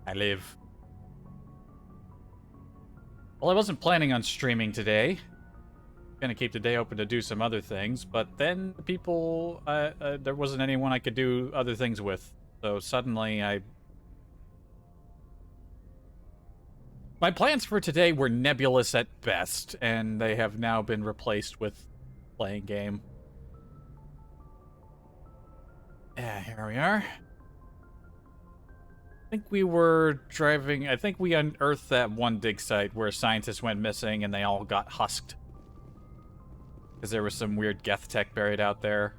I live. Well, I wasn't planning on streaming today. Gonna keep the day open to do some other things, but then people, there wasn't anyone I could do other things with. So suddenly my plans for today were nebulous at best, and they have now been replaced with playing game. Yeah, here we are. I think we were driving, I think we unearthed that one dig site where scientists went missing and they all got husked. Because there was some weird Geth tech buried out there.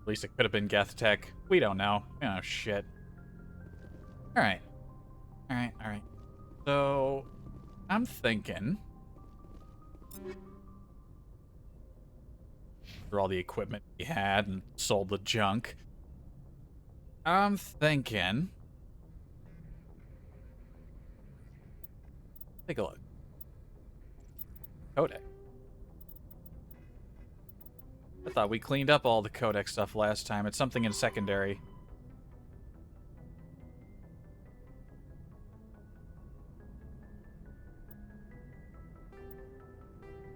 At least it could have been Geth tech. We don't know. Oh, shit. Alright. Alright. So, I'm thinking... for all the equipment we had and sold the junk. I'm thinking... take a look. Codex. I thought we cleaned up all the codex stuff last time. It's something in secondary.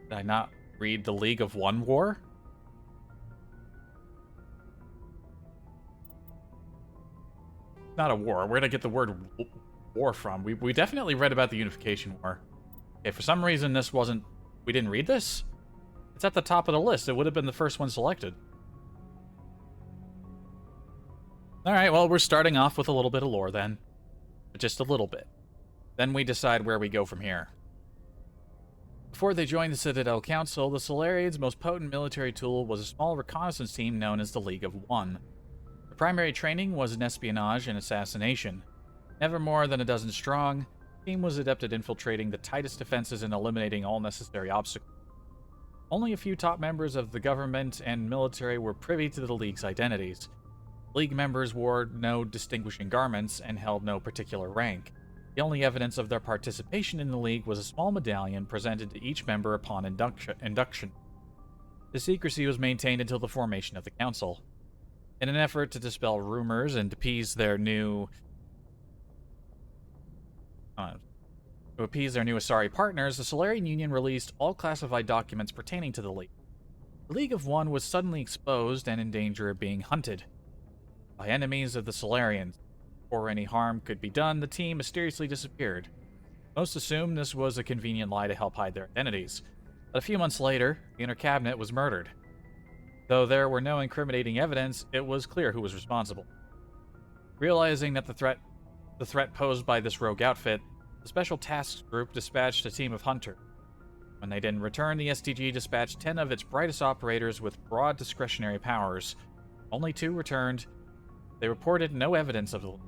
Did I not read the League of One War? Not a war. Where'd I get the word war from? We definitely read about the Unification War. Okay, for some reason this wasn't... we didn't read this? It's at the top of the list. It would have been the first one selected. Alright, well, we're starting off with a little bit of lore then. Just a little bit. Then we decide where we go from here. Before they joined the Citadel Council, the Solarians' most potent military tool was a small reconnaissance team known as the League of One. The primary training was in espionage and assassination. Never more than a dozen strong, the team was adept at infiltrating the tightest defenses and eliminating all necessary obstacles. Only a few top members of the government and military were privy to the League's identities. League members wore no distinguishing garments and held no particular rank. The only evidence of their participation in the League was a small medallion presented to each member upon induction. The secrecy was maintained until the formation of the Council. In an effort to dispel rumors and appease their new Asari partners, the Solarian Union released all classified documents pertaining to the League. The League of One was suddenly exposed and in danger of being hunted by enemies of the Solarians. Before any harm could be done, the team mysteriously disappeared. Most assumed this was a convenient lie to help hide their identities. But a few months later, the Inner Cabinet was murdered. Though there were no incriminating evidence, it was clear who was responsible. Realizing that the threat posed by this rogue outfit, the Special Tasks Group dispatched a team of hunters. When they didn't return, the STG dispatched 10 of its brightest operators with broad discretionary powers. Only 2 returned. They reported no evidence of the League.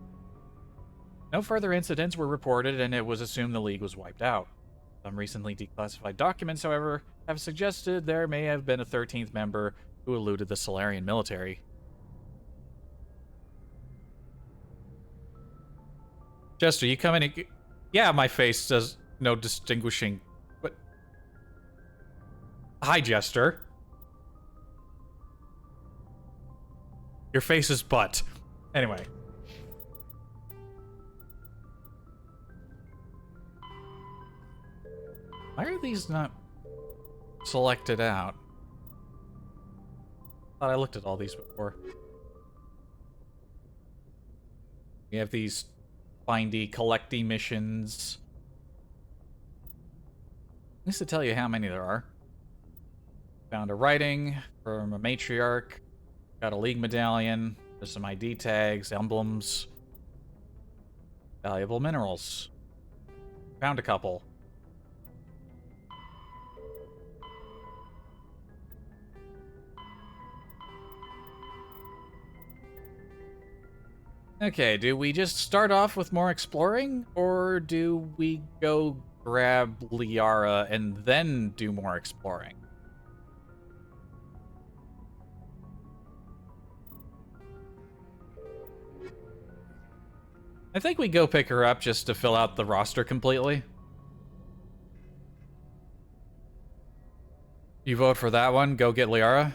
No further incidents were reported, and it was assumed the League was wiped out. Some recently declassified documents, however, have suggested there may have been a 13th member who eluded the Solarian military. Jester, you come in and... yeah, my face does no distinguishing... but... hi, Jester. Your face is butt. Anyway. Why are these not selected out? I thought I looked at all these before. We have these findy, collecty missions. Just to tell you how many there are. Found a writing from a matriarch. Got a League medallion. There's some ID tags, emblems. Valuable minerals. Found a couple. Okay, do we just start off with more exploring, or do we go grab Liara and then do more exploring? I think we go pick her up just to fill out the roster completely. You vote for that one, go get Liara?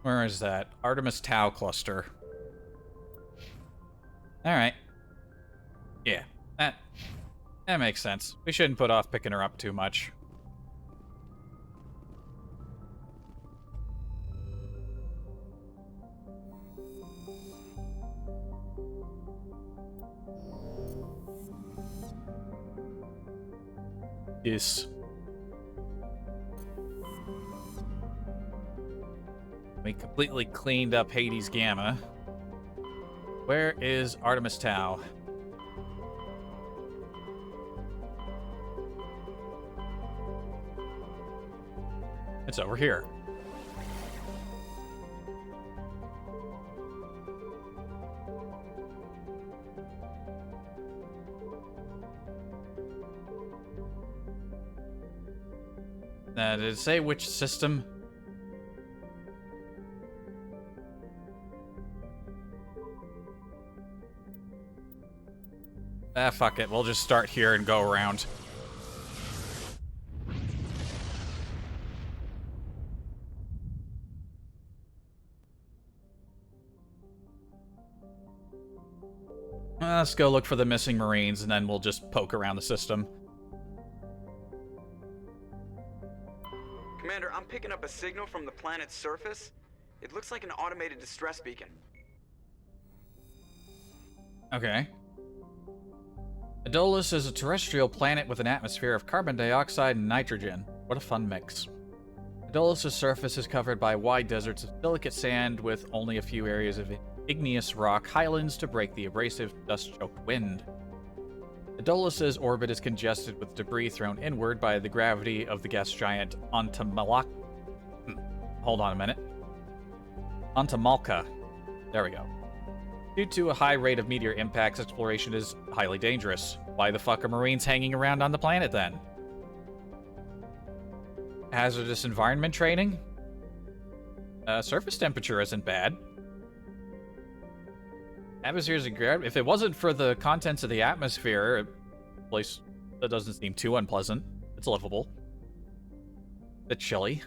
Where is that? Artemis Tau cluster. Alright. Yeah, that makes sense. We shouldn't put off picking her up too much. Yes. We completely cleaned up Hades Gamma. Where is Artemis Tau? It's over here. Did it say which system? Ah, fuck it. We'll just start here and go around. Let's go look for the missing Marines, and then we'll just poke around the system. Commander, I'm picking up a signal from the planet's surface. It looks like an automated distress beacon. Okay. Adolis is a terrestrial planet with an atmosphere of carbon dioxide and nitrogen. What a fun mix. Adolis' surface is covered by wide deserts of silicate sand with only a few areas of igneous rock highlands to break the abrasive, dust-choked wind. Adolis' orbit is congested with debris thrown inward by the gravity of the gas giant Hold on a minute. Antamalka. There we go. Due to a high rate of meteor impacts, exploration is highly dangerous. Why the fuck are Marines hanging around on the planet then? Hazardous environment training? Surface temperature isn't bad. Atmosphere's a great. If it wasn't for the contents of the atmosphere, a place that doesn't seem too unpleasant. It's livable. Bit chilly.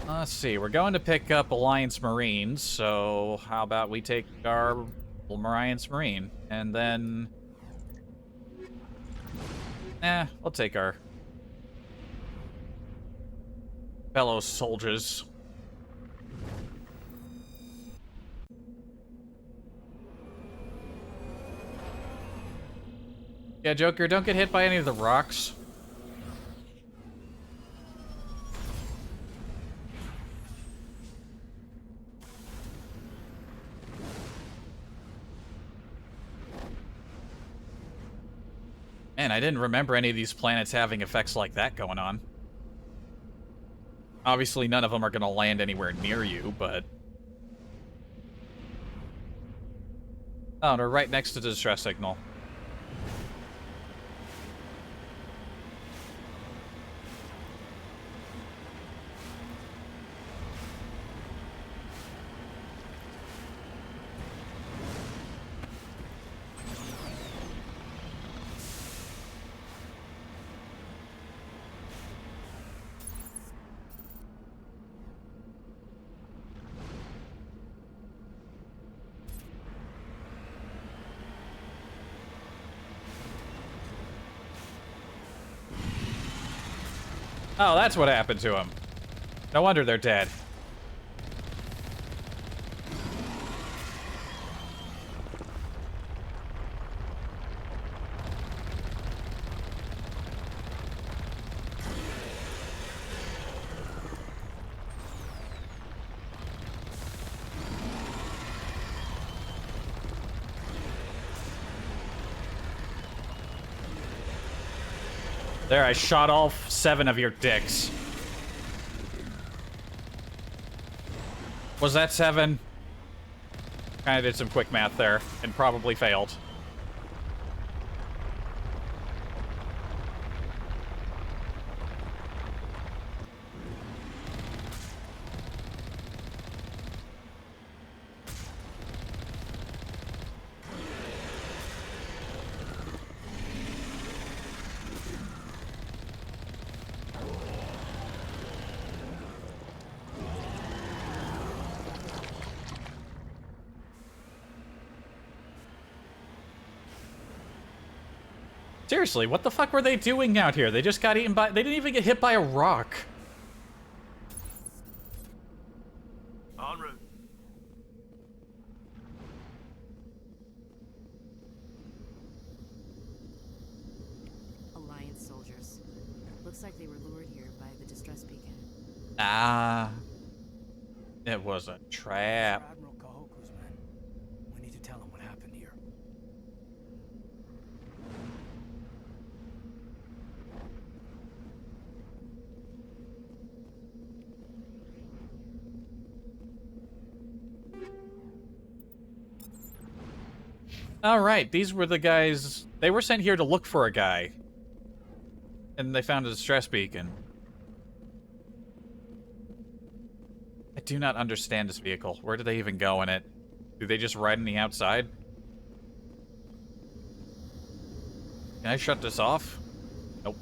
Let's see, we're going to pick up Alliance Marines, so how about we take our Alliance Marine, and then... we'll take our fellow soldiers. Yeah, Joker, don't get hit by any of the rocks. Man, I didn't remember any of these planets having effects like that going on. Obviously, none of them are going to land anywhere near you, but... Oh, they're right next to the distress signal. Oh, that's what happened to him. No wonder they're dead. There, I shot all 7 of your dicks. Was that 7? Kind of did some quick math there, and probably failed. Seriously, what the fuck were they doing out here? They just got eaten by... They didn't even get hit by a rock. En route. Alliance soldiers. Looks like they were lured here by the distress beacon. Ah. It was a trap. Admiral Kahoku's men. We need to tell him what happened here. Alright, these were the guys... They were sent here to look for a guy. And they found a distress beacon. I do not understand this vehicle. Where do they even go in it? Do they just ride on the outside? Can I shut this off? Nope.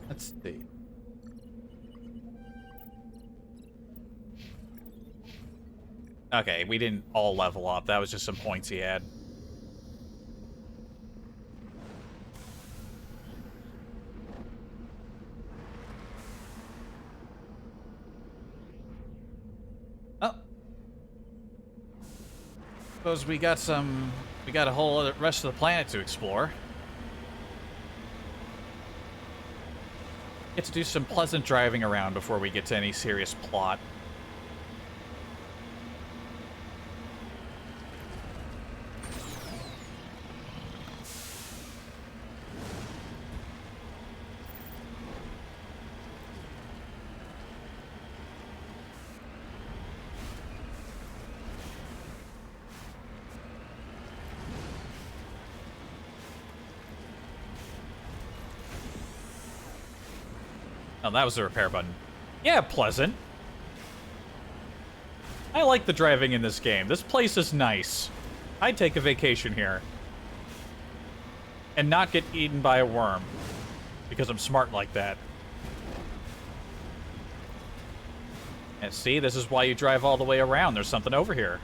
Let's see. Okay, we didn't all level up. That was just some points he had. Oh. Suppose we got some... We got a whole other rest of the planet to explore. Get to do some pleasant driving around before we get to any serious plot. Oh, that was the repair button. Yeah, pleasant. I like the driving in this game. This place is nice. I'd take a vacation here. And not get eaten by a worm. Because I'm smart like that. And see, this is why you drive all the way around. There's something over here.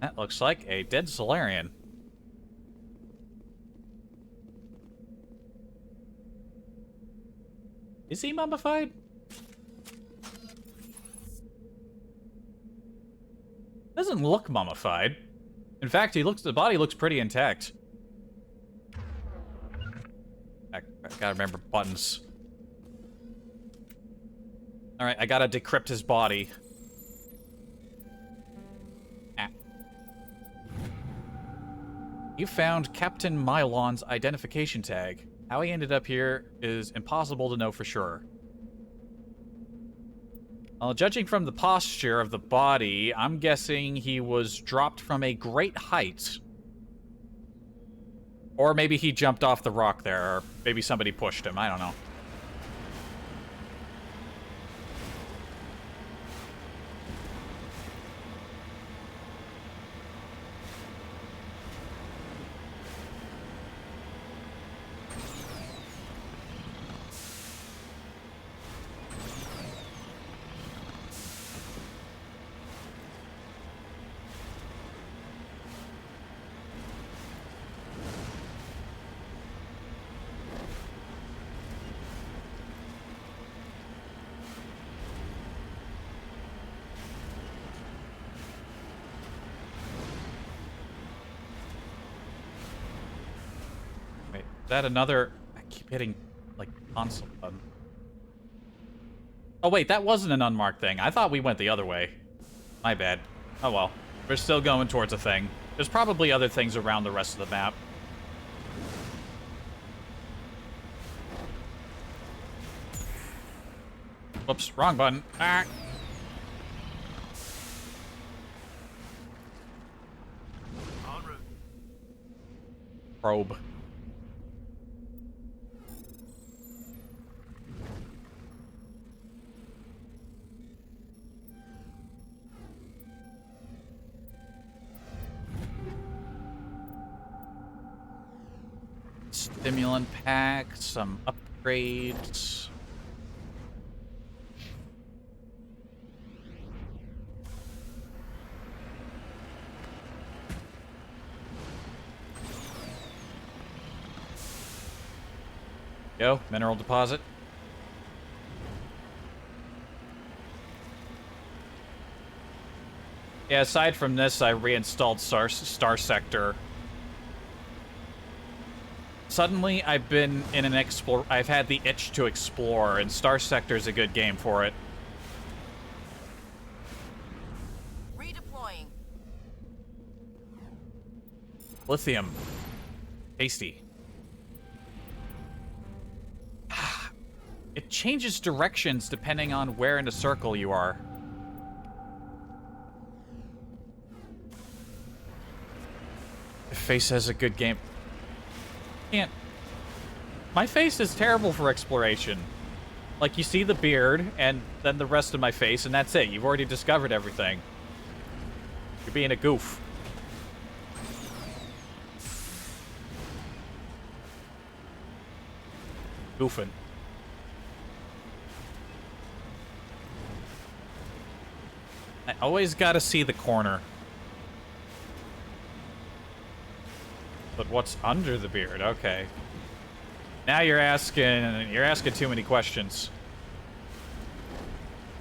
That looks like a dead Solarian. Is he mummified? Doesn't look mummified. In fact, the body looks pretty intact. I gotta remember buttons. Alright, I gotta decrypt his body. Ah. You found Captain Mylon's identification tag. How he ended up here is impossible to know for sure. Judging from the posture of the body, I'm guessing he was dropped from a great height. Or maybe he jumped off the rock there, or maybe somebody pushed him, I don't know. Wait, is that another... I keep hitting Like, console button. Oh, wait, that wasn't an unmarked thing. I thought we went the other way. My bad. Oh, well. We're still going towards a thing. There's probably other things around the rest of the map. Whoops, wrong button. Ah. En route. Probe. Stimulant pack, some upgrades. Go, mineral deposit. Yeah, aside from this, I reinstalled Star Sector. Suddenly, I've been in an explore. I've had the itch to explore, and Star Sector's a good game for it. Redeploying. Lithium. Tasty. It changes directions depending on where in a circle you are. Your face has a good game. Can't. My face is terrible for exploration. Like, you see the beard, and then the rest of my face, and that's it. You've already discovered everything. You're being a goof. Goofing. I always gotta see the corner. But what's under the beard? Okay. Now you're asking too many questions.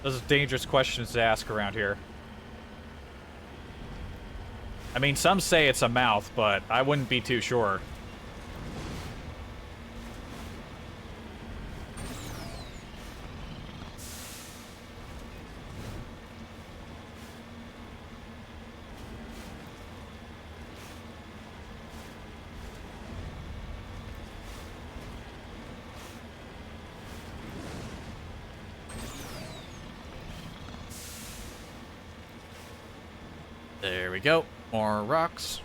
Those are dangerous questions to ask around here. I mean, some say it's a mouth, but I wouldn't be too sure. There we go. More rocks.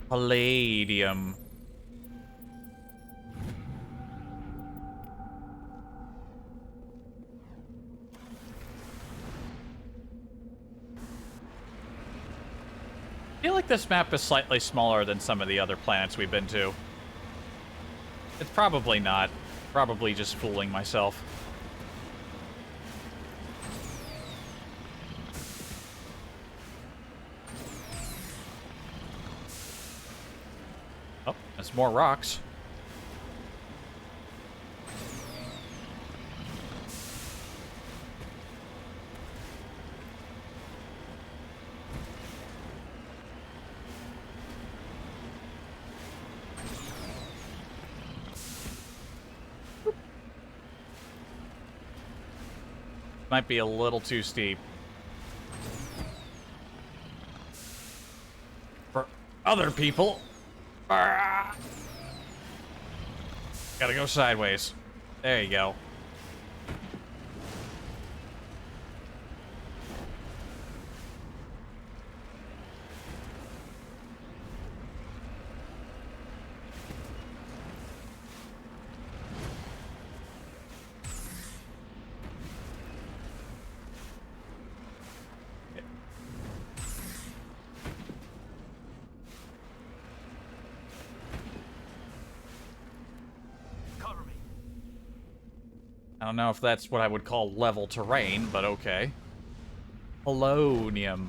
Palladium. I feel like this map is slightly smaller than some of the other planets we've been to. It's probably not. Probably just fooling myself. Oh, there's more rocks. Might be a little too steep. For other people. Ah! Gotta go sideways. There you go. I don't know if that's what I would call level terrain, but okay. Polonium.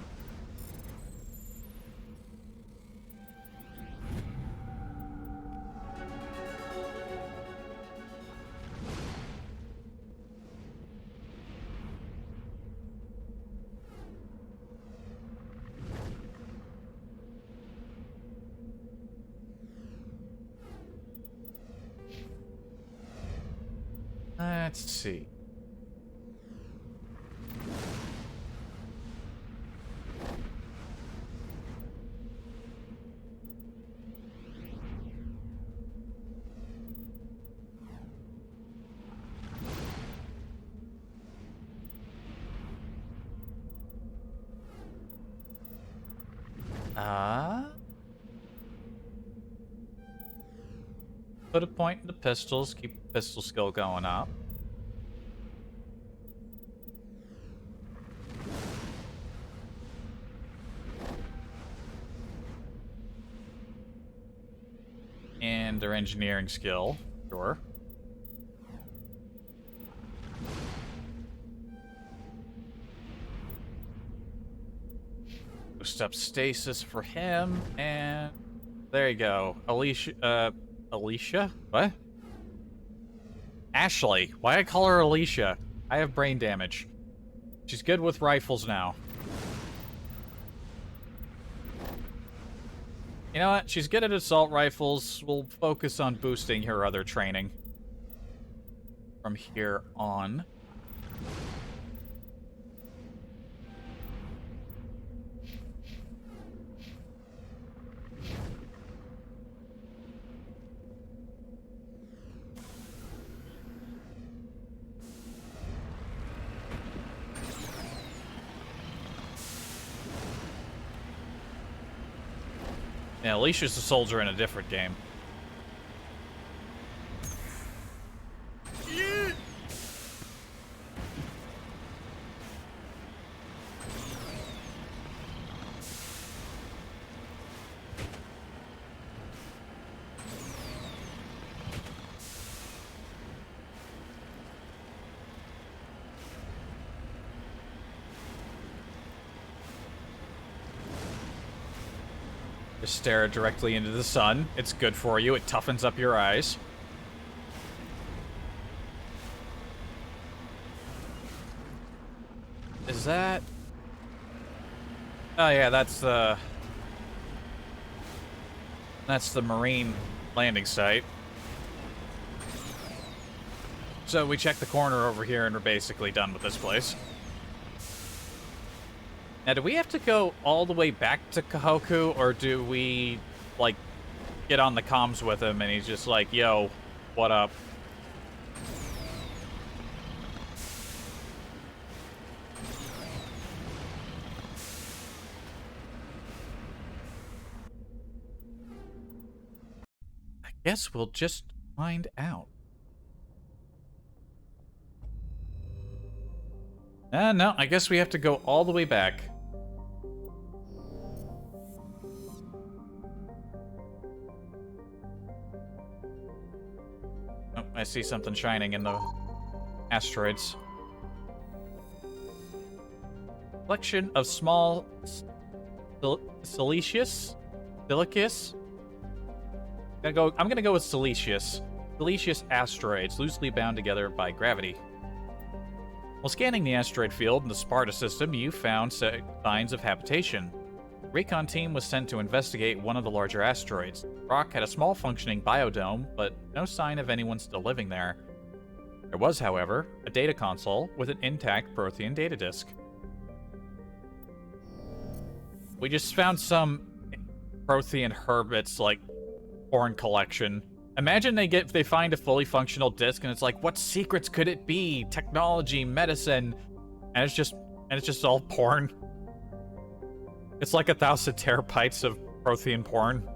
Let's see. Put a point in the pistols, keep the pistol skill going up. And their engineering skill, sure. Boost up stasis for him, and there you go. Alicia? What? Ashley. Why I call her Alicia? I have brain damage. She's good with rifles now. You know what? She's good at assault rifles. We'll focus on boosting her other training from here on. Yeah, Alicia's a soldier in a different game. Just stare directly into the sun. It's good for you. It toughens up your eyes. Is that... Oh yeah, that's the Marine landing site. So we check the corner over here and we're basically done with this place. Now, do we have to go all the way back to Kahoku, or do we, like, get on the comms with him and he's just like, yo, what up? I guess we'll just find out. No, I guess we have to go all the way back. Oh, I see something shining in the asteroids. Collection of small silicious? I'm gonna go with silicious. Silicious asteroids, loosely bound together by gravity. While scanning the asteroid field in the Sparta system, you found signs of habitation. The recon team was sent to investigate one of the larger asteroids. The rock had a small functioning biodome, but no sign of anyone still living there. There was, however, a data console with an intact Prothean data disk. We just found some Prothean hermits, like, porn collection. Imagine they find a fully functional disk and it's like, what secrets could it be? Technology, medicine, and it's just all porn. It's like 1,000 terabytes of Prothean porn.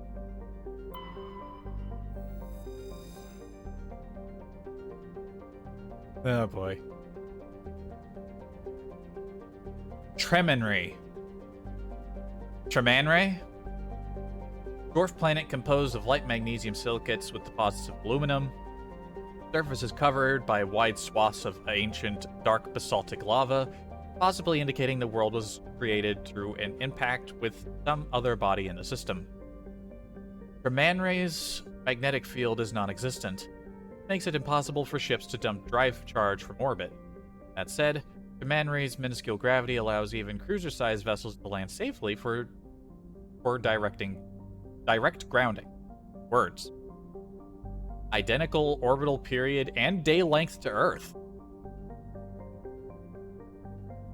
Oh boy. Tremanre. Dwarf planet composed of light magnesium silicates with deposits of aluminum. Surface is covered by wide swaths of ancient dark basaltic lava, possibly indicating the world was created through an impact with some other body in the system. Tremanre's magnetic field is non-existent. It makes it impossible for ships to dump drive charge from orbit. That said, Tremanre's minuscule gravity allows even cruiser-sized vessels to land safely for direct grounding. Words. identical orbital period and day length to Earth.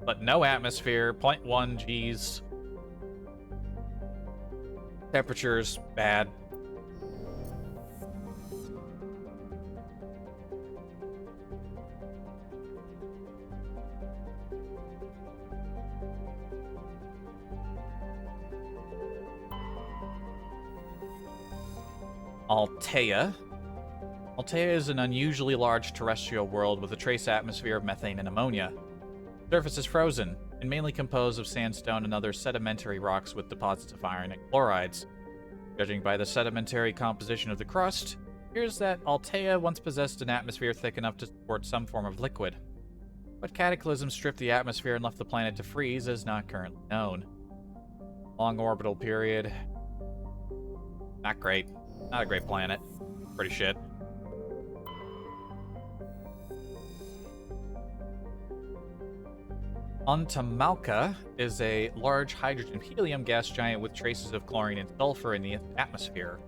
But no atmosphere, 0.1 Gs. Temperatures, bad. Altea. Altea is an unusually large terrestrial world with a trace atmosphere of methane and ammonia. The surface is frozen, and mainly composed of sandstone and other sedimentary rocks with deposits of iron and chlorides. Judging by the sedimentary composition of the crust, it appears that Altea once possessed an atmosphere thick enough to support some form of liquid. What cataclysm stripped the atmosphere and left the planet to freeze is not currently known. Long orbital period. Not great. Not a great planet. Pretty shit. Untamalka is a large hydrogen-helium gas giant with traces of chlorine and sulfur in the atmosphere.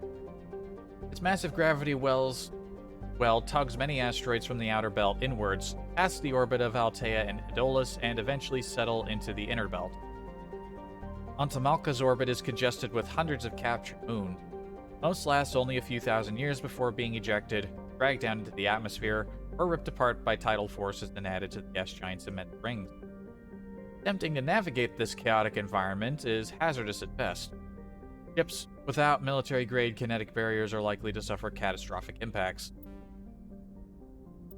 Its massive gravity well tugs many asteroids from the outer belt inwards, past the orbit of Altea and Adolis, and eventually settle into the inner belt. Untamalka's orbit is congested with hundreds of captured moons. Most last only a few thousand years before being ejected, dragged down into the atmosphere, or ripped apart by tidal forces and added to the gas giant's immense rings. Attempting to navigate this chaotic environment is hazardous at best. Ships without military-grade kinetic barriers are likely to suffer catastrophic impacts.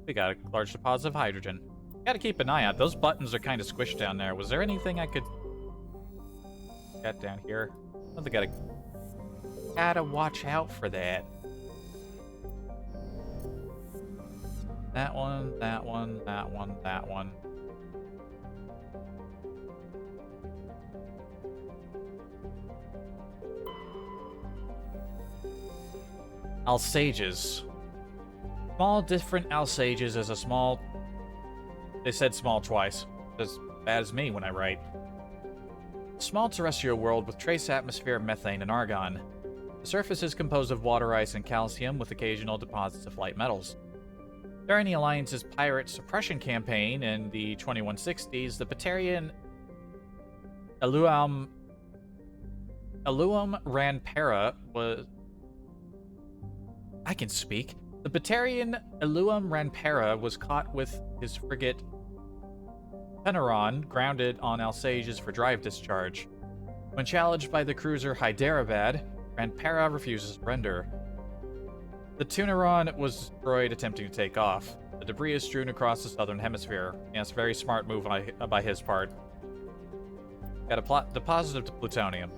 We got a large deposit of hydrogen. Gotta keep an eye out. Those buttons are kind of squished down there. Was there anything I could get down here? I think gotta watch out for that. That one, that one, that one, that one. Alsages. Small different Alsages is a small... They said small twice. As bad as me when I write. Small terrestrial world with trace atmosphere of methane and argon. The surface is composed of water ice and calcium with occasional deposits of light metals. During the Alliance's pirate suppression campaign in the 2160s, the Batarian Eluam Ranpera was... I can speak. The Batarian Eluam Ranpera was caught with his frigate Penaron grounded on Alsages for drive discharge. When challenged by the cruiser Hyderabad, Ranpera refuses to surrender. The Tunaron was destroyed attempting to take off. The debris is strewn across the southern hemisphere. Yes, very smart move by his part. Got a deposit of plutonium.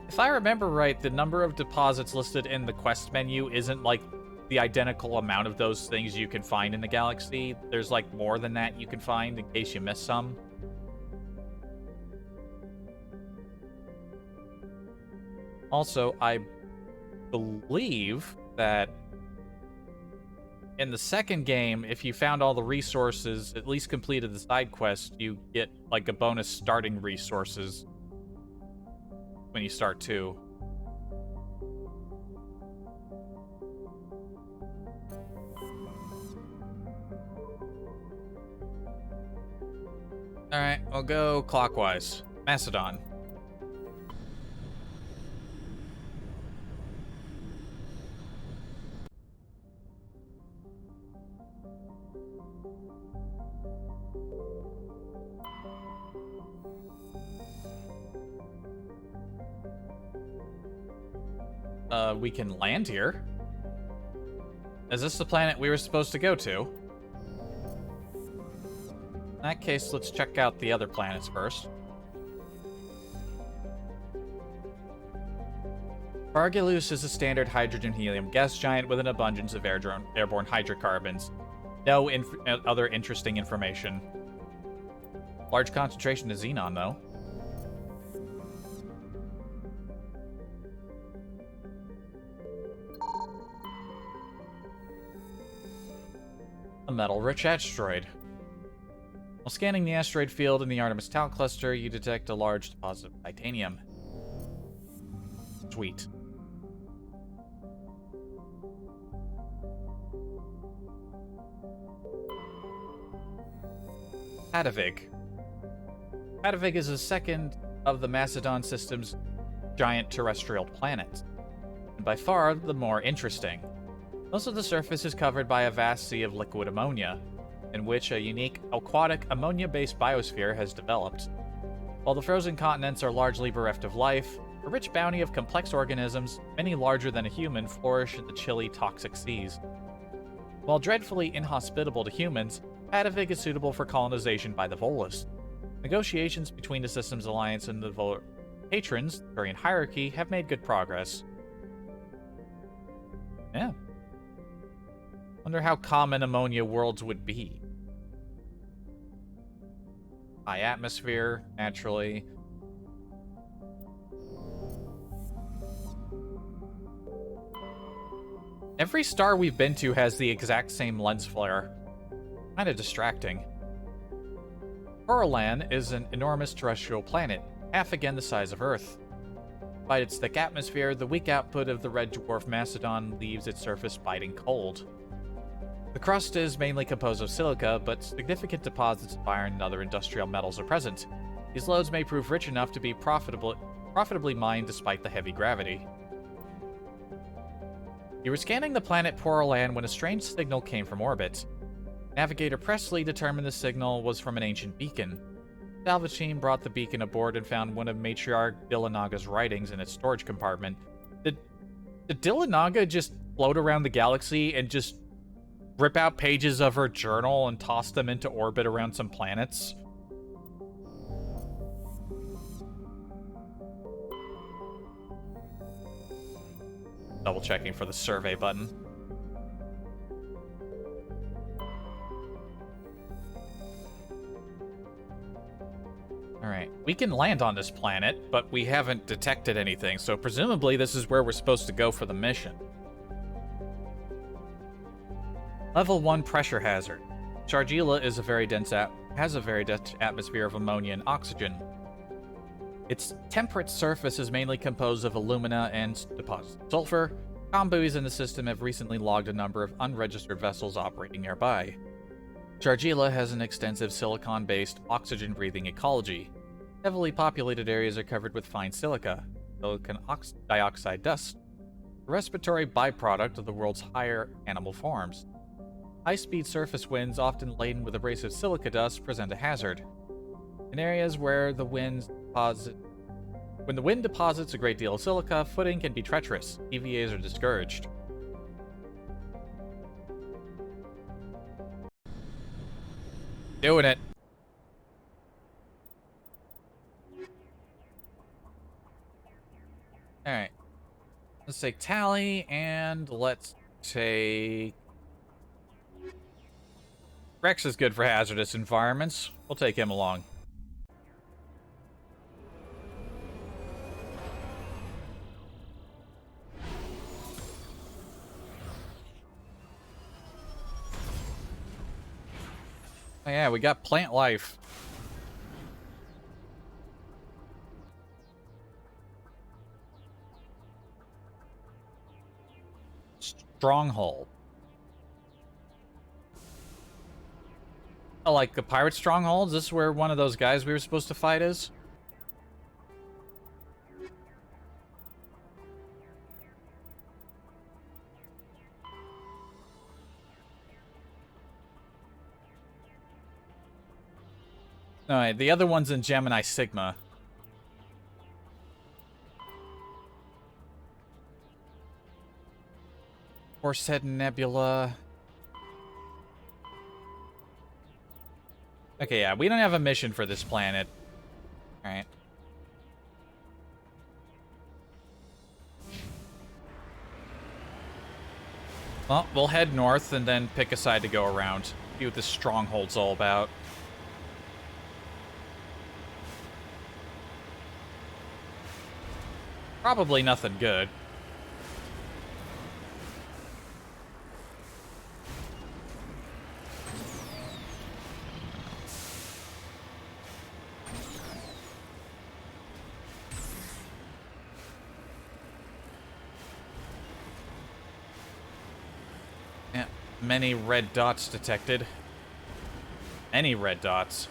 If I remember right, the number of deposits listed in the quest menu isn't like the identical amount of those things you can find in the galaxy. There's like more than that you can find in case you miss some. Also, I believe that in the second game, if you found all the resources, at least completed the side quest, you get like a bonus starting resources when you start 2. Alright, we'll go clockwise. Macedon. We can land here. Is this the planet we were supposed to go to? In that case, let's check out the other planets first. Argilus is a standard hydrogen-helium gas giant with an abundance of airborne hydrocarbons. No other interesting information. Large concentration of xenon, though. A metal-rich asteroid. While scanning the asteroid field in the Artemis Tau cluster, you detect a large deposit of titanium. Sweet. Hadavig. Hadavig is the second of the Macedon system's giant terrestrial planets, and by far the more interesting. Most of the surface is covered by a vast sea of liquid ammonia, in which a unique aquatic ammonia-based biosphere has developed. While the frozen continents are largely bereft of life, a rich bounty of complex organisms, many larger than a human, flourish in the chilly, toxic seas. While dreadfully inhospitable to humans, Hadavig is suitable for colonization by the Volus. Negotiations between the system's alliance and the patrons, the Turian hierarchy, have made good progress. Yeah. Wonder how common ammonia worlds would be. High atmosphere, naturally. Every star we've been to has the exact same lens flare. Kinda distracting. Corallan is an enormous terrestrial planet, half again the size of Earth. Despite its thick atmosphere, the weak output of the red dwarf Macedon leaves its surface biting cold. The crust is mainly composed of silica, but significant deposits of iron and other industrial metals are present. These lodes may prove rich enough to be profitably mined despite the heavy gravity. You were scanning the planet Corallan when a strange signal came from orbit. Navigator Presley determined the signal was from an ancient beacon. The salvage team brought the beacon aboard and found one of Matriarch Dillanaga's writings in its storage compartment. Did Dillanaga just float around the galaxy and just rip out pages of her journal and toss them into orbit around some planets? Double checking for the survey button. Alright, we can land on this planet, but we haven't detected anything, so presumably this is where we're supposed to go for the mission. Level 1 pressure hazard. Shargila is has a very dense atmosphere of ammonia and oxygen. Its temperate surface is mainly composed of alumina and deposits of sulfur. Combuis in the system have recently logged a number of unregistered vessels operating nearby. Shargila has an extensive silicon-based, oxygen-breathing ecology. Heavily populated areas are covered with fine silica, silicon dioxide dust, a respiratory byproduct of the world's higher animal forms. High-speed surface winds, often laden with abrasive silica dust, present a hazard. In areas where when the wind deposits a great deal of silica, footing can be treacherous. EVAs are discouraged. Doing it. Alright. Let's take Tally, and let's take... Rex is good for hazardous environments. We'll take him along. Oh yeah, we got plant life. Stronghold. Oh, like the pirate strongholds? This is where one of those guys we were supposed to fight is? Alright, the other one's in Gemini Sigma. Horsehead Nebula. Okay, yeah, we don't have a mission for this planet. Alright. Well, we'll head north and then pick a side to go around. See what this stronghold's all about. Probably nothing good. Many red dots detected. Any red dots.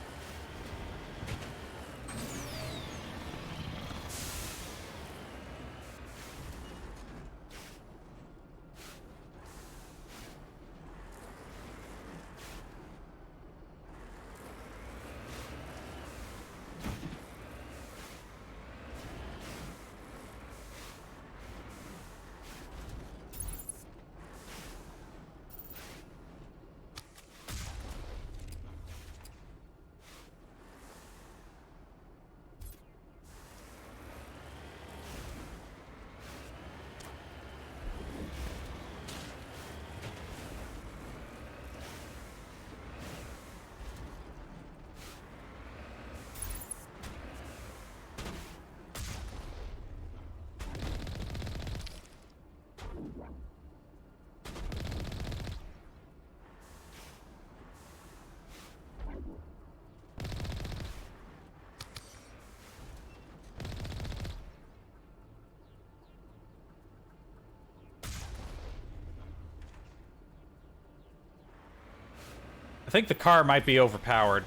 I think the car might be overpowered.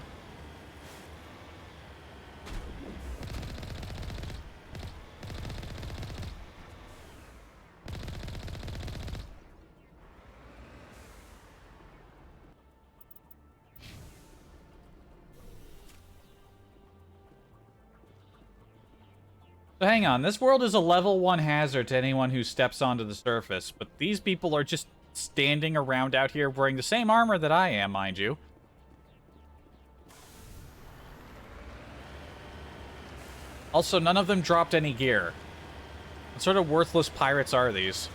So hang on, this world is a level 1 hazard to anyone who steps onto the surface, but these people are just standing around out here wearing the same armor that I am, mind you. Also, none of them dropped any gear. What sort of worthless pirates are these?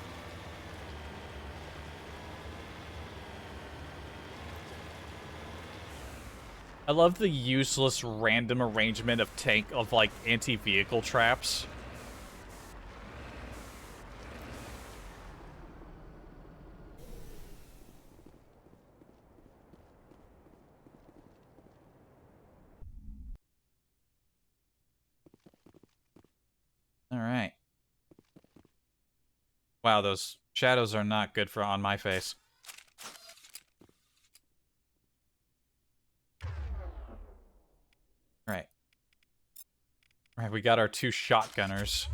I love the useless random arrangement of like anti-vehicle traps. All right. Wow, those shadows are not good for on my face. All right. All right, we got our 2 shotgunners.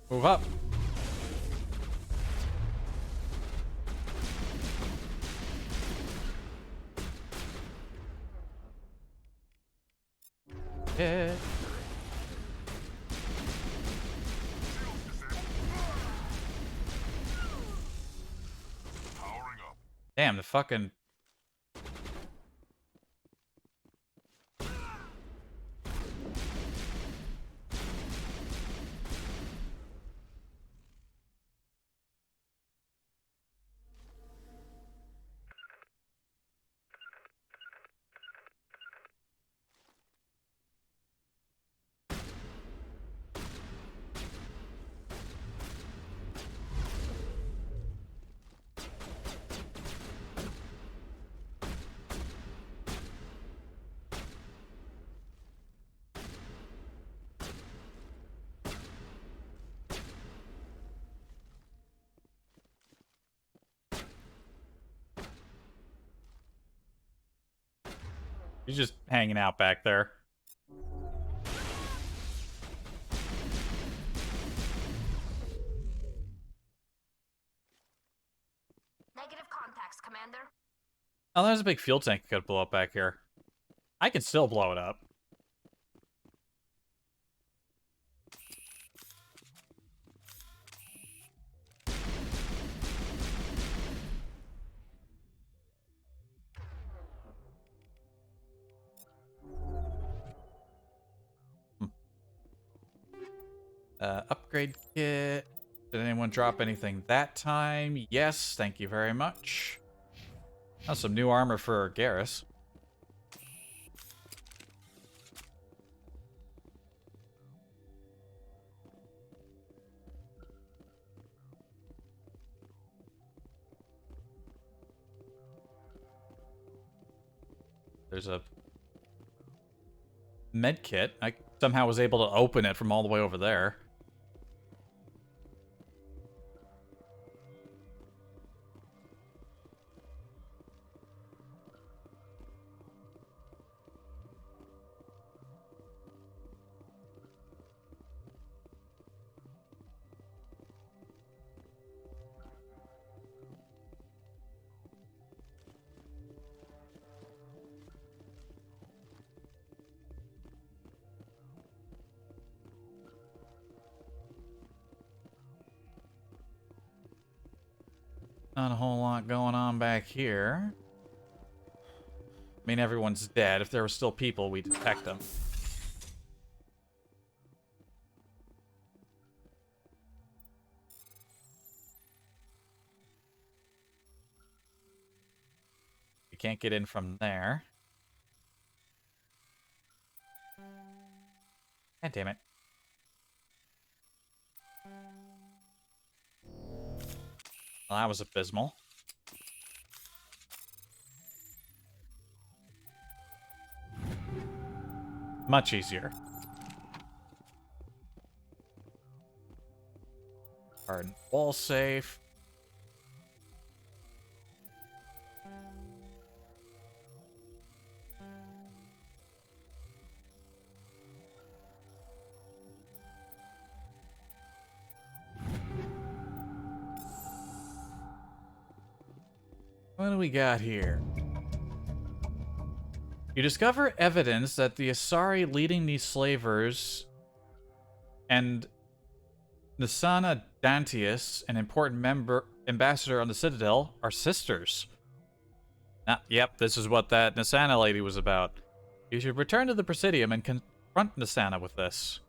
Move up. Yeah. Damn, the fucking... He's just hanging out back there. Negative contacts, Commander. Oh, there's a big fuel tank could blow up back here. I can still blow it up. Upgrade kit. Did anyone drop anything that time? Yes, thank you very much. Oh, some new armor for Garrus. There's a med kit. I somehow was able to open it from all the way over there. Not a whole lot going on back here. I mean, everyone's dead. If there were still people, we'd detect them. We can't get in from there. God damn it. Well, that was abysmal. Much easier. Hardened wall safe. What do we got here? You discover evidence that the Asari leading these slavers and Nasana Dantius, an important ambassador on the Citadel, are sisters. Yep, this is what that Nasana lady was about. You should return to the Presidium and confront Nasana with this.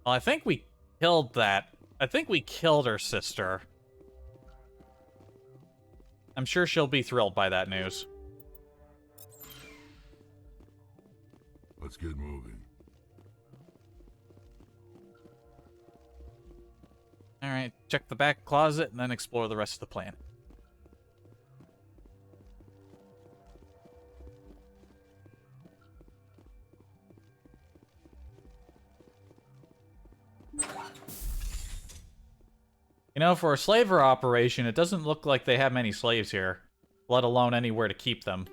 Well, I think we killed that. I think we killed her sister. I'm sure she'll be thrilled by that news. Let's get moving. Alright, check the back closet and then explore the rest of the planet. You know, for a slaver operation, it doesn't look like they have many slaves here, let alone anywhere to keep them.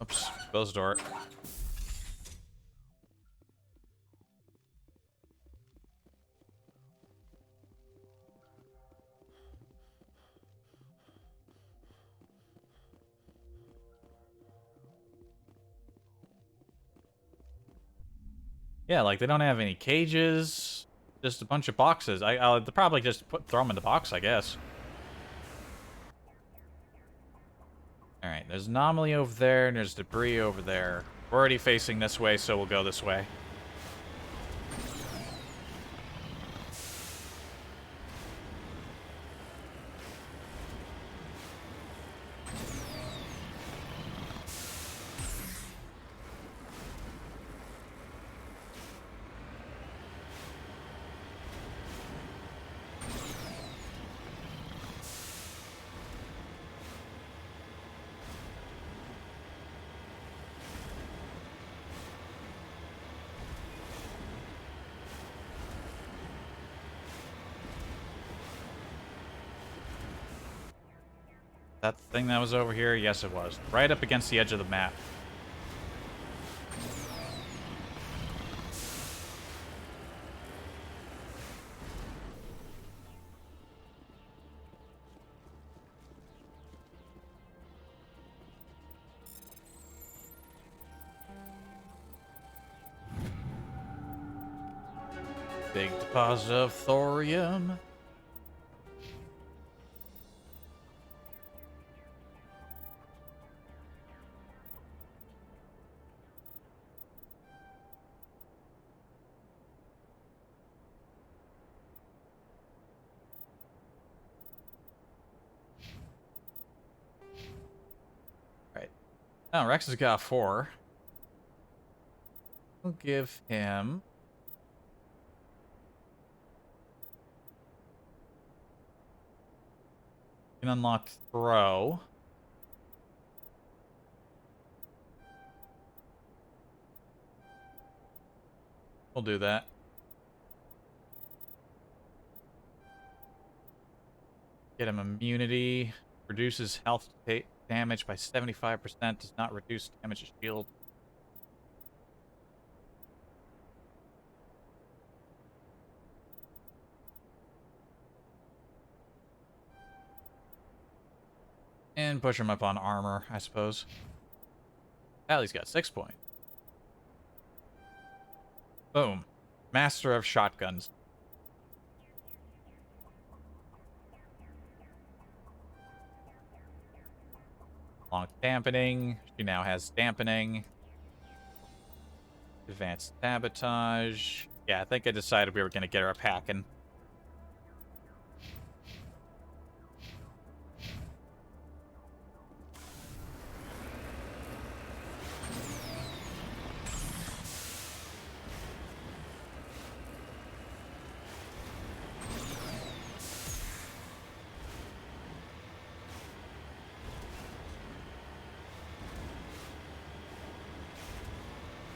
Oops, closed door. Yeah, like, they don't have any cages. Just a bunch of boxes. I'll probably just throw them in the box, I guess. Alright, there's an anomaly over there, and there's debris over there. We're already facing this way, so we'll go this way. That thing that was over here? Yes, it was. Right up against the edge of the map. Big deposit of thorium. Oh, Rex has got 4. We'll give him... Can unlock throw. We'll do that. Get him immunity. Reduces health damage by 75%. Does not reduce damage to shield. And push him up on armor, I suppose. Allie's got 6 points. Boom. Master of shotguns. Long dampening. She now has dampening. Advanced sabotage. Yeah, I think I decided we were going to get her a packing.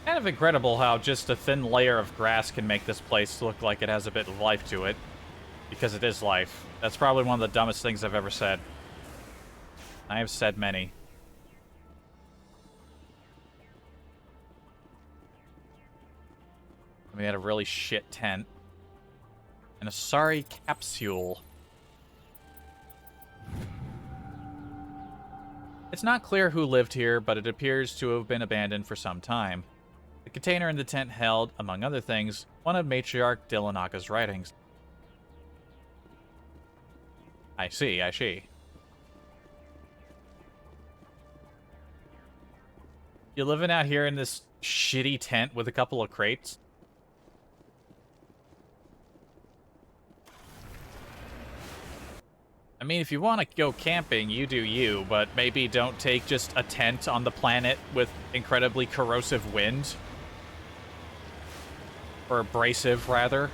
Kind of incredible how just a thin layer of grass can make this place look like it has a bit of life to it. Because it is life. That's probably one of the dumbest things I've ever said. I have said many. We had a really shit tent. And a sorry capsule. It's not clear who lived here, but it appears to have been abandoned for some time. The container in the tent held, among other things, one of Matriarch Dillanaga's writings. I see, I see. You living out here in this shitty tent with a couple of crates? I mean, if you want to go camping, you do you, but maybe don't take just a tent on the planet with incredibly corrosive wind. Or abrasive, rather.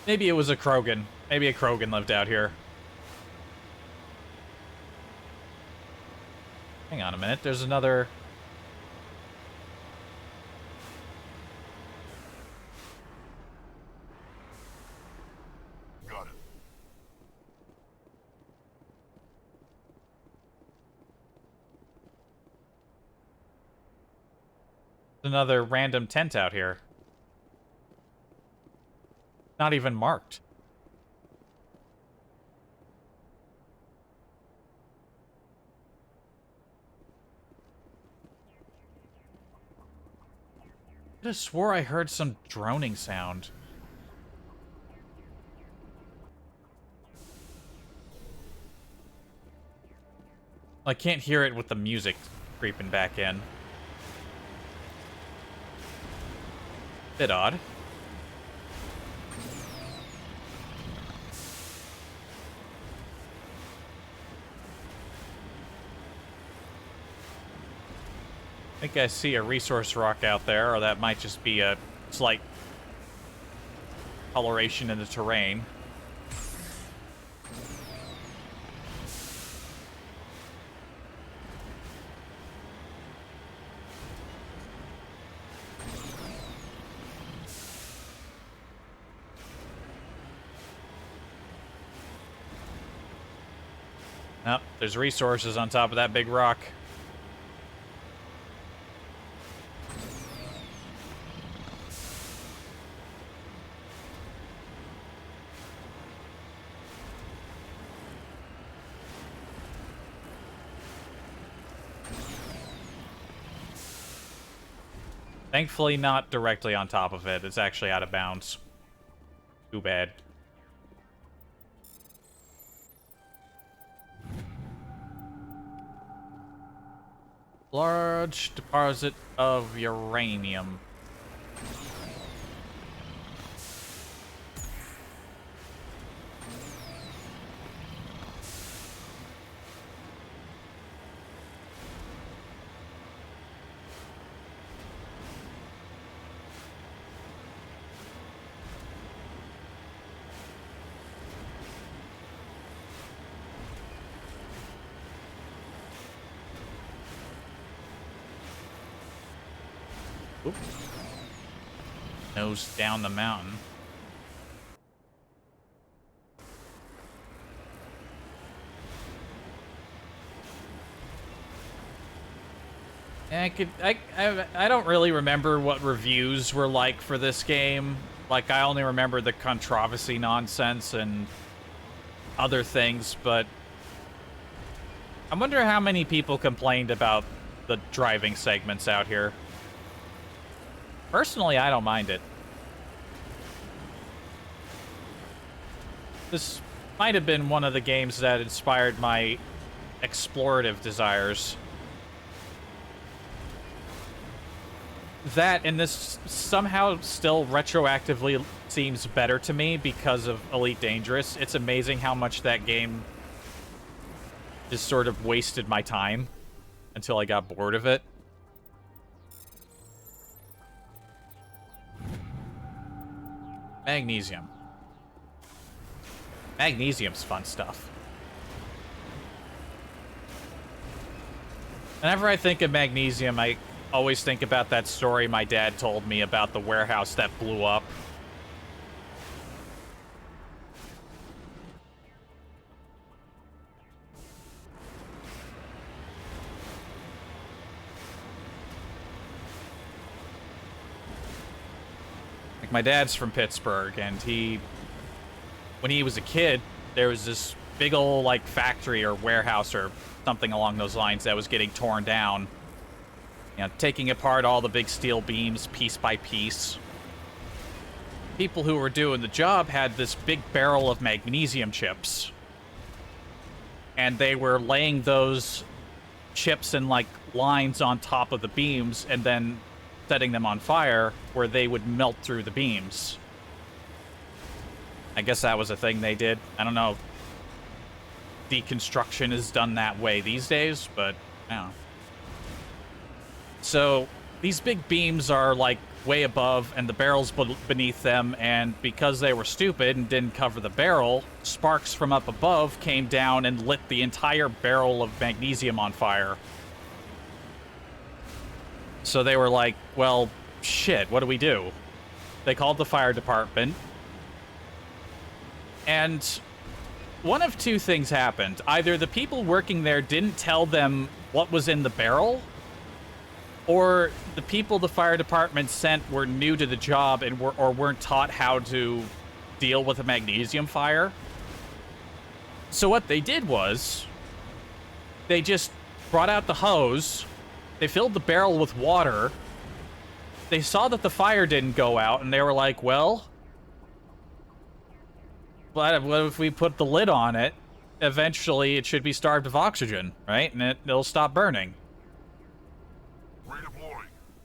Maybe it was a Krogan. Maybe a Krogan lived out here. Hang on a minute, there's another... Got it. Another random tent out here. Not even marked. I could have swore I heard some droning sound. I can't hear it with the music creeping back in. Bit odd. I think I see a resource rock out there, or that might just be a slight coloration in the terrain. Oh, there's resources on top of that big rock. Thankfully not directly on top of it. It's actually out of bounds. Too bad. Large deposit of uranium. Oop. Nose down the mountain. I don't really remember what reviews were like for this game. Like, I only remember the controversy nonsense and other things, but I wonder how many people complained about the driving segments out here. Personally, I don't mind it. This might have been one of the games that inspired my explorative desires. That, and this somehow still retroactively seems better to me because of Elite Dangerous. It's amazing how much that game just sort of wasted my time until I got bored of it. Magnesium. Magnesium's fun stuff. Whenever I think of magnesium, I always think about that story my dad told me about the warehouse that blew up. Like, my dad's from Pittsburgh, and when he was a kid, there was this big old, like, factory or warehouse or something along those lines that was getting torn down. You know, taking apart all the big steel beams piece by piece. People who were doing the job had this big barrel of magnesium chips. And they were laying those chips in, like, lines on top of the beams and then setting them on fire where they would melt through the beams. I guess that was a thing they did. I don't know if deconstruction is done that way these days, but I don't know. So these big beams are like way above and the barrel's beneath them, and because they were stupid and didn't cover the barrel, sparks from up above came down and lit the entire barrel of magnesium on fire. So they were like, well, shit, what do we do? They called the fire department. And one of two things happened. Either the people working there didn't tell them what was in the barrel, or the people the fire department sent were new to the job and weren't taught how to deal with a magnesium fire. So what they did was, they just brought out the hose, they filled the barrel with water, they saw that the fire didn't go out, and they were like, well, what if we put the lid on it? Eventually it should be starved of oxygen, right? And it'll stop burning.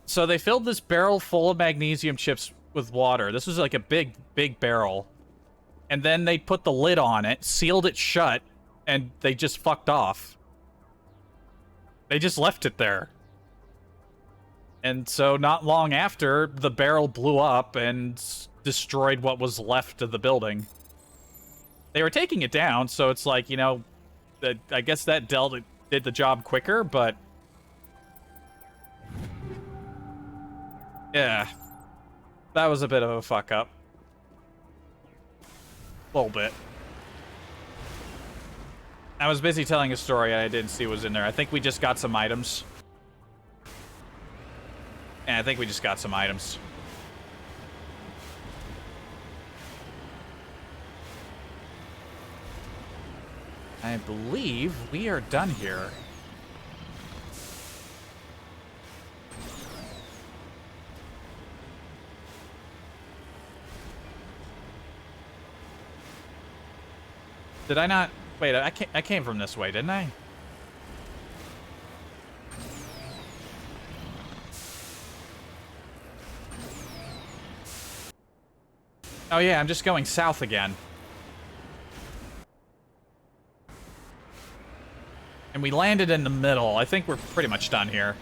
So they filled this barrel full of magnesium chips with water. This was like a big, big barrel. And then they put the lid on it, sealed it shut, and they just fucked off. They just left it there. And so not long after, the barrel blew up and destroyed what was left of the building. They were taking it down, so it's like, you know, I guess that did the job quicker, but yeah, that was a bit of a fuck up. A little bit. I was busy telling a story and I didn't see what was in there. I think we just got some items. Yeah, I think we just got some items. I believe we are done here. Did I not? Wait, I came from this way, didn't I? Oh yeah, I'm just going south again. And we landed in the middle. I think we're pretty much done here.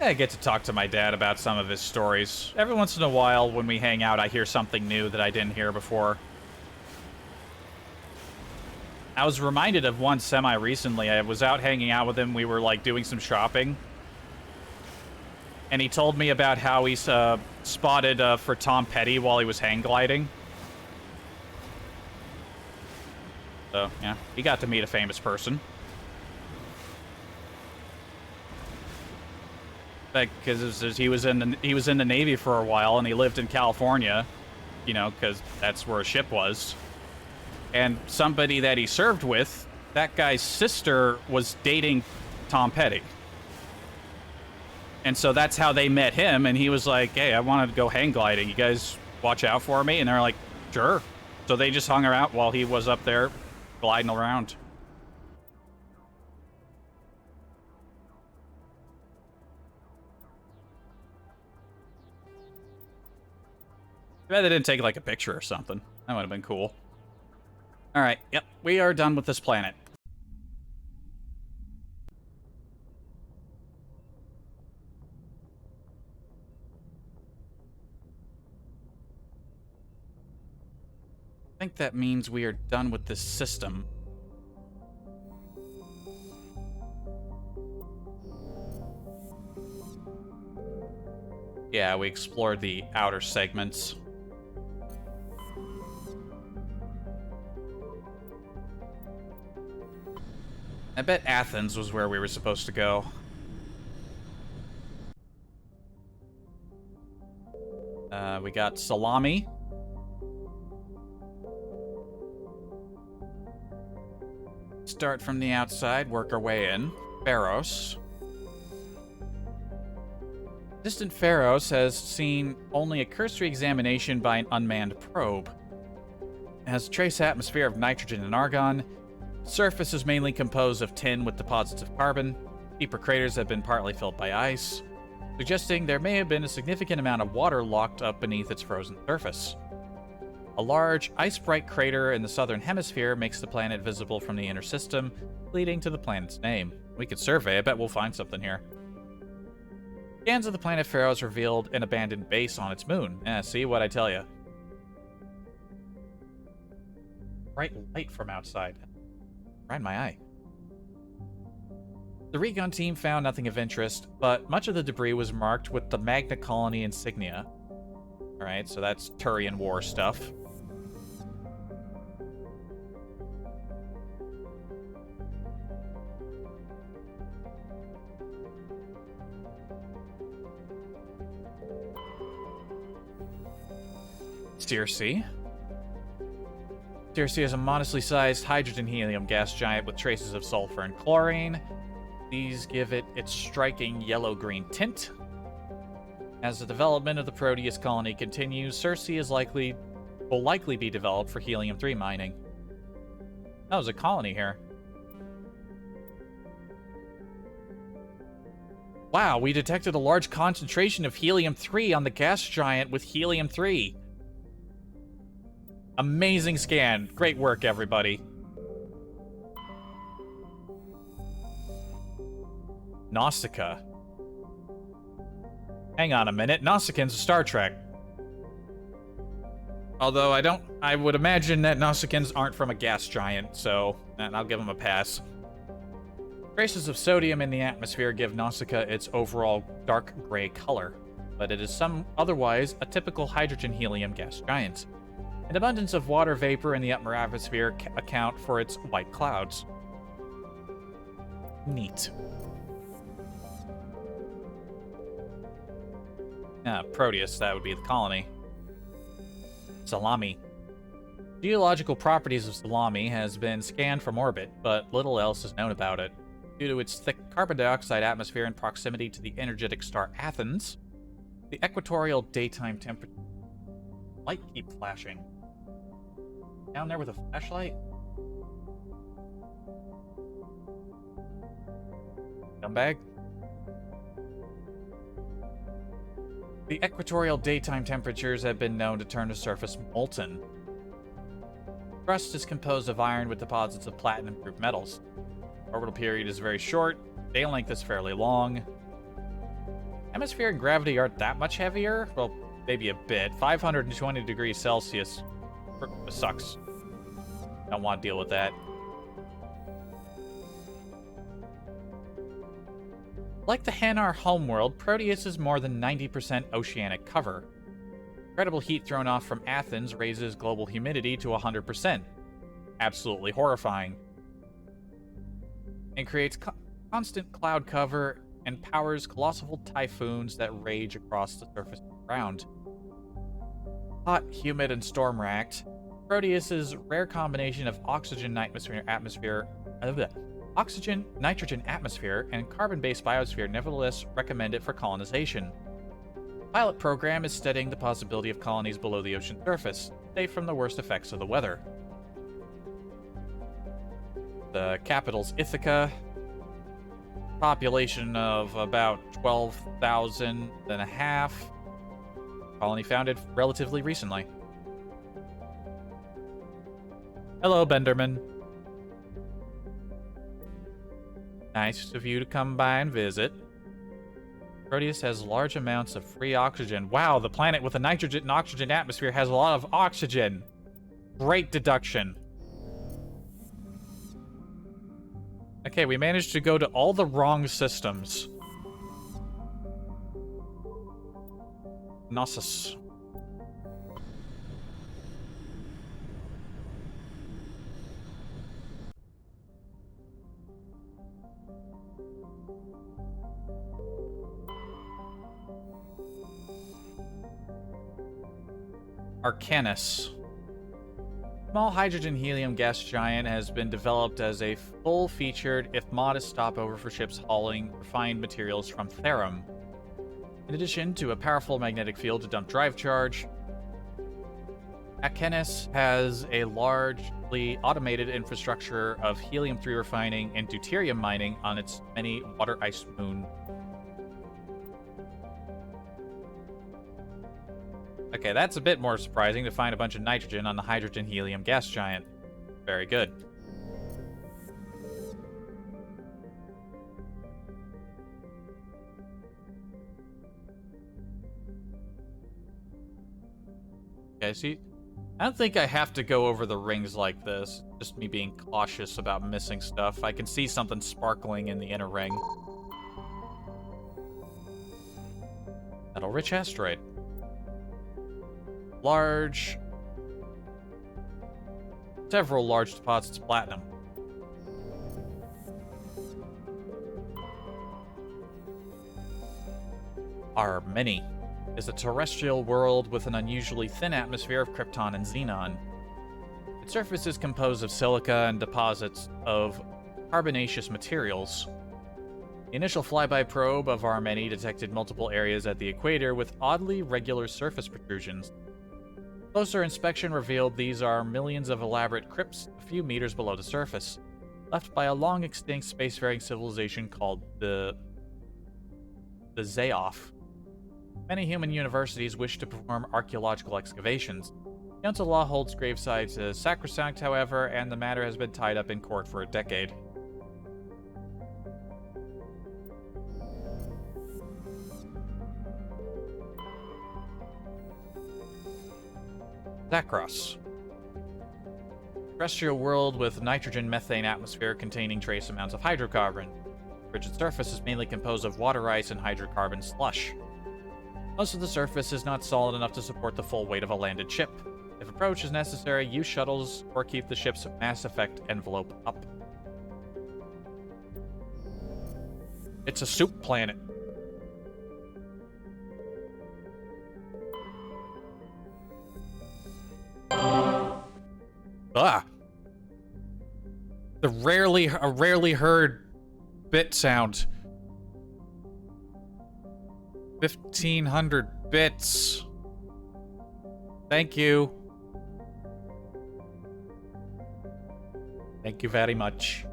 I get to talk to my dad about some of his stories. Every once in a while, when we hang out, I hear something new that I didn't hear before. I was reminded of one semi-recently. I was out hanging out with him. We were, like, doing some shopping. And he told me about how he spotted for Tom Petty while he was hang gliding. So, yeah, he got to meet a famous person. Because he was in the Navy for a while, and he lived in California, you know, because that's where a ship was. And somebody that he served with, that guy's sister was dating Tom Petty. And so that's how they met him, and he was like, hey, I wanted to go hang gliding. You guys watch out for me? And they're like, sure. So they just hung around while he was up there gliding around. I bet they didn't take, like, a picture or something. That would have been cool. Alright, yep, we are done with this planet. I think that means we are done with this system. Yeah, we explored the outer segments. I bet Athens was where we were supposed to go. We got salami. Start from the outside, work our way in. Pharos. Distant Pharos has seen only a cursory examination by an unmanned probe. It has a trace atmosphere of nitrogen and argon. Surface is mainly composed of tin with deposits of carbon. Deeper craters have been partly filled by ice, suggesting there may have been a significant amount of water locked up beneath its frozen surface. A large, ice-bright crater in the southern hemisphere makes the planet visible from the inner system, leading to the planet's name. We could survey, I bet we'll find something here. Scans of the planet Pharos revealed an abandoned base on its moon. See what I tell you. Bright light from outside. Right in my eye. The recon team found nothing of interest, but much of the debris was marked with the Magna Colony insignia. Alright, so that's Turian War stuff. Circe. Circe is a modestly sized hydrogen-helium gas giant with traces of sulfur and chlorine. These give it its striking yellow-green tint. As the development of the Proteus colony continues, Circe will likely be developed for helium-3 mining. That was a colony here. Wow, we detected a large concentration of helium-3 on the gas giant with helium-3. Amazing scan. Great work, everybody. Nausicaa. Hang on a minute. Nausicaa's a Star Trek. Although I would imagine that Nausicans aren't from a gas giant, so I'll give them a pass. Traces of sodium in the atmosphere give Nausicaa its overall dark gray color, but it is otherwise a typical hydrogen-helium gas giant. An abundance of water vapor in the upper atmosphere account for its white clouds. Neat. Proteus, that would be the colony. Salami. Geological properties of Salami has been scanned from orbit, but little else is known about it. Due to its thick carbon dioxide atmosphere and proximity to the energetic star Athens, the equatorial daytime temperature... Light keep flashing. Down there with a flashlight? Scumbag? The equatorial daytime temperatures have been known to turn the surface molten. Crust is composed of iron with deposits of platinum group metals. Orbital period is very short. Day length is fairly long. Atmosphere and gravity aren't that much heavier. Well, maybe a bit. 520 degrees Celsius sucks. Don't want to deal with that. Like the Hanar homeworld, Proteus is more than 90% oceanic cover. Incredible heat thrown off from Athens raises global humidity to 100%. Absolutely horrifying. It creates constant cloud cover and powers colossal typhoons that rage across the surface of the ground. Hot, humid, and storm-racked, Proteus's rare combination of oxygen, nitrogen atmosphere, and carbon-based biosphere nevertheless recommend it for colonization. The pilot program is studying the possibility of colonies below the ocean surface, safe from the worst effects of the weather. The capital's Ithaca. Population of about 12,000 and a half. Colony founded relatively recently. Hello, Benderman. Nice of you to come by and visit. Proteus has large amounts of free oxygen. Wow, the planet with a nitrogen and oxygen atmosphere has a lot of oxygen. Great deduction. Okay, we managed to go to all the wrong systems. Knossos. Arcanus. Small hydrogen-helium gas giant has been developed as a full-featured, if modest, stopover for ships hauling refined materials from Therum. In addition to a powerful magnetic field to dump drive charge, Arcanus has a largely automated infrastructure of helium-3 refining and deuterium mining on its many water-ice moons. Okay, that's a bit more surprising to find a bunch of nitrogen on the hydrogen-helium gas giant. Very good. Okay, see, I don't think I have to go over the rings like this. Just me being cautious about missing stuff. I can see something sparkling in the inner ring. Metal-rich asteroid. Several large deposits of platinum. Armeni is a terrestrial world with an unusually thin atmosphere of krypton and xenon. Its surface is composed of silica and deposits of carbonaceous materials. The initial flyby probe of Armeni detected multiple areas at the equator with oddly regular surface protrusions. Closer inspection revealed these are millions of elaborate crypts a few meters below the surface, left by a long-extinct spacefaring civilization called the Zaoff. Many human universities wish to perform archaeological excavations. Council law holds gravesites as sacrosanct, however, and the matter has been tied up in court for a decade. Zakros. Terrestrial world with nitrogen-methane atmosphere containing trace amounts of hydrocarbon. The frigid surface is mainly composed of water ice and hydrocarbon slush. Most of the surface is not solid enough to support the full weight of a landed ship. If approach is necessary, use shuttles or keep the ship's mass effect envelope up. It's a soup planet. Ah! A rarely heard bit sound. 1,500 bits. Thank you. Thank you very much.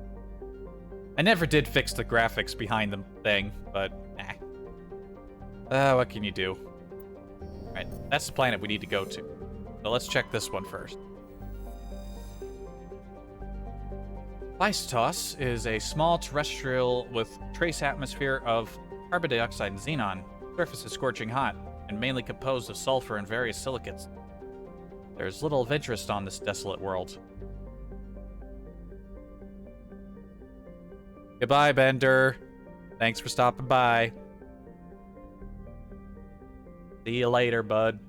I never did fix the graphics behind the thing, but what can you do? Alright, that's the planet we need to go to. So let's check this one first. Pleitos is a small terrestrial with trace atmosphere of carbon dioxide and xenon. surface is scorching hot, and mainly composed of sulfur and various silicates. There's little of interest on this desolate world. Goodbye, Bender. Thanks for stopping by. See you later, bud.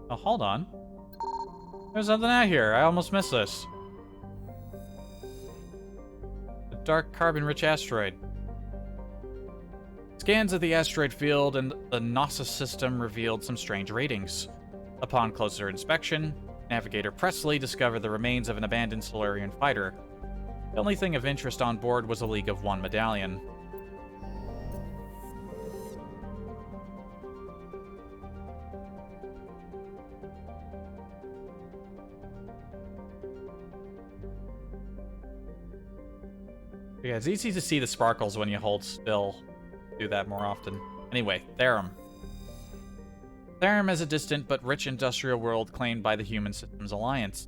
Oh, hold on. There's something out here. I almost missed this. A dark carbon-rich asteroid. Scans of the asteroid field and the Gnosis system revealed some strange readings. Upon closer inspection, Navigator Presley discovered the remains of an abandoned Solarian fighter. The only thing of interest on board was a League of One medallion. Yeah, it's easy to see the sparkles when you hold still. Do that more often. Anyway, Therum. Therum is a distant but rich industrial world claimed by the Human Systems Alliance.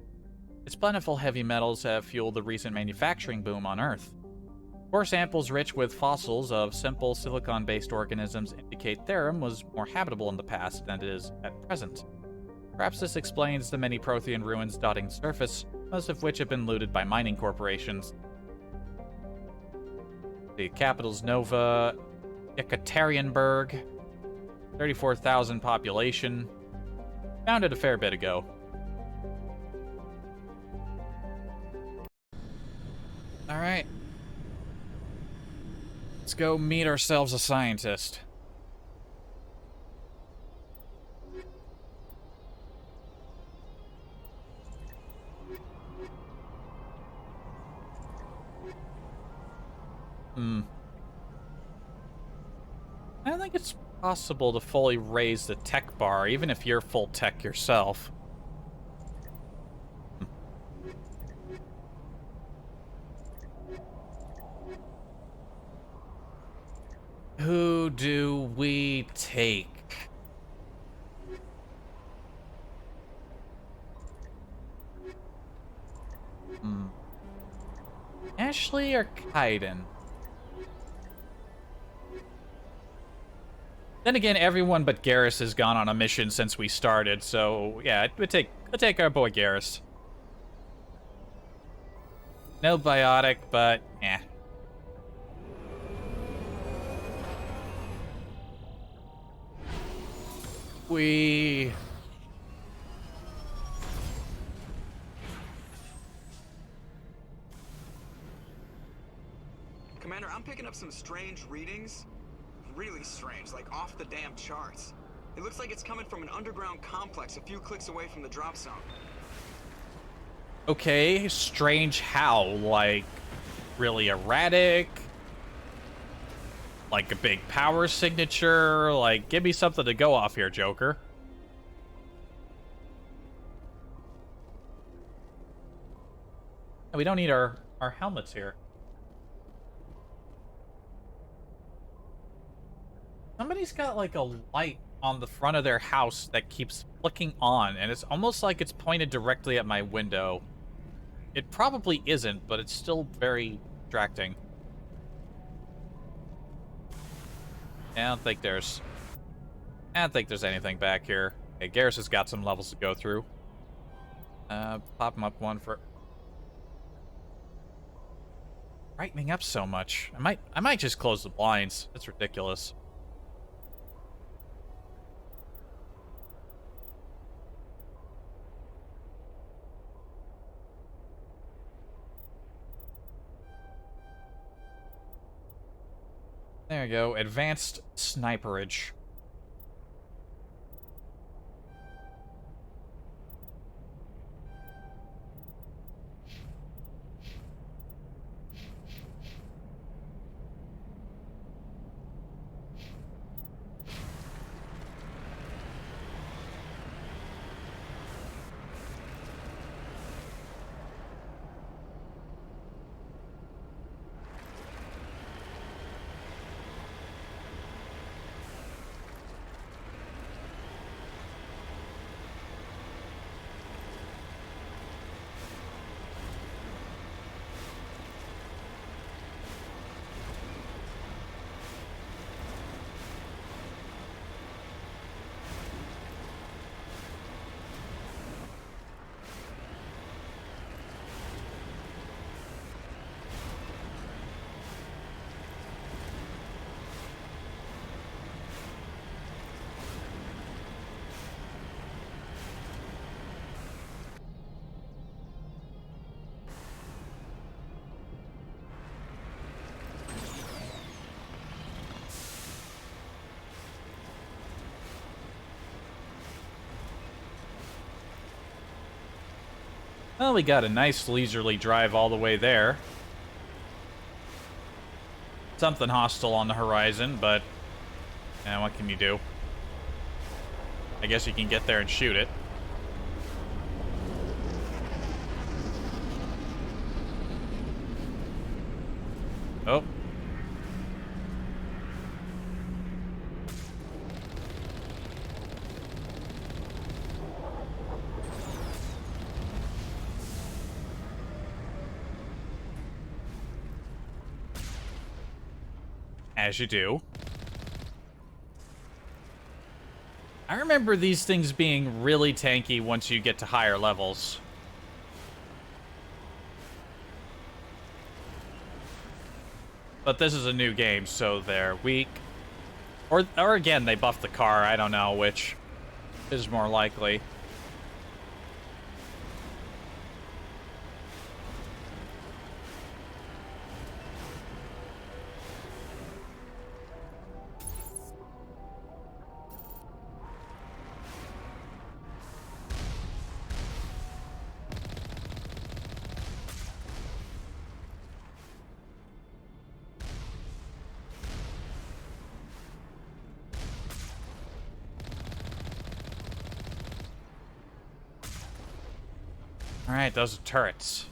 Its plentiful heavy metals have fueled the recent manufacturing boom on Earth. Core samples rich with fossils of simple silicon-based organisms indicate Therum was more habitable in the past than it is at present. Perhaps this explains the many Prothean ruins dotting the surface, most of which have been looted by mining corporations. The capital's Nova Ekaterinburg, 34,000 population. Founded a fair bit ago. Alright. Let's go meet ourselves a scientist. I don't think it's possible to fully raise the tech bar, even if you're full tech yourself. Who do we take? Ashley or Kaiden? Then again, everyone but Garrus has gone on a mission since we started, so yeah, I'd take our boy Garrus. No biotic, but eh. Commander, I'm picking up some strange readings. Really strange, like off the damn charts. It looks like it's coming from an underground complex a few clicks away from the drop zone. Okay, strange how? Like, really erratic? Like a big power signature? Like, give me something to go off here, Joker. We don't need our helmets here. Somebody's got like a light on the front of their house that keeps flicking on, and it's almost like it's pointed directly at my window. It probably isn't, but it's still very distracting. I don't think there's anything back here. Okay, Garrus has got some levels to go through. Pop him up one for brightening up so much. I might just close the blinds. That's ridiculous. There you go. Advanced sniperage. Well, we got a nice leisurely drive all the way there. Something hostile on the horizon, but what can you do? I guess you can get there and shoot it. Oh. As you do. I remember these things being really tanky once you get to higher levels. But this is a new game, so they're weak. Or again, they buffed the car. I don't know which is more likely. Alright, those are turrets.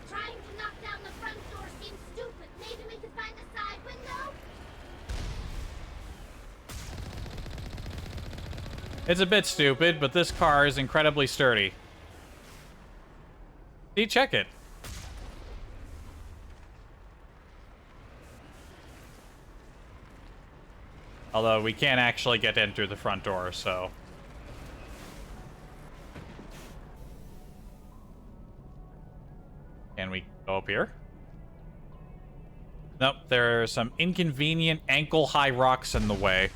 Trying to knock down the front door seems stupid. Maybe we could find the side window? It's a bit stupid, but this car is incredibly sturdy. See, check it. Although we can't actually get in through the front door, so... Can we go up here? Nope, there are some inconvenient ankle-high rocks in the way.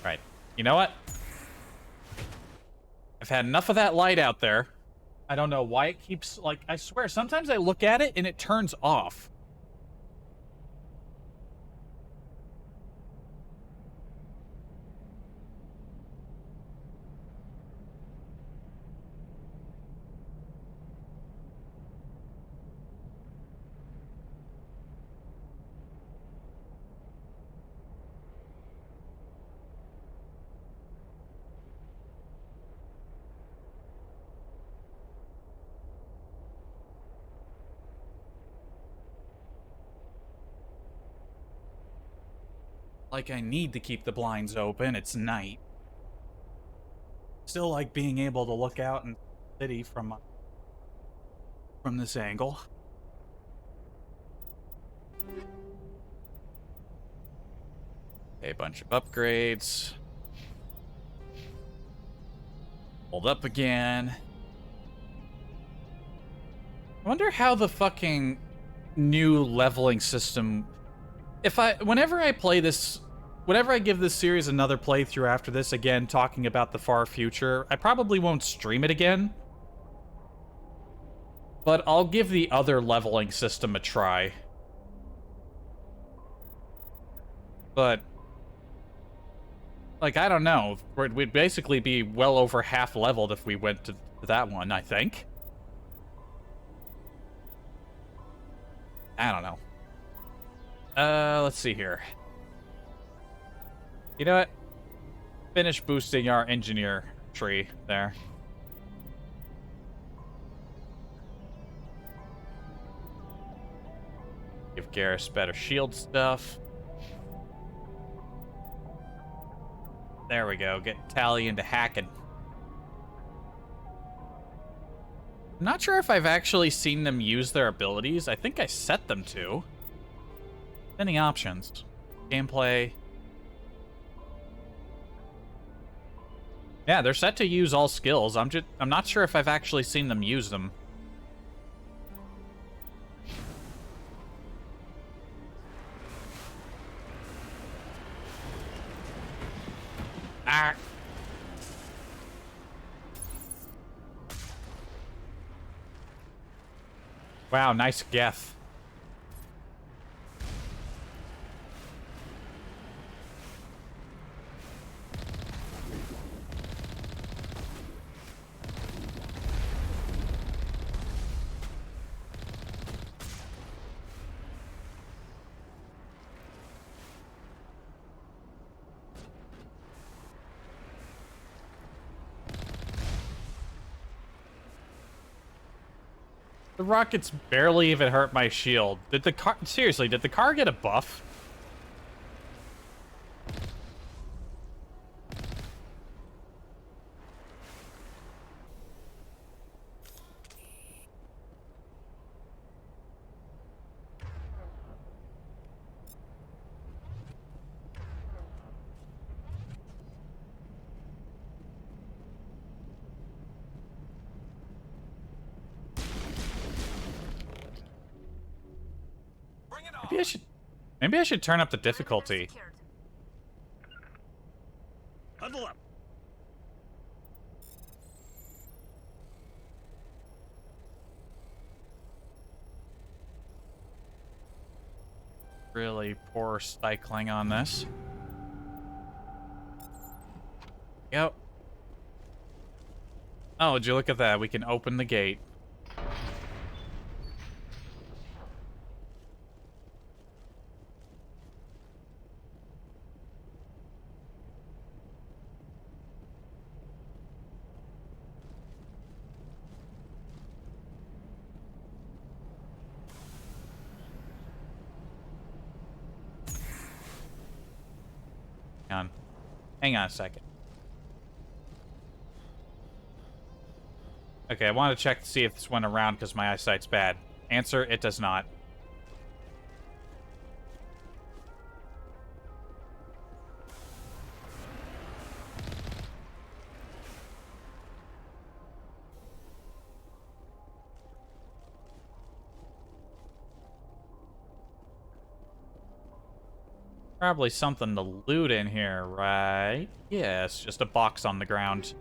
Right. You know what? I've had enough of that light out there. I don't know why it keeps, like, I swear, sometimes I look at it and it turns off. Like, I need to keep the blinds open. It's night. Still like being able to look out in the city from this angle. A bunch of upgrades. Hold up again. I wonder how the fucking new leveling system... Whenever I play this... Whenever I give this series another playthrough after this, again, talking about the far future, I probably won't stream it again. But I'll give the other leveling system a try. But... like, I don't know. We'd basically be well over half leveled if we went to that one, I think. I don't know. Let's see here. You know what? Finish boosting our engineer tree there. Give Garrus better shield stuff. There we go. Get Tally into hacking. I'm not sure if I've actually seen them use their abilities. I think I set them to. Any options? Gameplay. Yeah, they're set to use all skills. I'm not sure if I've actually seen them use them. Ah. Wow, nice geth. The rockets barely even hurt my shield. Did the car... Seriously, did the car get a buff? Maybe I should turn up the difficulty. Huddle up. Really poor cycling on this. Yep. Oh, would you look at that? We can open the gate. Hang on a second. Okay, I want to check to see if this went around because my eyesight's bad. Answer, it does not. Probably something to loot in here, right? Yes, just a box on the ground.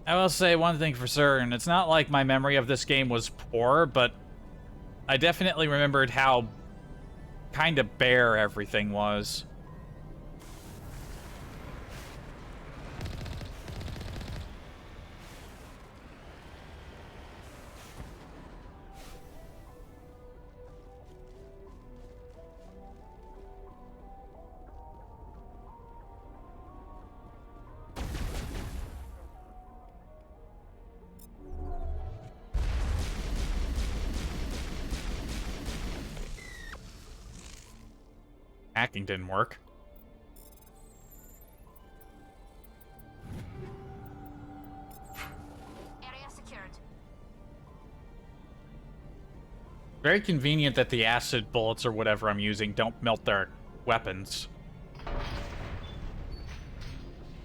I will say one thing for certain. It's not like my memory of this game was poor, but I definitely remembered how kind of bare everything was. Hacking didn't work. Area secured. Very convenient that the acid bullets or whatever I'm using don't melt their weapons.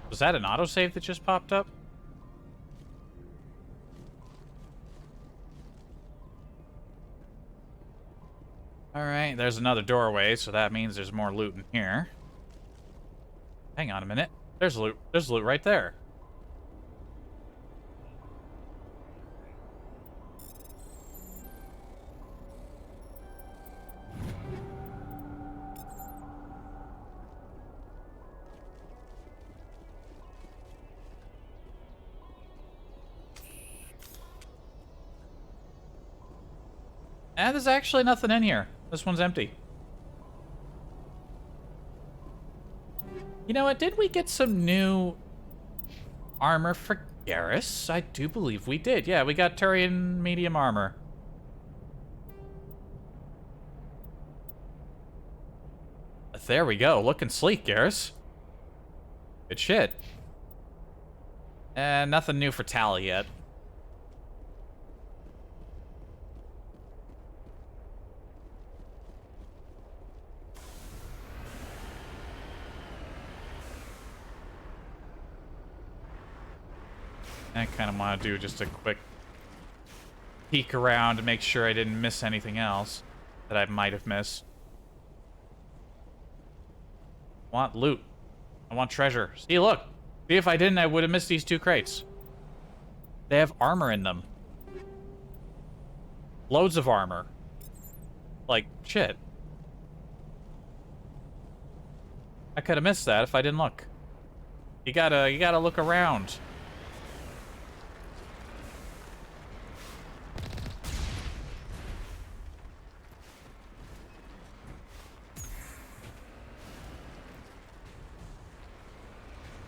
Was that an autosave that just popped up? Alright, there's another doorway, so that means there's more loot in here. Hang on a minute. There's loot. There's loot right there. There's actually nothing in here. This one's empty. You know what? Did we get some new armor for Garrus? I do believe we did. Yeah, we got Turian medium armor. There we go. Looking sleek, Garrus. Good shit. Nothing new for Tally yet. I kind of want to do just a quick peek around to make sure I didn't miss anything else that I might have missed. I want loot. I want treasure. See, look. See, if I didn't, I would have missed these 2 crates. They have armor in them. Loads of armor. Like, shit. I could have missed that if I didn't look. You gotta look around.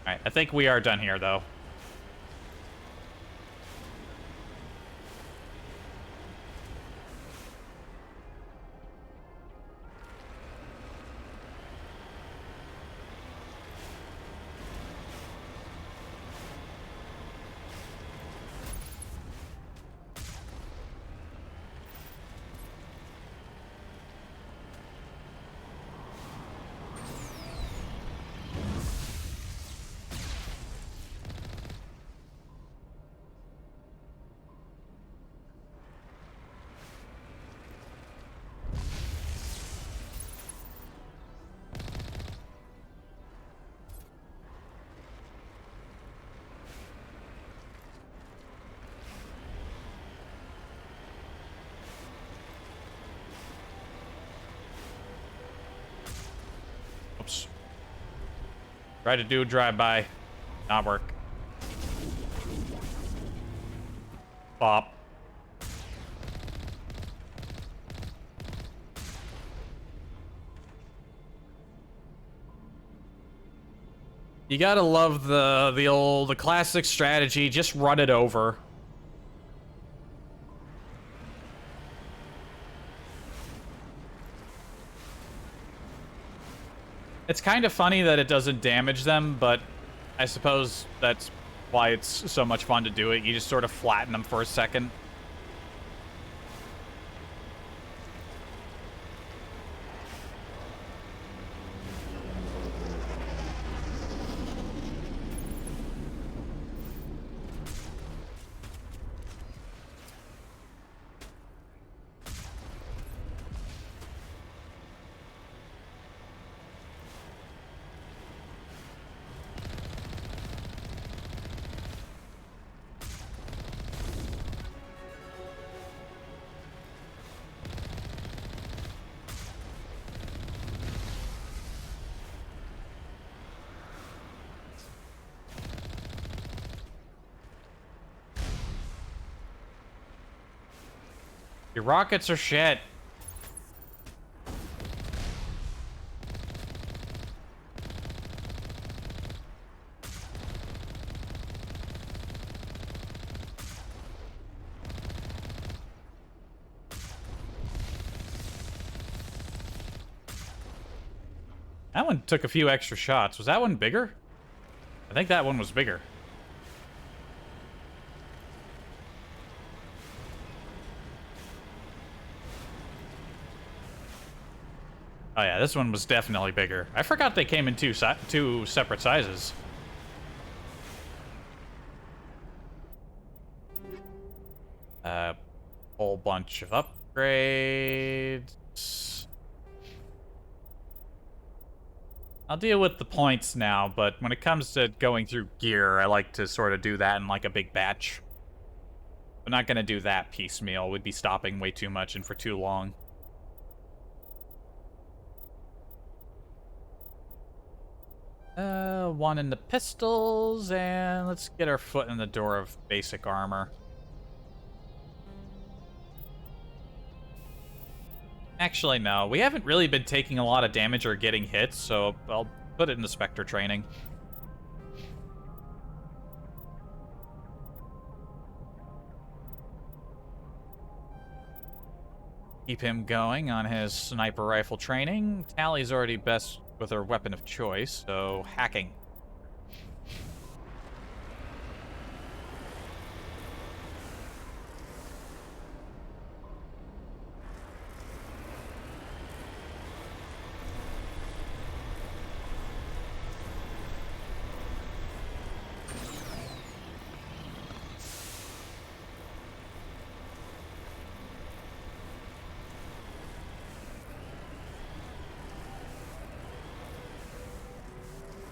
Alright, I think we are done here, though. Oops. Try to do a drive-by. Not work. Pop. You gotta love the classic strategy. Just run it over. It's kind of funny that it doesn't damage them, but I suppose that's why it's so much fun to do it. You just sort of flatten them for a second. Your rockets are shit. That one took a few extra shots. Was that one bigger? I think that one was bigger. Oh yeah, this one was definitely bigger. I forgot they came in two separate sizes. Whole bunch of upgrades. I'll deal with the points now, but when it comes to going through gear, I like to sort of do that in like a big batch. I'm not gonna do that piecemeal. We'd be stopping way too much and for too long. One in the pistols, and let's get our foot in the door of basic armor. Actually, no. We haven't really been taking a lot of damage or getting hits, so I'll put it in the Spectre training. Keep him going on his sniper rifle training. Tally's already best with her weapon of choice, so hacking.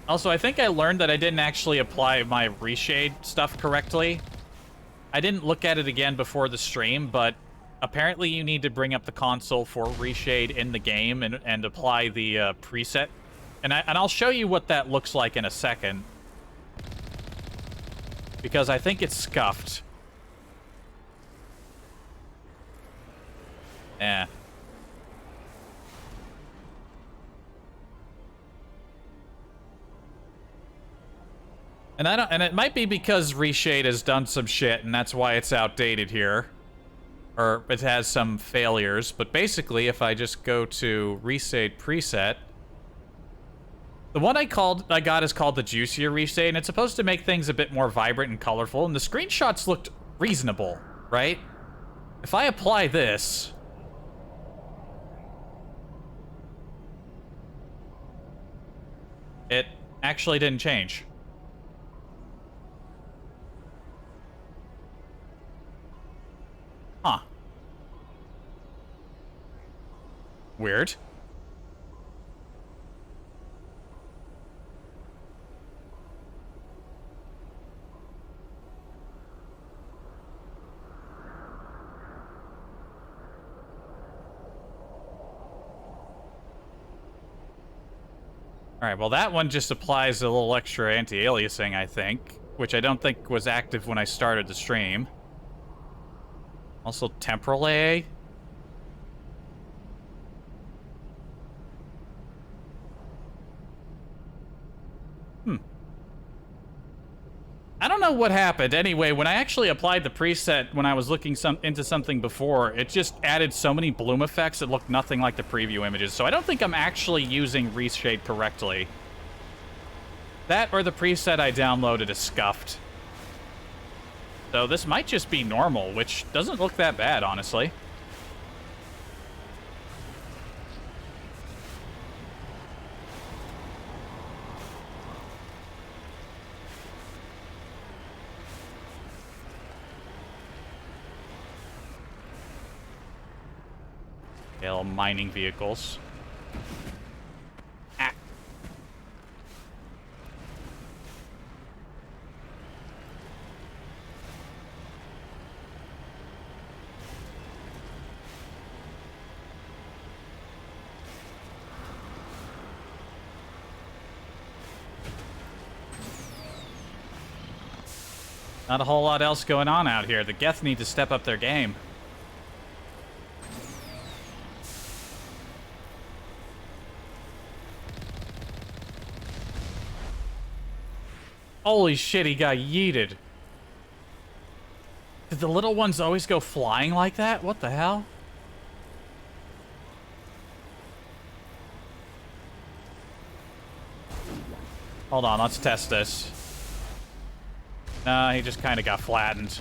Also, I think I learned that I didn't actually apply my reshade stuff correctly. I didn't look at it again before the stream, but apparently you need to bring up the console for reshade in the game and apply the preset. And I'll show you what that looks like in a second. Because I think it's scuffed. Eh. And it might be because Reshade has done some shit, and that's why it's outdated here. Or it has some failures, but basically, if I just go to Reshade preset, the one I got is called the Juicier Reshade, and it's supposed to make things a bit more vibrant and colorful, and the screenshots looked reasonable, right? If I apply this, it actually didn't change. Huh. Weird. Alright, well that one just applies a little extra anti-aliasing, I think, which I don't think was active when I started the stream. Also, temporal AA. I don't know what happened. Anyway, when I actually applied the preset when I was looking into something before, it just added so many bloom effects that looked nothing like the preview images. So I don't think I'm actually using Reshade correctly. That or the preset I downloaded is scuffed. So this might just be normal, which doesn't look that bad, honestly. Little mining vehicles. Ah. Not a whole lot else going on out here. The Geth need to step up their game. Holy shit, he got yeeted. Did the little ones always go flying like that? What the hell? Hold on, let's test this. Nah, he just kind of got flattened.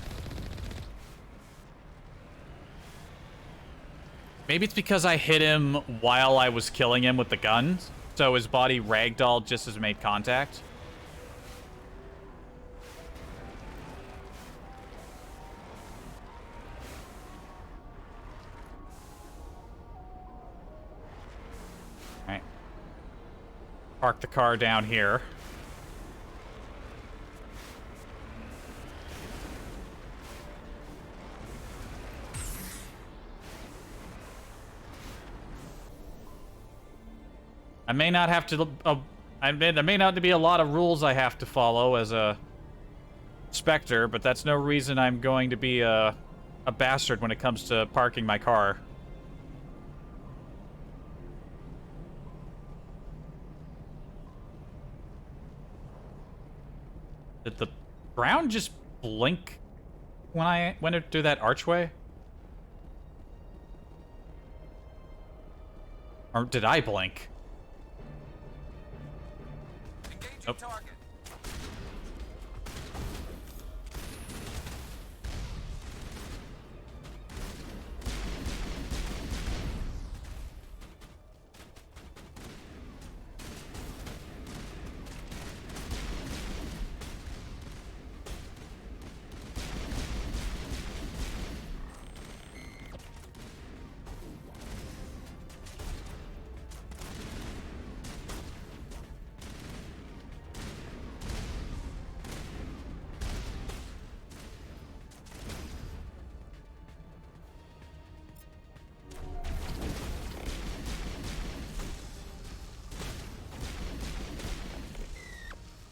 Maybe it's because I hit him while I was killing him with the gun, so his body ragdolled just as it made contact. Alright. Park the car down here. I may not have to... there may not be a lot of rules I have to follow as a Spectre, but that's no reason I'm going to be a bastard when it comes to parking my car. Did the ground just blink when I went through that archway? Or did I blink? Nope.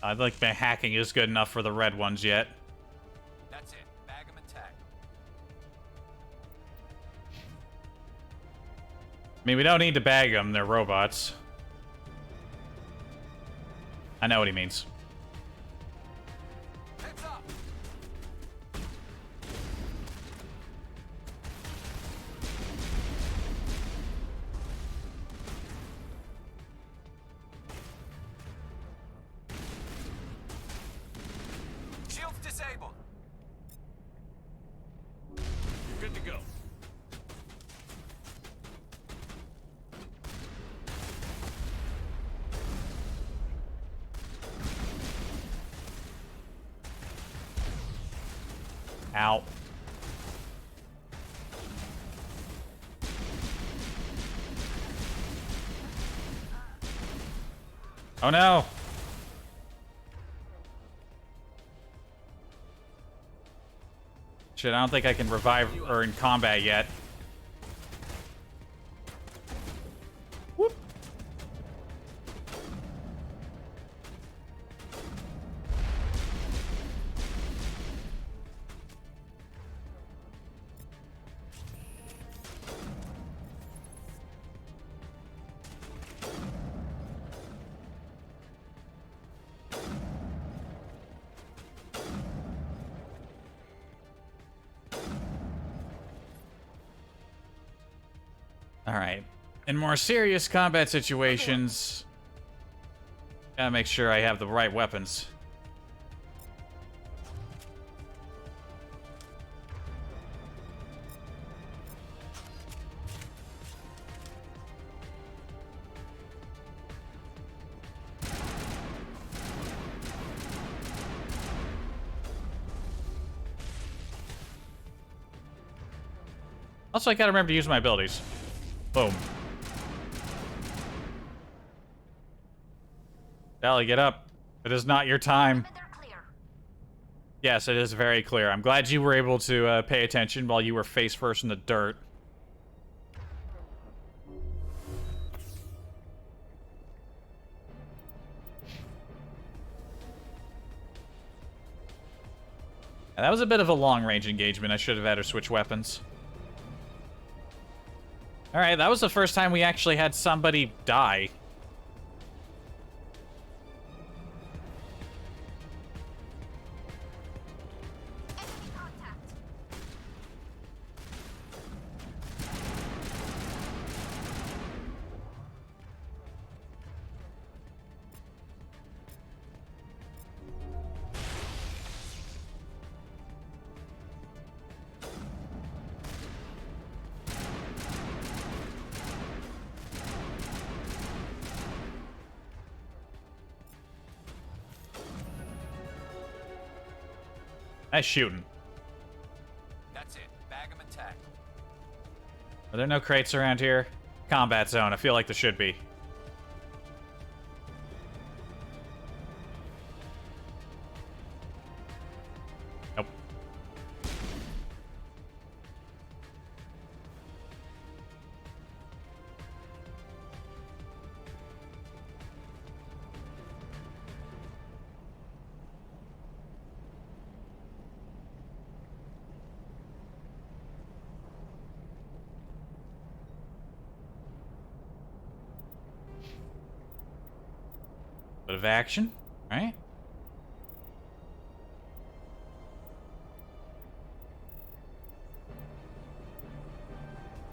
I think my hacking is good enough for the red ones yet. That's it. Bag 'em and tag. I mean, we don't need to bag them. They're robots. I know what he means. Heads up. Shields disabled. You're good to go. Ow. Oh no! Shit, I don't think I can revive her in combat yet. Whoop. Alright. In more serious combat situations, gotta make sure I have the right weapons. Also, I gotta remember to use my abilities. Boom. Sally, get up. It is not your time. Yes, it is very clear. I'm glad you were able to pay attention while you were face first in the dirt. And that was a bit of a long-range engagement. I should have had her switch weapons. Alright, that was the first time we actually had somebody die. Nice shooting. That's it. Bag 'em and tag. Are there no crates around here? Combat zone. I feel like there should be. Nope. Bit of action, right?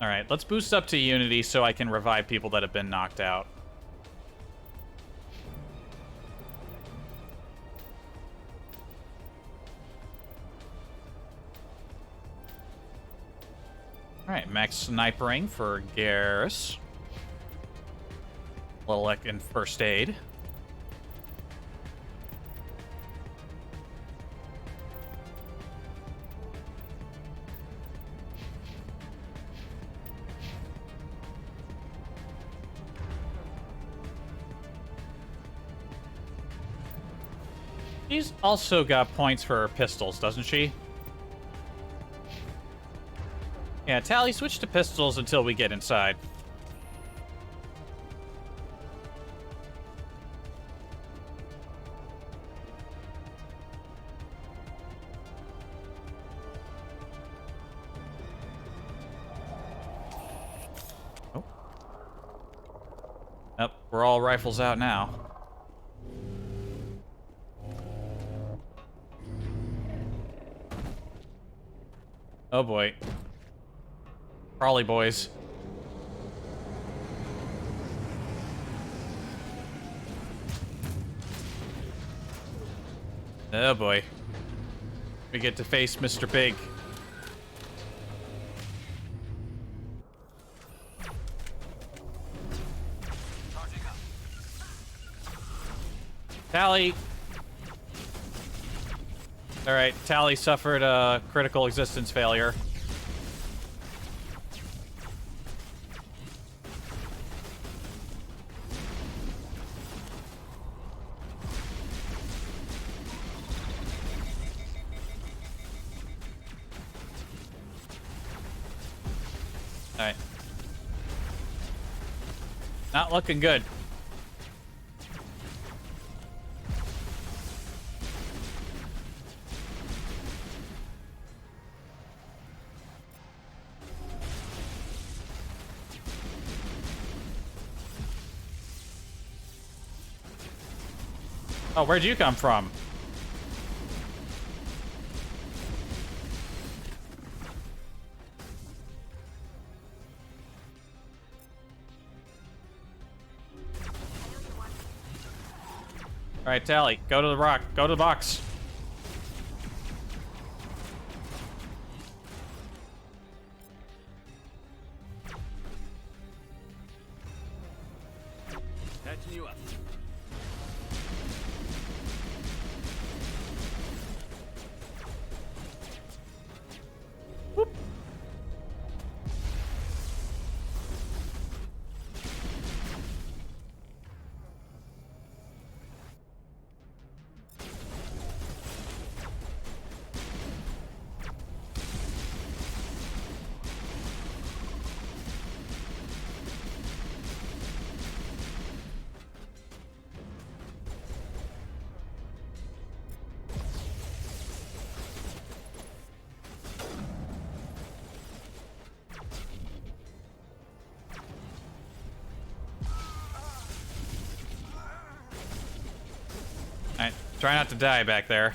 Alright, let's boost up to Unity so I can revive people that have been knocked out. Alright, max snipering for Garrus. Lilac and first aid. She's also got points for her pistols, doesn't she? Yeah, Tally, switch to pistols until we get inside. We're all rifles out now. Oh boy. Crawly boys. Oh boy. We get to face Mr. Big. Tally! Alright, Tally suffered a critical existence failure. Alright. Not looking good. Oh, where'd you come from? Alright, Tally, go to the rock. Go to the box. Catching you up. Whoop. Alright, try not to die back there.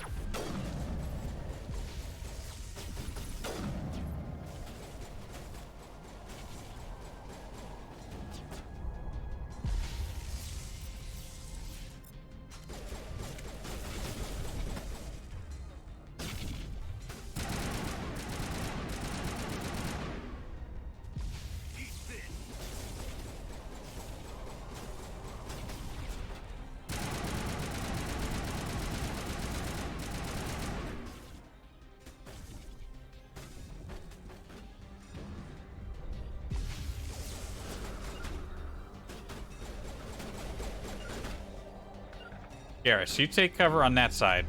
Garrus, you take cover on that side.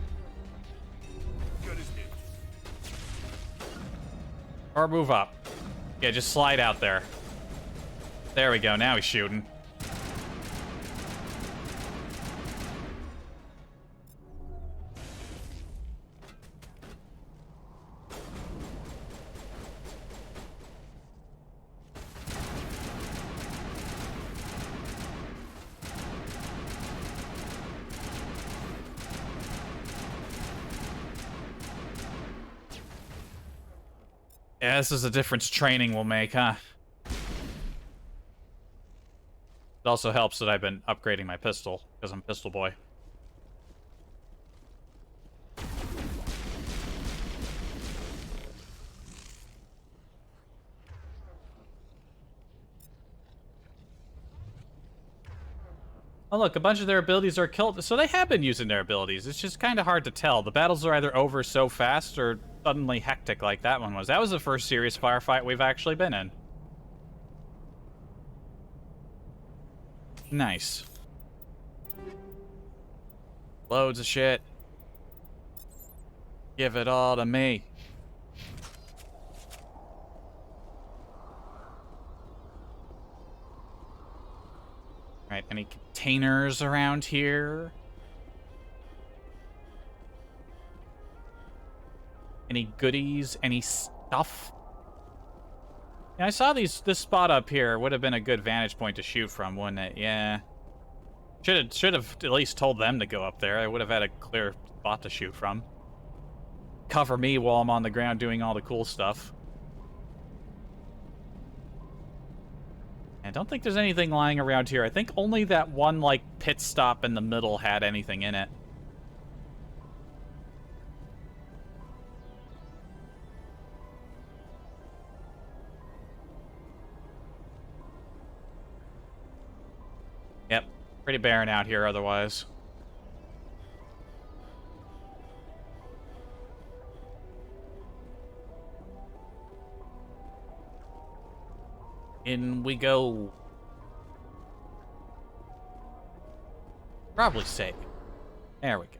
Or move up. Yeah, just slide out there. There we go, now he's shooting. Yeah, this is a difference training will make, huh? It also helps that I've been upgrading my pistol, because I'm pistol boy. Oh look, a bunch of their abilities are killed, so they have been using their abilities. It's just kind of hard to tell. The battles are either over so fast or suddenly hectic like that one was. That was the first serious firefight we've actually been in. Nice. Loads of shit. Give it all to me. Right, any containers around here? Any goodies? Any stuff? Yeah, I saw this spot up here. Would have been a good vantage point to shoot from, wouldn't it? Yeah. Should have at least told them to go up there. I would have had a clear spot to shoot from. Cover me while I'm on the ground doing all the cool stuff. I don't think there's anything lying around here. I think only that one, like, pit stop in the middle had anything in it. Yep, pretty barren out here otherwise. In we go. Probably safe. There we go.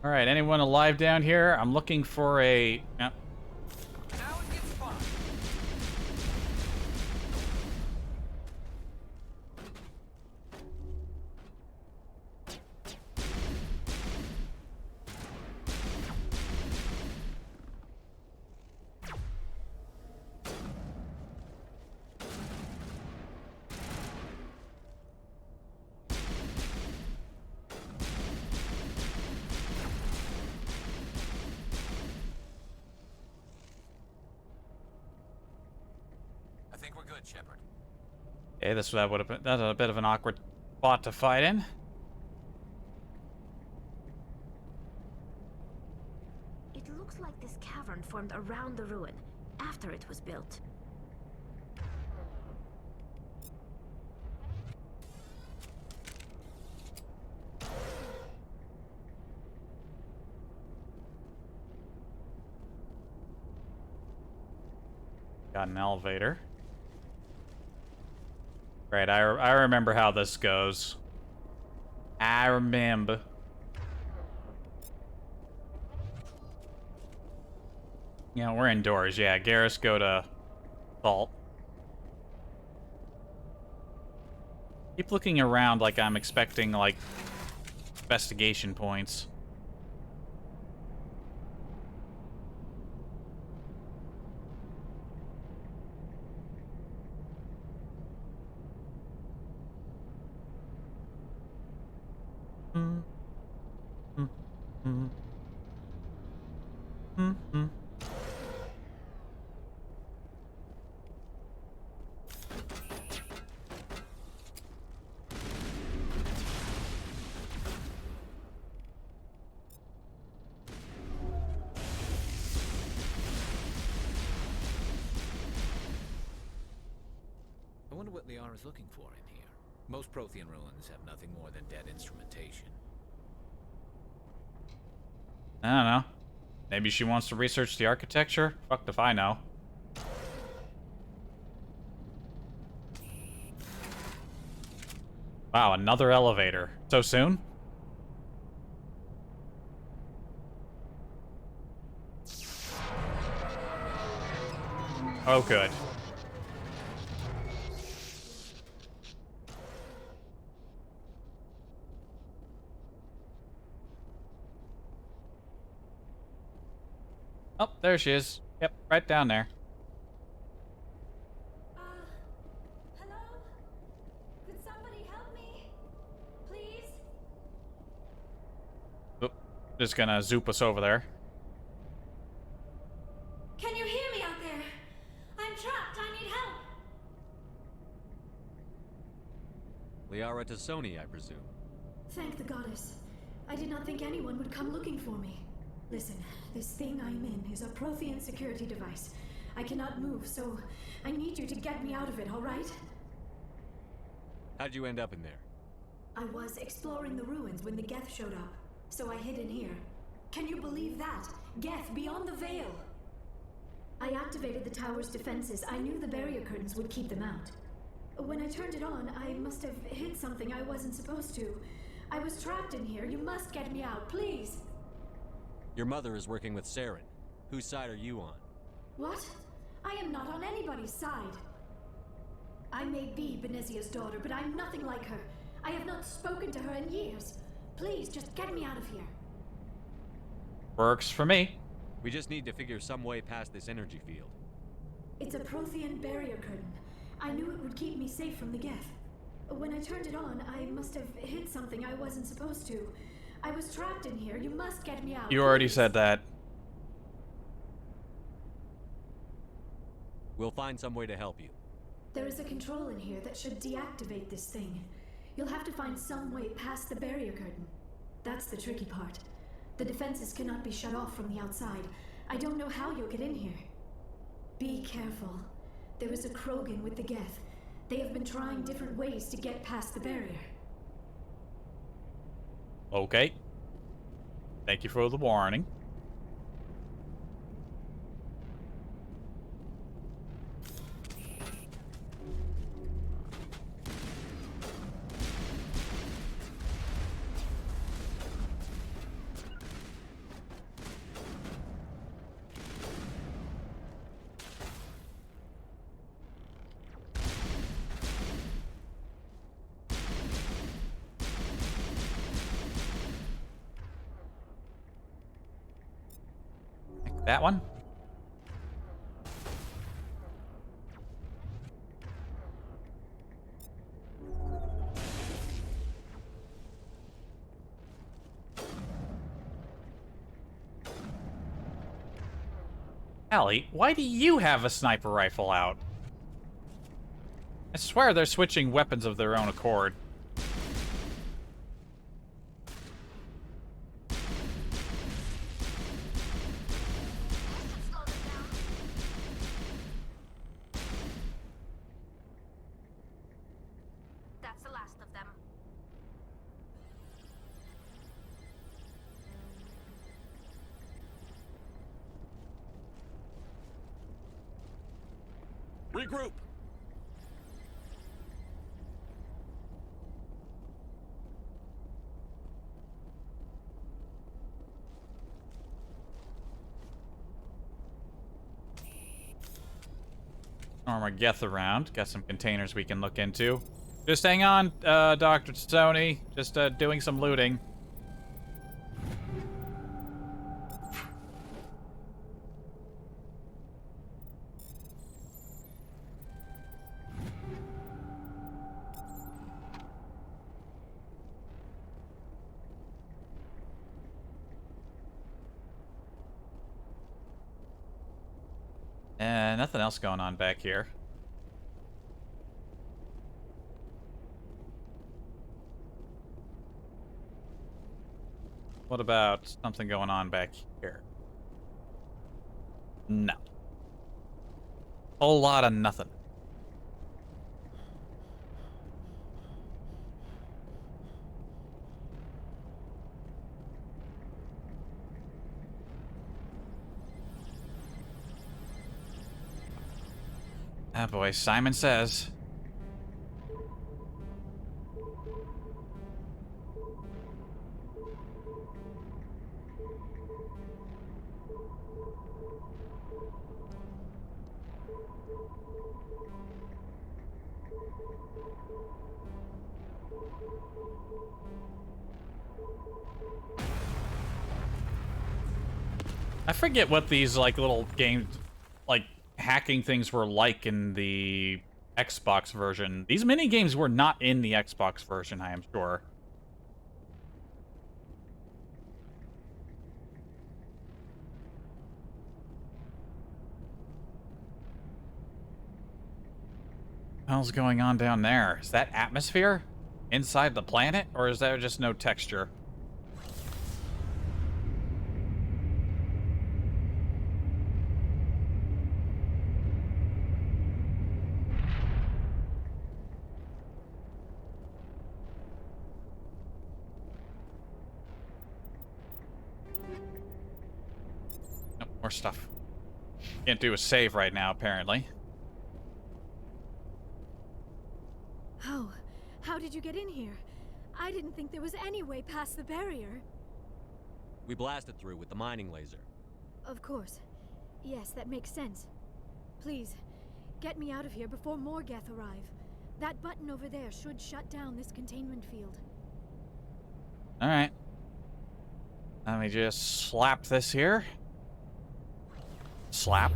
All right, anyone alive down here? I'm looking for a... Yep. Now it gets fun. I think we're good, Shepard. Okay, that would have been... That's a bit of an awkward spot to fight in. It looks like this cavern formed around the ruin, after it was built. Got an elevator. Right, I remember how this goes. I remember. Yeah, we're indoors. Yeah, Garrus, go to vault. Keep looking around like I'm expecting, like, investigation points. I wonder what Liara's looking for in here. Most Prothean ruins have nothing more than dead instrumentation. I don't know. Maybe she wants to research the architecture? Fucked if I know. Wow, another elevator. So soon? Oh, good. Oh, there she is. Yep, right down there. Hello? Could somebody help me? Please? Oop, just gonna zoop us over there. Can you hear me out there? I'm trapped. I need help. Liara to Sony, I presume. Thank the goddess. I did not think anyone would come looking for me. Listen, this thing I'm in is a Prothean security device. I cannot move, so I need you to get me out of it, all right? How'd you end up in there? I was exploring the ruins when the Geth showed up, so I hid in here. Can you believe that? Geth beyond the veil! I activated the tower's defenses. I knew the barrier curtains would keep them out. When I turned it on, I must have hit something I wasn't supposed to. I was trapped in here. You must get me out, please! Your mother is working with Saren. Whose side are you on? What? I am not on anybody's side. I may be Benezia's daughter, but I'm nothing like her. I have not spoken to her in years. Please, just get me out of here. Works for me. We just need to figure some way past this energy field. It's a Prothean barrier curtain. I knew it would keep me safe from the Geth. When I turned it on, I must have hit something I wasn't supposed to. I was trapped in here. You must get me out. You already please. said that. We'll find some way to help you. There is a control in here that should deactivate this thing. You'll have to find some way past the barrier curtain. That's the tricky part. The defenses cannot be shut off from the outside. I don't know how you'll get in here. Be careful. There is a Krogan with the Geth. They have been trying different ways to get past the barrier. Okay. Thank you for the warning. That one? Ellie, why do you have a sniper rifle out? I swear they're switching weapons of their own accord. That's the last of them. Regroup! Armor Geth around. Got some containers we can look into. Just hang on, Dr. Stoney. Just doing some looting. Nothing else going on back here. What about something going on back here? No. Whole lot of nothing. Ah, boy, Simon says. I forget what these, like, little games, like, hacking things were like in the Xbox version. These mini games were not in the Xbox version, I am sure. What the hell's going on down there? Is that atmosphere inside the planet, or is there just no texture? Nope, more stuff. Can't do a save right now, apparently. Oh, how did you get in here? I didn't think there was any way past the barrier. We blasted through with the mining laser. Of course. Yes, that makes sense. Please, get me out of here before more Geth arrive. That button over there should shut down this containment field. Alright. Let me just slap this here. Slap.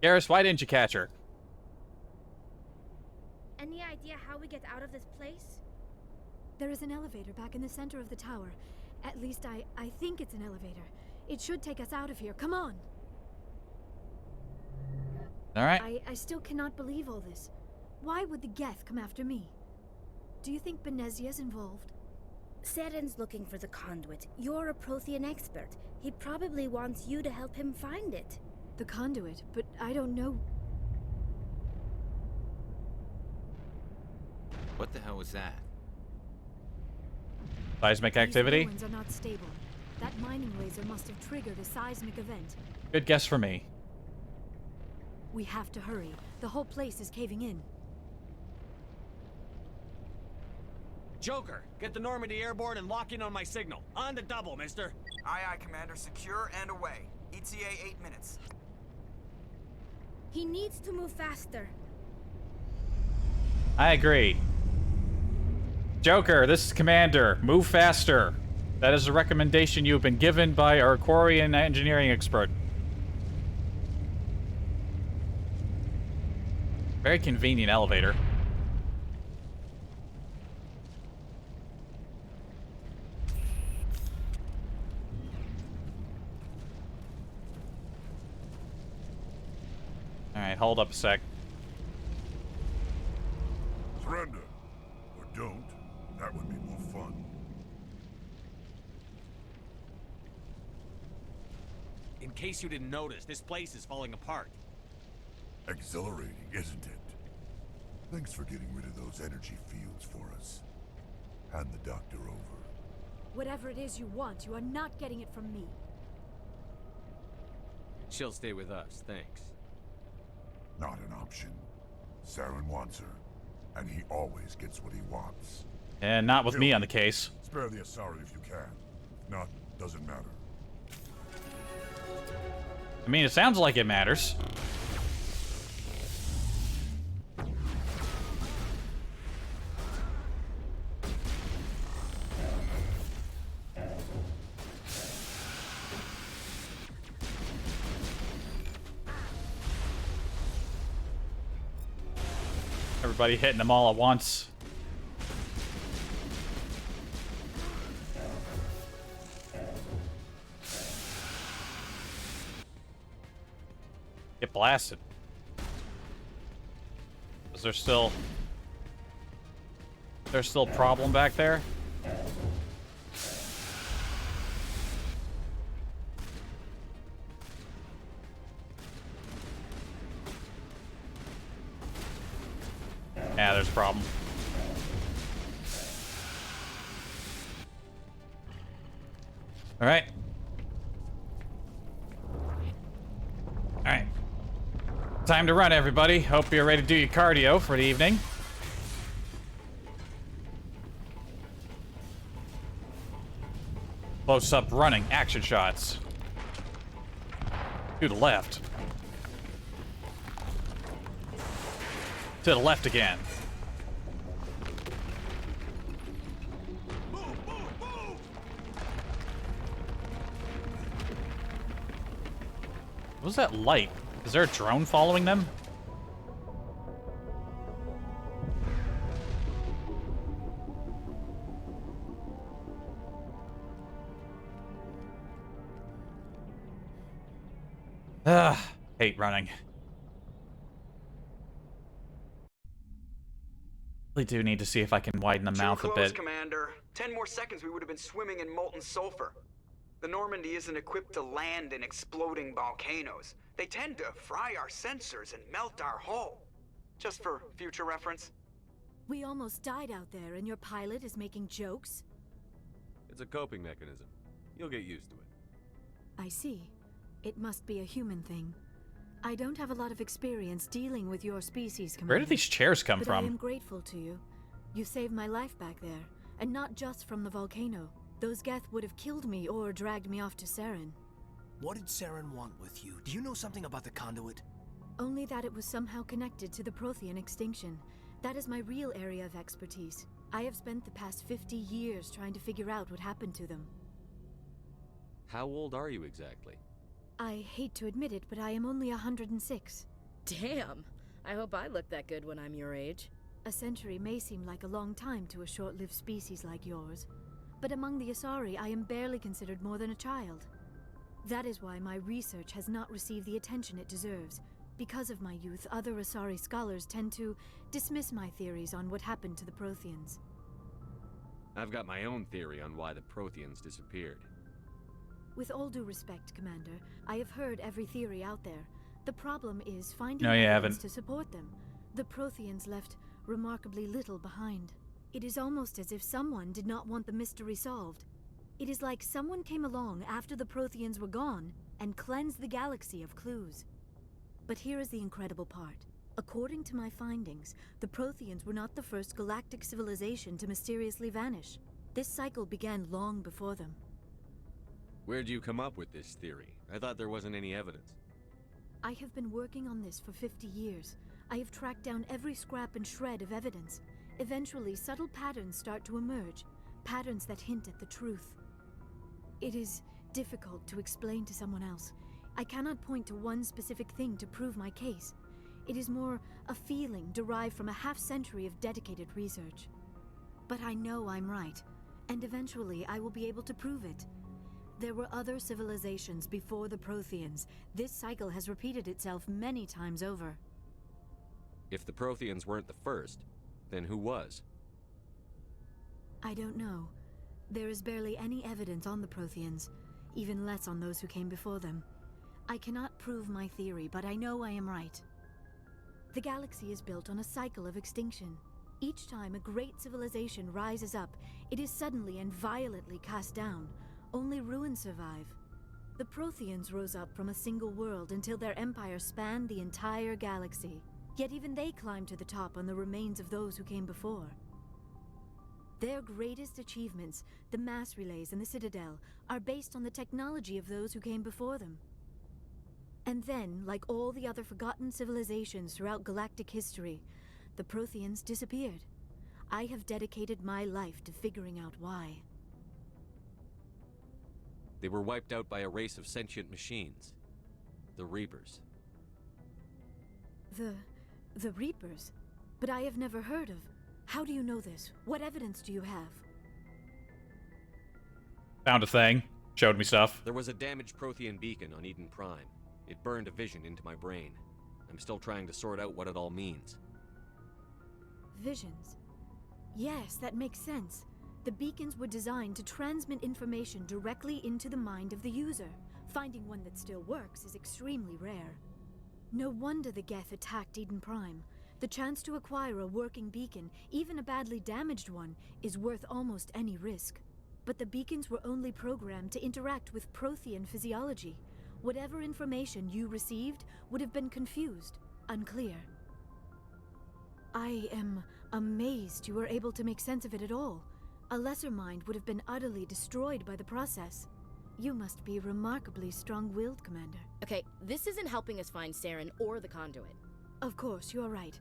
Garrus, why didn't you catch her? Any idea how we get out of this place? There is an elevator back in the center of the tower. At least I think it's an elevator. It should take us out of here. Come on! Alright. I still cannot believe all this. Why would the Geth come after me? Do you think Benezia's involved? Seren's looking for the conduit. You're a Prothean expert. He probably wants you to help him find it. The conduit, but I don't know. What the hell was that? Seismic activity? These ruins are not stable. That mining laser must have triggered a seismic event. Good guess for me. We have to hurry. The whole place is caving in. Joker, get the Normandy airborne and lock in on my signal. On the double, mister. Aye, aye, Commander. Secure and away. ETA 8 minutes. He needs to move faster. I agree. Joker, this is Commander. Move faster. That is a recommendation you have been given by our Quarian engineering expert. Very convenient elevator. Alright, hold up a sec. Surrender. Or don't. That would be more fun. In case you didn't notice, this place is falling apart. Exhilarating, isn't it? Thanks for getting rid of those energy fields for us. Hand the doctor over. Whatever it is you want, you are not getting it from me. She'll stay with us, thanks. Not an option. Saren wants her, and he always gets what he wants. And not with me on the case. Spare the Asari if you can. If not, doesn't matter. I mean, it sounds like it matters. Everybody hitting them all at once. Get blasted. Is there still... There's still a problem back there? Yeah, there's a problem. Alright. Alright. Time to run, everybody. Hope you're ready to do your cardio for the evening. Close-up running, action shots. To the left. To the left again. What was that light? Is there a drone following them? Hate running. Really do need to see if I can widen the mouth a Too bit. close, Commander. 10 more seconds, we would have been swimming in molten sulfur. The Normandy isn't equipped to land in exploding volcanoes. They tend to fry our sensors and melt our hull. Just for future reference. We almost died out there, and your pilot is making jokes? It's a coping mechanism. You'll get used to it. I see. It must be a human thing. I don't have a lot of experience dealing with your species, Commander. Where did these chairs come but from? I am grateful to you. You saved my life back there, and not just from the volcano. Those Geth would have killed me or dragged me off to Saren. What did Saren want with you? Do you know something about the conduit? Only that it was somehow connected to the Prothean extinction. That is my real area of expertise. I have spent the past 50 years trying to figure out what happened to them. How old are you exactly? I hate to admit it, but I am only 106. Damn! I hope I look that good when I'm your age. A century may seem like a long time to a short-lived species like yours, but among the Asari, I am barely considered more than a child. That is why my research has not received the attention it deserves. Because of my youth, other Asari scholars tend to dismiss my theories on what happened to the Protheans. I've got my own theory on why the Protheans disappeared. With all due respect, Commander, I have heard every theory out there. The problem is finding No, you evidence haven't. to support them. The Protheans left remarkably little behind. It is almost as if someone did not want the mystery solved. It is like someone came along after the Protheans were gone and cleansed the galaxy of clues. But here is the incredible part. According to my findings, the Protheans were not the first galactic civilization to mysteriously vanish. This cycle began long before them. Where'd you come up with this theory? I thought there wasn't any evidence. I have been working on this for 50 years. I have tracked down every scrap and shred of evidence. Eventually, subtle patterns start to emerge, patterns that hint at the truth. It is difficult to explain to someone else. I cannot point to one specific thing to prove my case. It is more a feeling derived from a half-century of dedicated research. But I know I'm right, and eventually I will be able to prove it. There were other civilizations before the Protheans. This cycle has repeated itself many times over. If the Protheans weren't the first, then who was? I don't know. There is barely any evidence on the Protheans, even less on those who came before them. I cannot prove my theory, but I know I am right. The galaxy is built on a cycle of extinction. Each time a great civilization rises up, it is suddenly and violently cast down. Only ruins survive. The Protheans rose up from a single world until their empire spanned the entire galaxy. Yet even they climbed to the top on the remains of those who came before. Their greatest achievements, the mass relays and the Citadel, are based on the technology of those who came before them. And then, like all the other forgotten civilizations throughout galactic history, the Protheans disappeared. I have dedicated my life to figuring out why. They were wiped out by a race of sentient machines. The Reapers. The Reapers? But I have never heard of. How do you know this? What evidence do you have? Found a thing. Showed me stuff. There was a damaged Prothean beacon on Eden Prime. It burned a vision into my brain. I'm still trying to sort out what it all means. Visions. Yes, that makes sense. The beacons were designed to transmit information directly into the mind of the user. Finding one that still works is extremely rare. No wonder the Geth attacked Eden Prime. The chance to acquire a working beacon, even a badly damaged one, is worth almost any risk. But the beacons were only programmed to interact with Prothean physiology. Whatever information you received would have been confused, unclear. I am amazed you were able to make sense of it at all. A lesser mind would have been utterly destroyed by the process. You must be remarkably strong-willed, Commander. Okay, this isn't helping us find Saren or the conduit. Of course, you're right.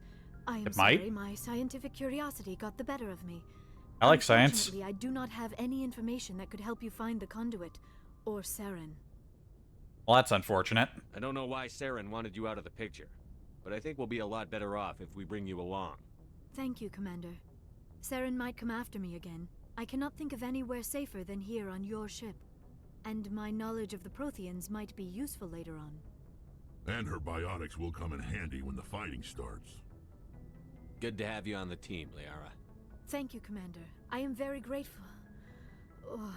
I am It sorry might. my scientific curiosity got the better of me. I like science. Unfortunately, I do not have any information that could help you find the conduit or Saren. Well, that's unfortunate. I don't know why Saren wanted you out of the picture, but I think we'll be a lot better off if we bring you along. Thank you, Commander. Saren might come after me again. I cannot think of anywhere safer than here on your ship. And my knowledge of the Protheans might be useful later on. And her biotics will come in handy when the fighting starts. Good to have you on the team, Liara. Thank you, Commander. I am very grateful. Oh,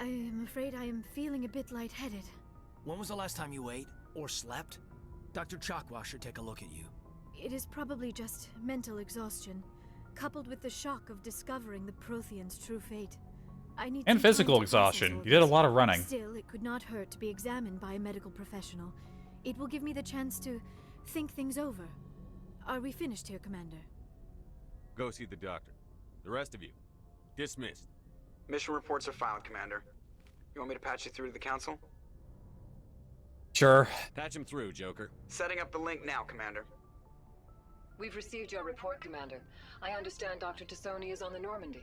I am afraid I am feeling a bit lightheaded. When was the last time you ate? Or slept? Dr. Chakwa should take a look at you. It is probably just mental exhaustion, coupled with the shock of discovering the Protheans' true fate. I need And some time physical to process exhaustion. all You did a this. lot of running. Still, it could not hurt to be examined by a medical professional. It will give me the chance to think things over. Are we finished here, Commander? Go see the doctor. The rest of you, dismissed. Mission reports are filed, Commander. You want me to patch you through to the Council? Sure. Patch him through, Joker. Setting up the link now, Commander. We've received your report, Commander. I understand Dr. Tassoni is on the Normandy.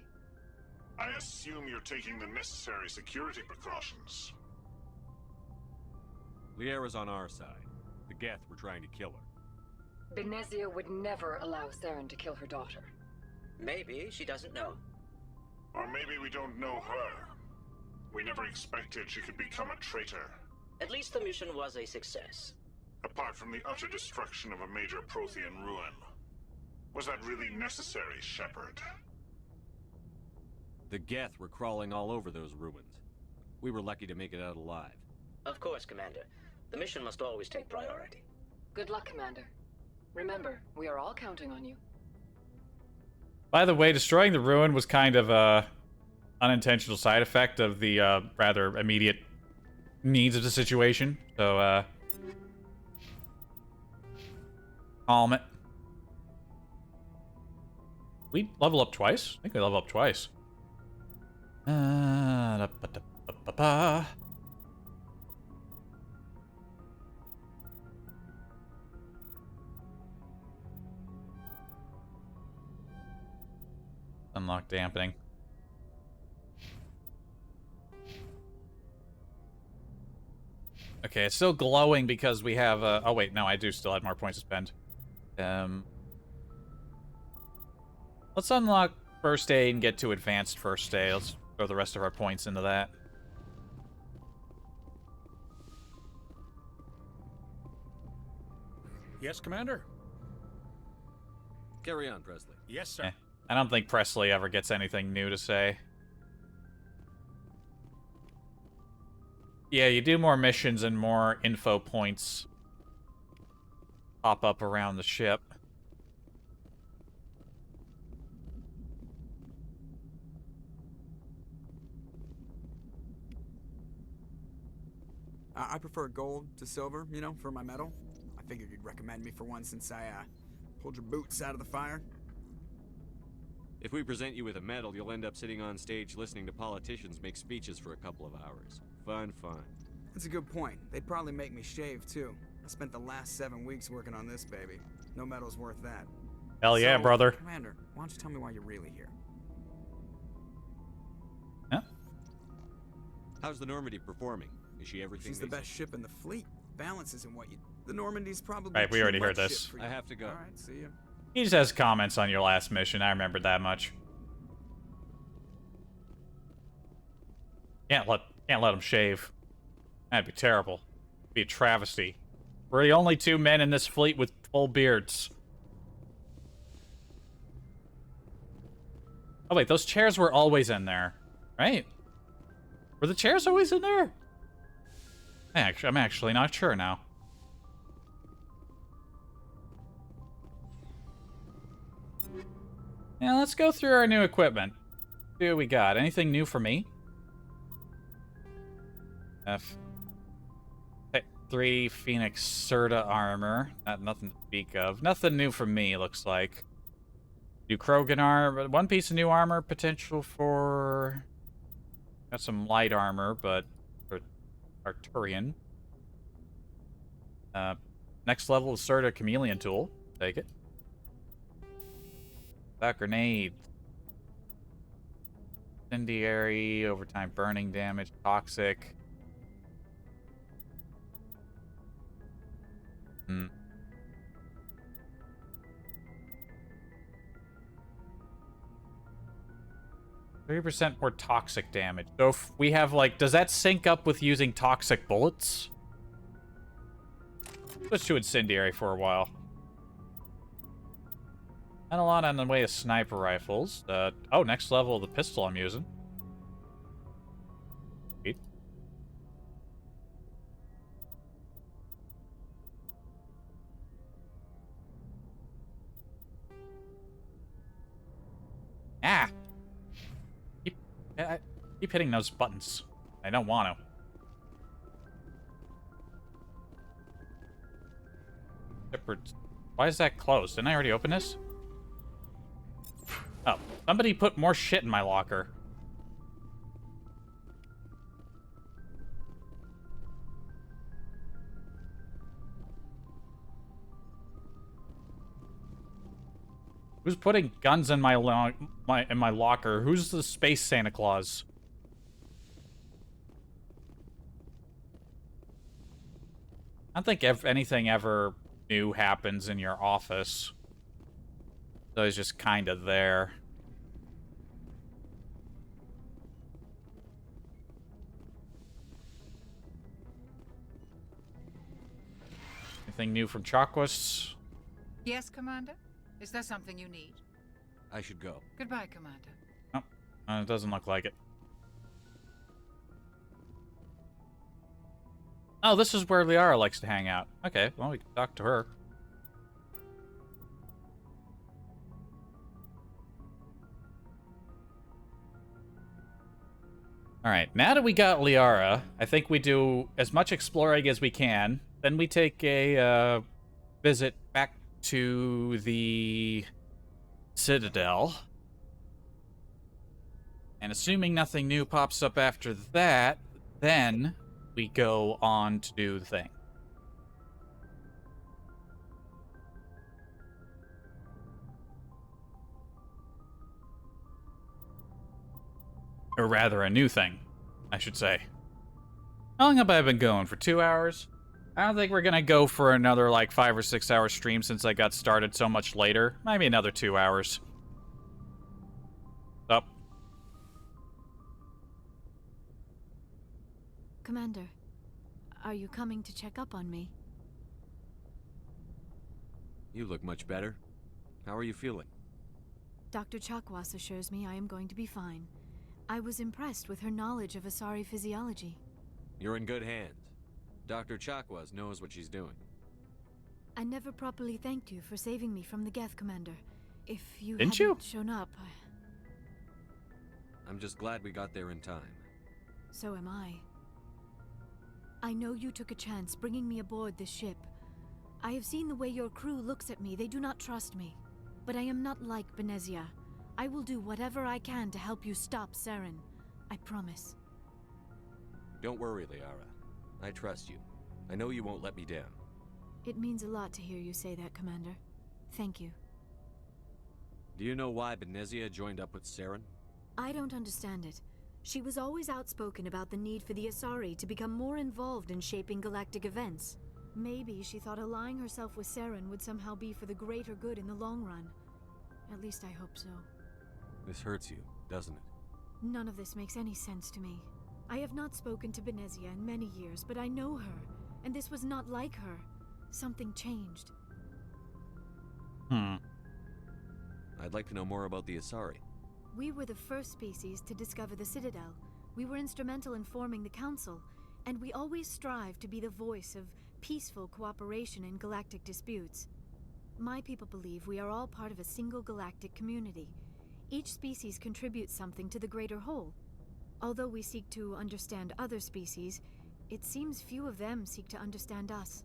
I assume you're taking the necessary security precautions. Liara's on our side. The Geth were trying to kill her. Benezia would never allow Saren to kill her daughter. Maybe she doesn't know. Or maybe we don't know her. We never expected she could become a traitor. At least the mission was a success. Apart from the utter destruction of a major Prothean ruin. Was that really necessary, Shepard? The Geth were crawling all over those ruins. We were lucky to make it out alive. Of course, Commander. The mission must always take priority. Good luck, Commander. Remember, we are all counting on you. By the way, destroying the ruin was kind of a unintentional side effect of the rather immediate needs of the situation. So, calm it. We level up twice? I think we level up twice. Unlock dampening. Okay, it's still glowing because we have oh wait, no, I do still have more points to spend. Let's unlock first aid and get to advanced first aid. Let's throw the rest of our points into that. Yes, Commander? Carry on, Presley. Yes, sir. I don't think Presley ever gets anything new to say. Yeah, you do more missions and more info points pop up around the ship. I prefer gold to silver, you know, for my medal. I figured you'd recommend me for one since I, pulled your boots out of the fire. If we present you with a medal, you'll end up sitting on stage listening to politicians make speeches for a couple of hours. Fun, fun. That's a good point. They'd probably make me shave, too. I spent the last 7 weeks working on this baby. No medal's worth that. Hell yeah, brother. Commander, why don't you tell me why you're really here? Huh? How's the Normandy performing? Is she everything? She's the best ship in the fleet. Balance isn't what you... The Normandy's probably... Right, we already heard this. I have to go. Alright, see ya. He just has comments on your last mission. I remembered that much. Can't let him shave. That'd be terrible. Be a travesty. We're the only 2 men in this fleet with full beards. Oh wait, those chairs were always in there, right? Were the chairs always in there? I'm actually not sure now. Now let's go through our new equipment. See what we got. Anything new for me? F3 Phoenix Serta armor. Nothing to speak of. Nothing new for me, looks like. New Krogan armor. 1 piece of new armor. Potential for... Got some light armor, but... For Arturian. Next level is Serta Chameleon Tool. Take it. Back grenade. Incendiary, overtime burning damage, toxic. 30% more toxic damage. So if we have, like, does that sync up with using toxic bullets? Switch to incendiary for a while. Not a lot on the way of sniper rifles. Oh, next level of the pistol I'm using. Sweet. Ah! Keep hitting those buttons. I don't want to. Why is that closed? Didn't I already open this? Oh, somebody put more shit in my locker. Who's putting guns in my locker? Who's the space Santa Claus? I don't think anything ever new happens in your office. So it's just kind of there. Anything new from Chakwas? Yes, Commander? Is there something you need? I should go. Goodbye, Commander. Oh, it doesn't look like it. Oh, this is where Liara likes to hang out. Okay, well, we can talk to her. Alright, now that we got Liara, I think we do as much exploring as we can. Then we take a visit back to the Citadel. And assuming nothing new pops up after that, then we go on to do the thing. Or rather, a new thing, I should say. How long have I been going? For 2 hours? I don't think we're gonna go for another, like, 5 or 6 hour stream since I got started so much later. Maybe another 2 hours. Up. Commander, are you coming to check up on me? You look much better. How are you feeling? Dr. Chakwas assures me I am going to be fine. I was impressed with her knowledge of Asari physiology. You're in good hands. Dr. Chakwas knows what she's doing. I never properly thanked you for saving me from the Geth, Commander. If you Didn't hadn't you? shown up, I'm just glad we got there in time. So am I. I know you took a chance bringing me aboard this ship. I have seen the way your crew looks at me. They do not trust me. But I am not like Benezia. I will do whatever I can to help you stop Saren. I promise. Don't worry, Liara. I trust you. I know you won't let me down. It means a lot to hear you say that, Commander. Thank you. Do you know why Benezia joined up with Saren? I don't understand it. She was always outspoken about the need for the Asari to become more involved in shaping galactic events. Maybe she thought allying herself with Saren would somehow be for the greater good in the long run. At least I hope so. This hurts you, doesn't it? None of this makes any sense to me. I have not spoken to Benezia in many years, but I know her, and this was not like her. Something changed. I'd like to know more about the Asari. We were the first species to discover the Citadel. We were instrumental in forming the Council, and we always strive to be the voice of peaceful cooperation in galactic disputes. My people believe we are all part of a single galactic community. Each species contributes something to the greater whole. Although we seek to understand other species, it seems few of them seek to understand us.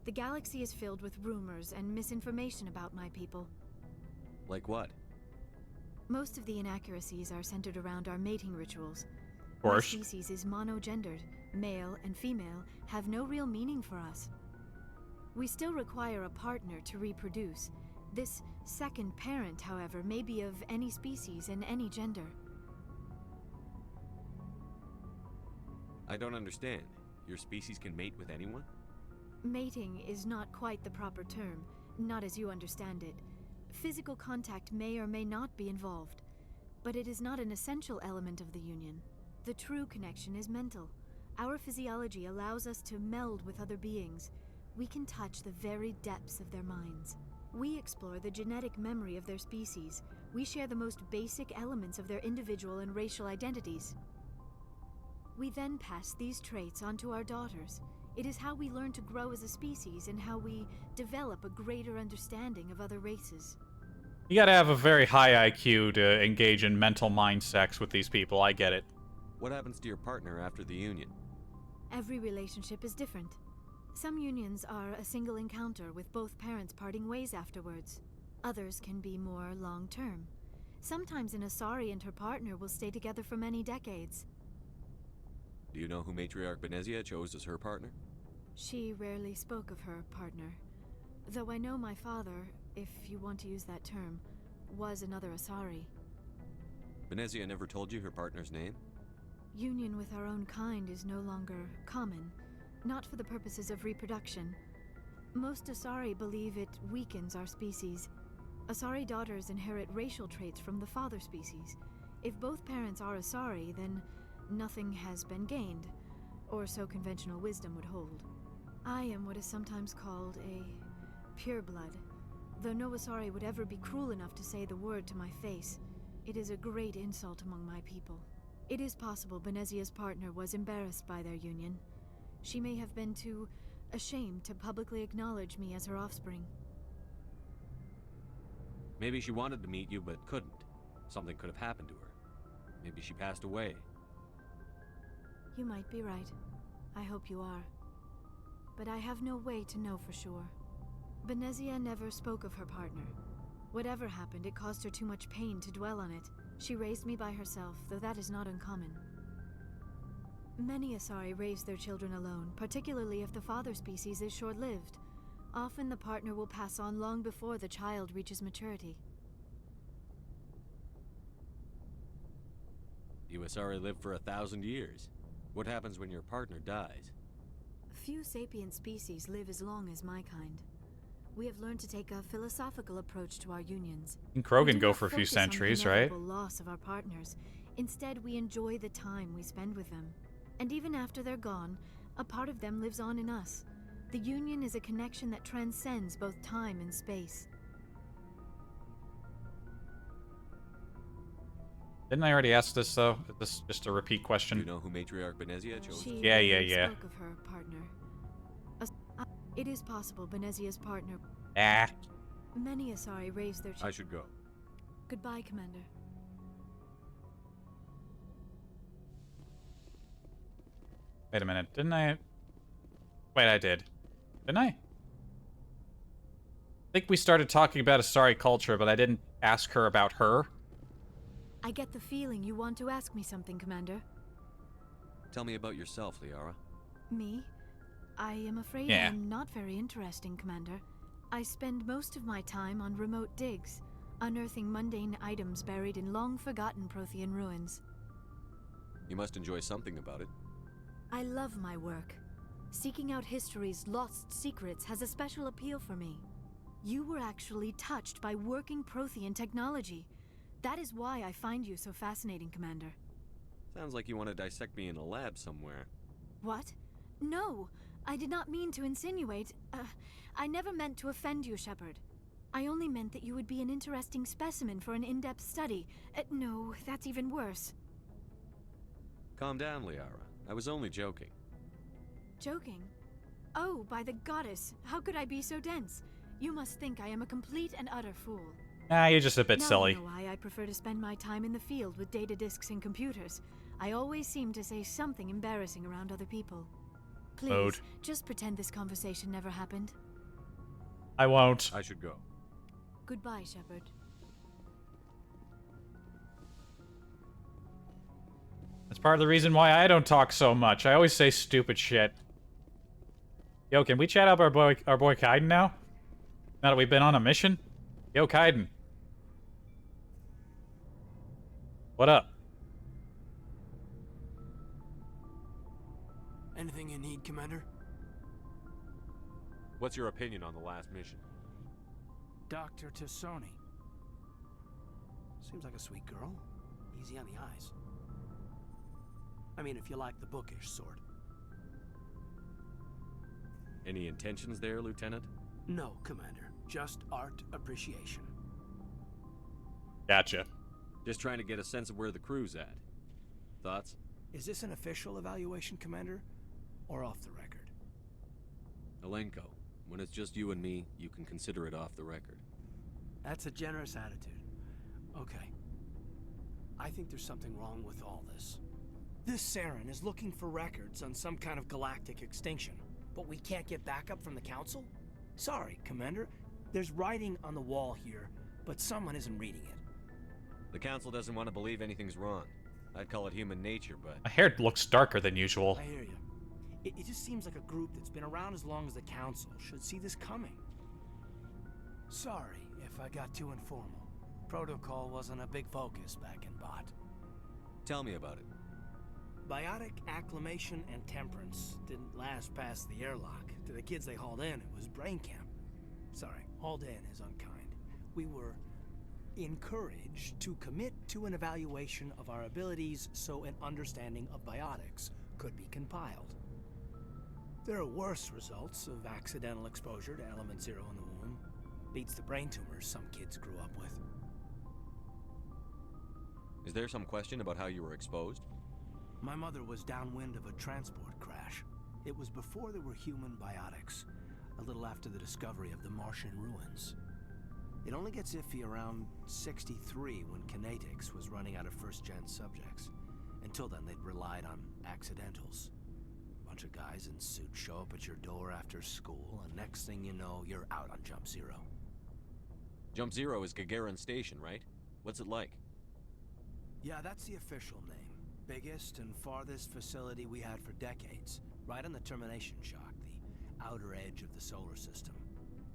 The galaxy is filled with rumors and misinformation about my people. Like what? Most of the inaccuracies are centered around our mating rituals. Of course. Our species is monogendered. Male and female have no real meaning for us. We still require a partner to reproduce. This second parent, however, may be of any species and any gender. I don't understand. Your species can mate with anyone? Mating is not quite the proper term, not as you understand it. Physical contact may or may not be involved, but it is not an essential element of the union. The true connection is mental. Our physiology allows us to meld with other beings. We can touch the very depths of their minds. We explore the genetic memory of their species. We share the most basic elements of their individual and racial identities. We then pass these traits on to our daughters. It is how we learn to grow as a species and how we develop a greater understanding of other races. You gotta have a very high IQ to engage in mental mind sex with these people, I get it. What happens to your partner after the union? Every relationship is different. Some unions are a single encounter with both parents parting ways afterwards. Others can be more long-term. Sometimes an Asari and her partner will stay together for many decades. Do you know who Matriarch Benezia chose as her partner? She rarely spoke of her partner. Though I know my father, if you want to use that term, was another Asari. Venezia never told you her partner's name? Union with our own kind is no longer common, not for the purposes of reproduction. Most Asari believe it weakens our species. Asari daughters inherit racial traits from the father species. If both parents are Asari, then nothing has been gained, or so conventional wisdom would hold. I am what is sometimes called a pureblood, though no Asari would ever be cruel enough to say the word to my face. It is a great insult among my people. It is possible Benezia's partner was embarrassed by their union. She may have been too ashamed to publicly acknowledge me as her offspring. Maybe she wanted to meet you but couldn't. Something could have happened to her. Maybe she passed away. You might be right. I hope you are. But I have no way to know for sure. Benezia never spoke of her partner. Whatever happened, it caused her too much pain to dwell on it. She raised me by herself, though that is not uncommon. Many Asari raise their children alone, particularly if the father species is short-lived. Often the partner will pass on long before the child reaches maturity. You Asari live for 1,000 years. What happens when your partner dies? Few sapient species live as long as my kind. We have learned to take a philosophical approach to our unions. And Krogan We do go not for a few focus on the centuries, right? inevitable loss of our partners. Instead, we enjoy the time we spend with them. And even after they're gone, a part of them lives on in us. The union is a connection that transcends both time and space. Didn't I already ask this, though? Is this just a repeat question? Do you know who Matriarch Benezia chose? She Yeah. spoke of her partner. It is possible Benezia's partner. Ah. Many Asari raise their children. I should go. Goodbye, Commander. Wait a minute. Didn't I? Wait, I did. Didn't I? I think we started talking about Asari culture, but I didn't ask her about her. I get the feeling you want to ask me something, Commander. Tell me about yourself, Liara. Me? I am afraid Yeah. I'm not very interesting, Commander. I spend most of my time on remote digs, unearthing mundane items buried in long-forgotten Prothean ruins. You must enjoy something about it. I love my work. Seeking out history's lost secrets has a special appeal for me. You were actually touched by working Prothean technology. That is why I find you so fascinating, Commander. Sounds like you want to dissect me in a lab somewhere. What? No, I did not mean to insinuate. I never meant to offend you, Shepard. I only meant that you would be an interesting specimen for an in-depth study. No, that's even worse. Calm down, Liara. I was only joking. Joking? Oh, by the goddess, how could I be so dense? You must think I am a complete and utter fool. Nah, you're just a bit now silly. You know why I prefer to spend my time in the field with data disks and computers. I always seem to say something embarrassing around other people. Please, Mode. just pretend this conversation never happened. I won't. I should go. Goodbye, Shepard. That's part of the reason why I don't talk so much. I always say stupid shit. Yo, can we chat up our boy Kaiden now? Now that we've been on a mission? Yo, Kaiden. What up? Anything you need, Commander? What's your opinion on the last mission? Dr. Tassoni. Seems like a sweet girl. Easy on the eyes. I mean, if you like the bookish sort. Any intentions there, Lieutenant? No, Commander. Just art appreciation. Gotcha. Just trying to get a sense of where the crew's at. Thoughts? Is this an official evaluation, Commander? Or off the record? Alenko, when it's just you and me, you can consider it off the record. That's a generous attitude. Okay. I think there's something wrong with all this. This Saren is looking for records on some kind of galactic extinction. But we can't get backup from the Council? Sorry, Commander. There's writing on the wall here, but someone isn't reading it. The Council doesn't want to believe anything's wrong. I'd call it human nature, but... My hair looks darker than usual. I hear you. It just seems like a group that's been around as long as the Council should see this coming. Sorry if I got too informal. Protocol wasn't a big focus back in Bot. Tell me about it. Biotic acclimation and temperance didn't last past the airlock. To the kids they hauled in, it was brain camp. Sorry, hauled in is unkind. We were encouraged to commit to an evaluation of our abilities so an understanding of biotics could be compiled. There are worse results of accidental exposure to element 0 in the womb. Beats the brain tumors some kids grew up with. Is there some question about how you were exposed? My mother was downwind of a transport crash. It was before there were human biotics, a little after the discovery of the Martian ruins. It only gets iffy around 63 when Kinetics was running out of first-gen subjects. Until then, they'd relied on accidentals. A bunch of guys in suits show up at your door after school, and next thing you know, you're out on Jump Zero. Jump Zero is Gagarin Station, right? What's it like? Yeah, that's the official name. Biggest and farthest facility we had for decades. Right on the termination shock, the outer edge of the solar system.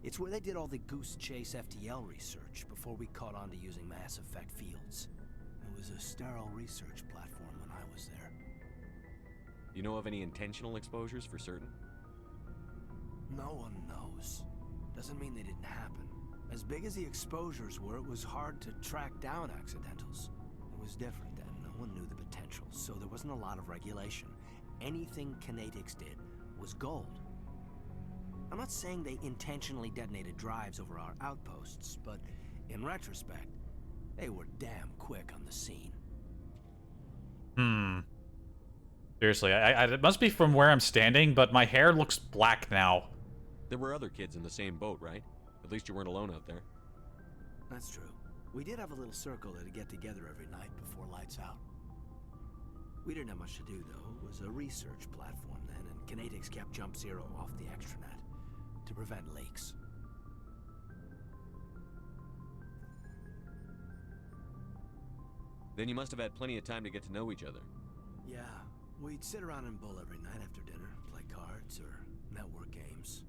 It's where they did all the Goose Chase FTL research before we caught on to using mass effect fields. It was a sterile research platform when I was there. You know of any intentional exposures for certain? No one knows. Doesn't mean they didn't happen. As big as the exposures were, it was hard to track down accidentals. It was different then. No one knew the potential, so there wasn't a lot of regulation. Anything Kinetics did was gold. I'm not saying they intentionally detonated drives over our outposts, but in retrospect, they were damn quick on the scene. Seriously, it must be from where I'm standing, but my hair looks black now. There were other kids in the same boat, right? At least you weren't alone out there. That's true. We did have a little circle that'd get together every night before lights out. We didn't have much to do, though. It was a research platform then, and Kinetics kept Jump Zero off the extranet to prevent leaks. Then you must have had plenty of time to get to know each other. Yeah, we'd sit around and bull every night after dinner, play cards or network games.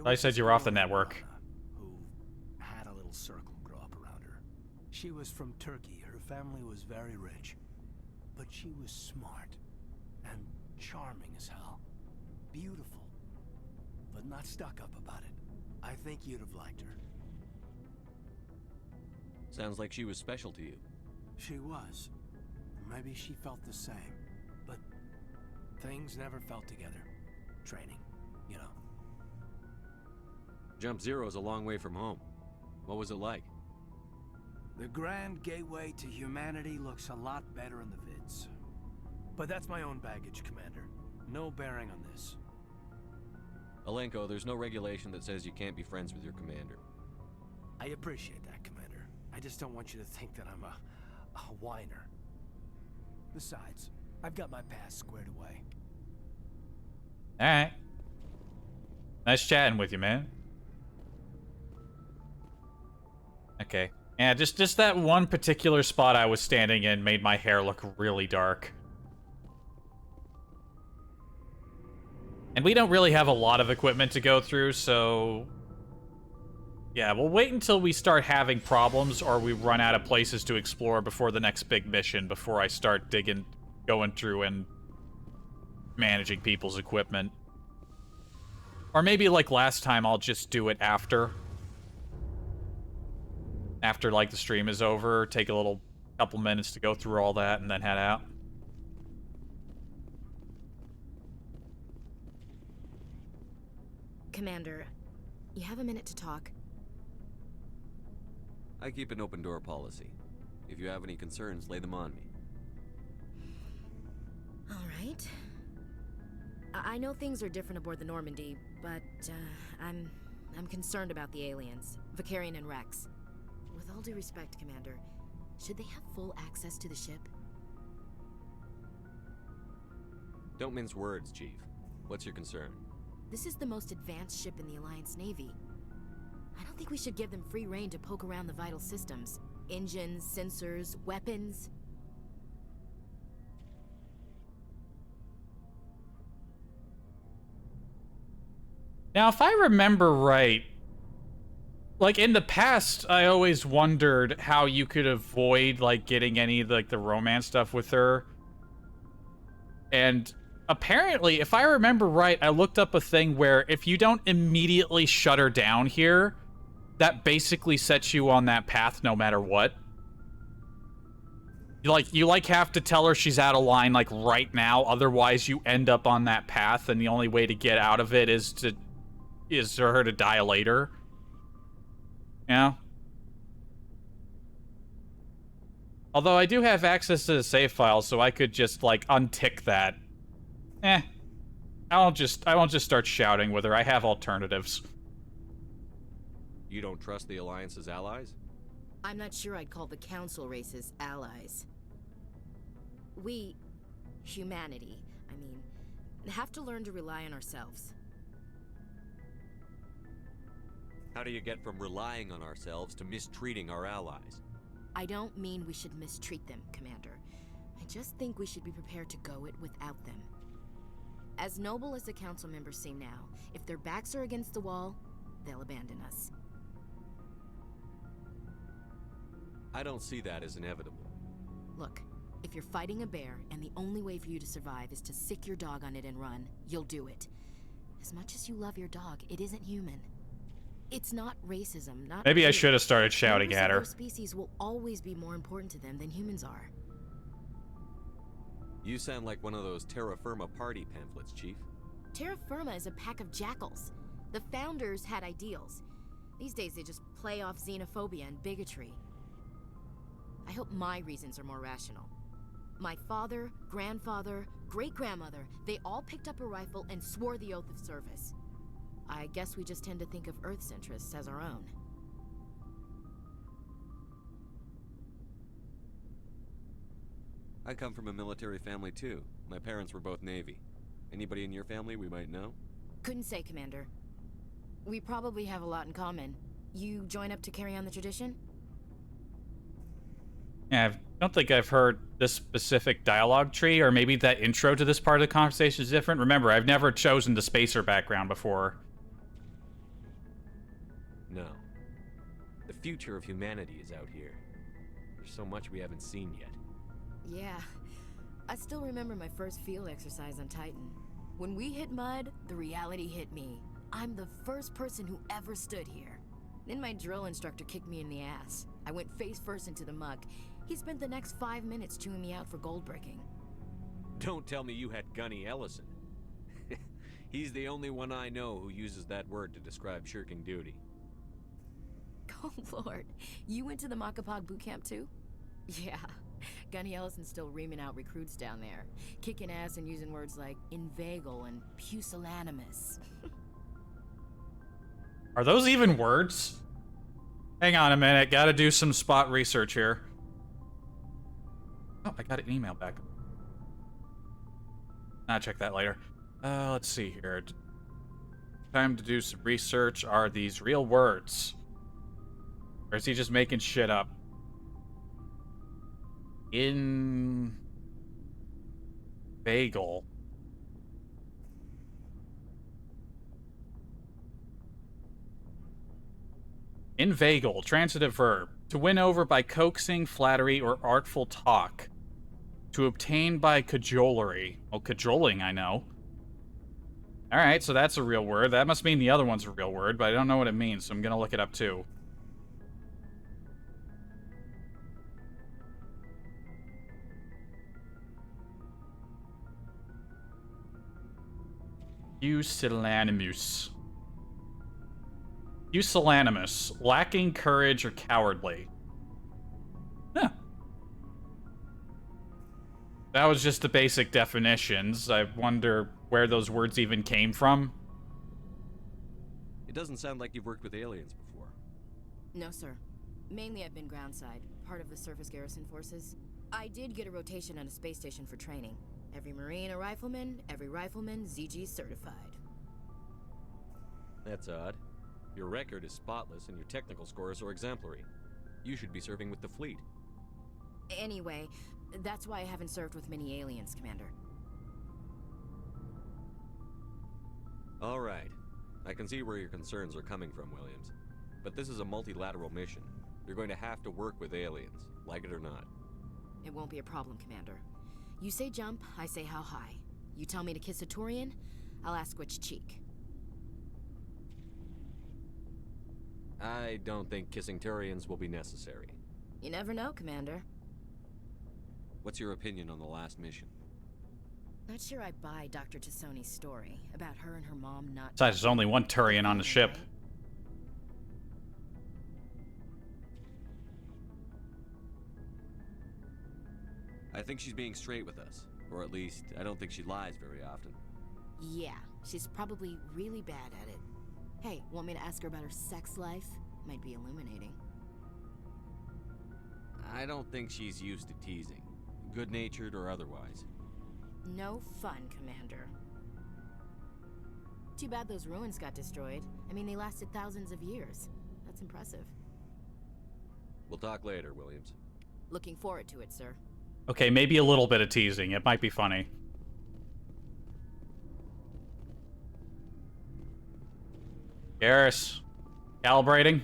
I said you were off the network. Who had a little circle grow up around her. She was from Turkey. Her family was very rich. But she was smart and charming as hell. Beautiful, but not stuck up about it. I think you'd have liked her. Sounds like she was special to you. She was. Maybe she felt the same. But things never felt together. Training, you know. Jump Zero's a long way from home. What was it like? The grand gateway to humanity looks a lot better in the vids. But that's my own baggage, Commander. No bearing on this. Alenko, there's no regulation that says you can't be friends with your commander. I appreciate that, Commander. I just don't want you to think that I'm a whiner. Besides, I've got my past squared away. Alright. Nice chatting with you, man. Okay. Yeah, just that one particular spot I was standing in made my hair look really dark. And we don't really have a lot of equipment to go through, so... yeah, we'll wait until we start having problems or we run out of places to explore before the next big mission, before I start going through and managing people's equipment. Or maybe like last time, I'll just do it after. After, like, the stream is over, take a couple minutes to go through all that and then head out. Commander, you have a minute to talk? I keep an open door policy. If you have any concerns, lay them on me. All right. I know things are different aboard the Normandy, but I'm concerned about the aliens, Vicarian and Rex. With all due respect, Commander, should they have full access to the ship? Don't mince words, Chief. What's your concern? This is the most advanced ship in the Alliance Navy. I don't think we should give them free rein to poke around the vital systems. Engines, sensors, weapons. Now, if I remember right, Like, in the past, I always wondered how you could avoid, like, getting any, like, the romance stuff with her. And apparently, if I remember right, I looked up a thing where if you don't immediately shut her down here, that basically sets you on that path no matter what. You have to tell her she's out of line, like, right now, otherwise you end up on that path, and the only way to get out of it is for her to die later. Yeah. Although I do have access to the save file, so I could just, like, untick that. I won't just start shouting with her. I have alternatives. You don't trust the Alliance's allies? I'm not sure I'd call the Council races allies. We, humanity, I mean, have to learn to rely on ourselves. How do you get from relying on ourselves to mistreating our allies? I don't mean we should mistreat them, Commander. I just think we should be prepared to go it without them. As noble as the Council members seem now, if their backs are against the wall, they'll abandon us. I don't see that as inevitable. Look, if you're fighting a bear and the only way for you to survive is to sick your dog on it and run, you'll do it. As much as you love your dog, it isn't human. It's not racism, not... Maybe I should have started shouting at her. Other species will always be more important to them than humans are. You sound like one of those Terra Firma party pamphlets, Chief. Terra Firma is a pack of jackals. The founders had ideals. These days they just play off xenophobia and bigotry. I hope my reasons are more rational. My father, grandfather, great-grandmother, they all picked up a rifle and swore the oath of service. I guess we just tend to think of Earth's interests as our own. I come from a military family too. My parents were both Navy. Anybody in your family we might know? Couldn't say, Commander. We probably have a lot in common. You join up to carry on the tradition? Yeah, I don't think I've heard this specific dialogue tree, or maybe that intro to this part of the conversation is different. Remember, I've never chosen the spacer background before. No. The future of humanity is out here. There's so much we haven't seen yet. Yeah. I still remember my first field exercise on Titan. When we hit mud, the reality hit me. I'm the first person who ever stood here. Then my drill instructor kicked me in the ass. I went face first into the muck. He spent the next 5 minutes chewing me out for gold bricking. Don't tell me you had Gunny Ellison. He's the only one I know who uses that word to describe shirking duty. Oh lord, you went to the Makapog boot camp too? Yeah, Gunny Ellison's still reaming out recruits down there. Kicking ass and using words like inveigle and pusillanimous. Are those even words? Hang on a minute, gotta do some spot research here. Oh, I got an email back. I'll check that later. Let's see here. Time to do some research. Are these real words? Or is he just making shit up? Inveigle. Inveigle, transitive verb. To win over by coaxing, flattery, or artful talk. To obtain by cajolery. Oh, cajoling, I know. Alright, so that's a real word. That must mean the other one's a real word, but I don't know what it means, so I'm gonna look it up too. Pusillanimous. Pusillanimous. Lacking courage or cowardly. Huh. That was just the basic definitions. I wonder where those words even came from. It doesn't sound like you've worked with aliens before. No, sir. Mainly I've been groundside, part of the surface garrison forces. I did get a rotation on a space station for training. Every Marine a rifleman, every rifleman ZG certified. That's odd. Your record is spotless and your technical scores are exemplary. You should be serving with the fleet. Anyway, that's why I haven't served with many aliens, Commander. All right. I can see where your concerns are coming from, Williams. but this is a multilateral mission. You're going to have to work with aliens, like it or not. It won't be a problem, Commander. You say jump, I say how high. You tell me to kiss a Turian, I'll ask which cheek. I don't think kissing Turians will be necessary. You never know, Commander. What's your opinion on the last mission? Not sure I buy Dr. Tassoni's story about her and her mom not... Besides, there's only one Turian on the ship. I think she's being straight with us. Or at least, I don't think she lies very often. Yeah, she's probably really bad at it. Hey, want me to ask her about her sex life? Might be illuminating. I don't think she's used to teasing. Good-natured or otherwise. No fun, Commander. Too bad those ruins got destroyed. I mean, they lasted thousands of years. That's impressive. We'll talk later, Williams. Looking forward to it, sir. Okay, maybe a little bit of teasing. It might be funny. Garrus, calibrating?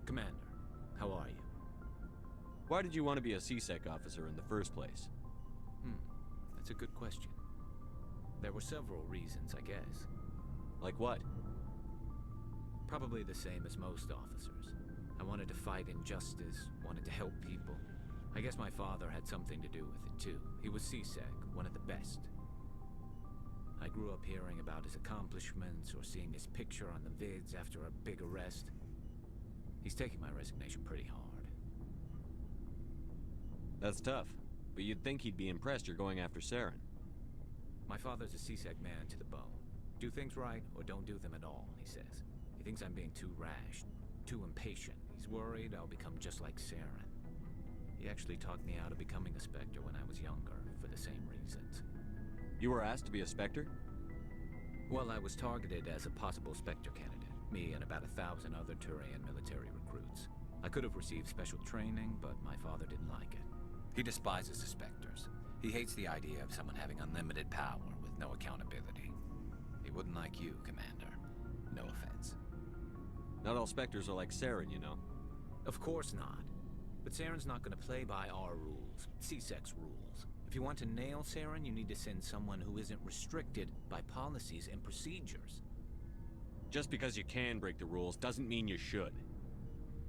Commander, how are you? Why did you want to be a CSEC officer in the first place? That's a good question. There were several reasons, I guess. Like what? Probably the same as most officers. I wanted to fight injustice, wanted to help people. I guess my father had something to do with it too. He was CSEC, one of the best. I grew up hearing about his accomplishments or seeing his picture on the vids after a big arrest. He's taking my resignation pretty hard. That's tough, but you'd think he'd be impressed you're going after Saren. My father's a CSEC man to the bone. Do things right or don't do them at all, he says. He thinks I'm being too rash, too impatient. He's worried I'll become just like Saren. He actually talked me out of becoming a Spectre when I was younger, for the same reasons. You were asked to be a Spectre? Well, I was targeted as a possible Spectre candidate. Me and about 1,000 other Turian military recruits. I could have received special training, but my father didn't like it. He despises the Spectres. He hates the idea of someone having unlimited power with no accountability. He wouldn't like you, Commander. No offense. Not all Spectres are like Saren, you know. Of course not. But Saren's not going to play by our rules, CSEC's rules. If you want to nail Saren, you need to send someone who isn't restricted by policies and procedures. Just because you can break the rules doesn't mean you should.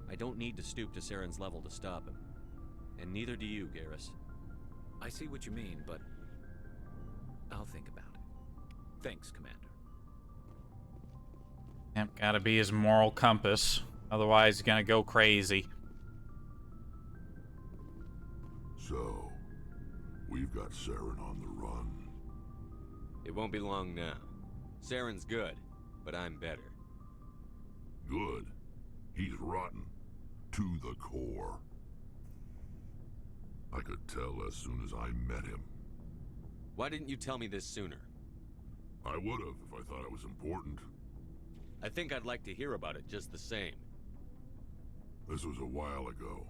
I don't need to stoop to Saren's level to stop him. And neither do you, Garrus. I see what you mean, but I'll think about it. Thanks, Commander. Yep, gotta be his moral compass. Otherwise, he's gonna go crazy. So, we've got Saren on the run. It won't be long now. Saren's good, but I'm better. Good? He's rotten. To the core. I could tell as soon as I met him. Why didn't you tell me this sooner? I would've if I thought it was important. I think I'd like to hear about it just the same. This was a while ago.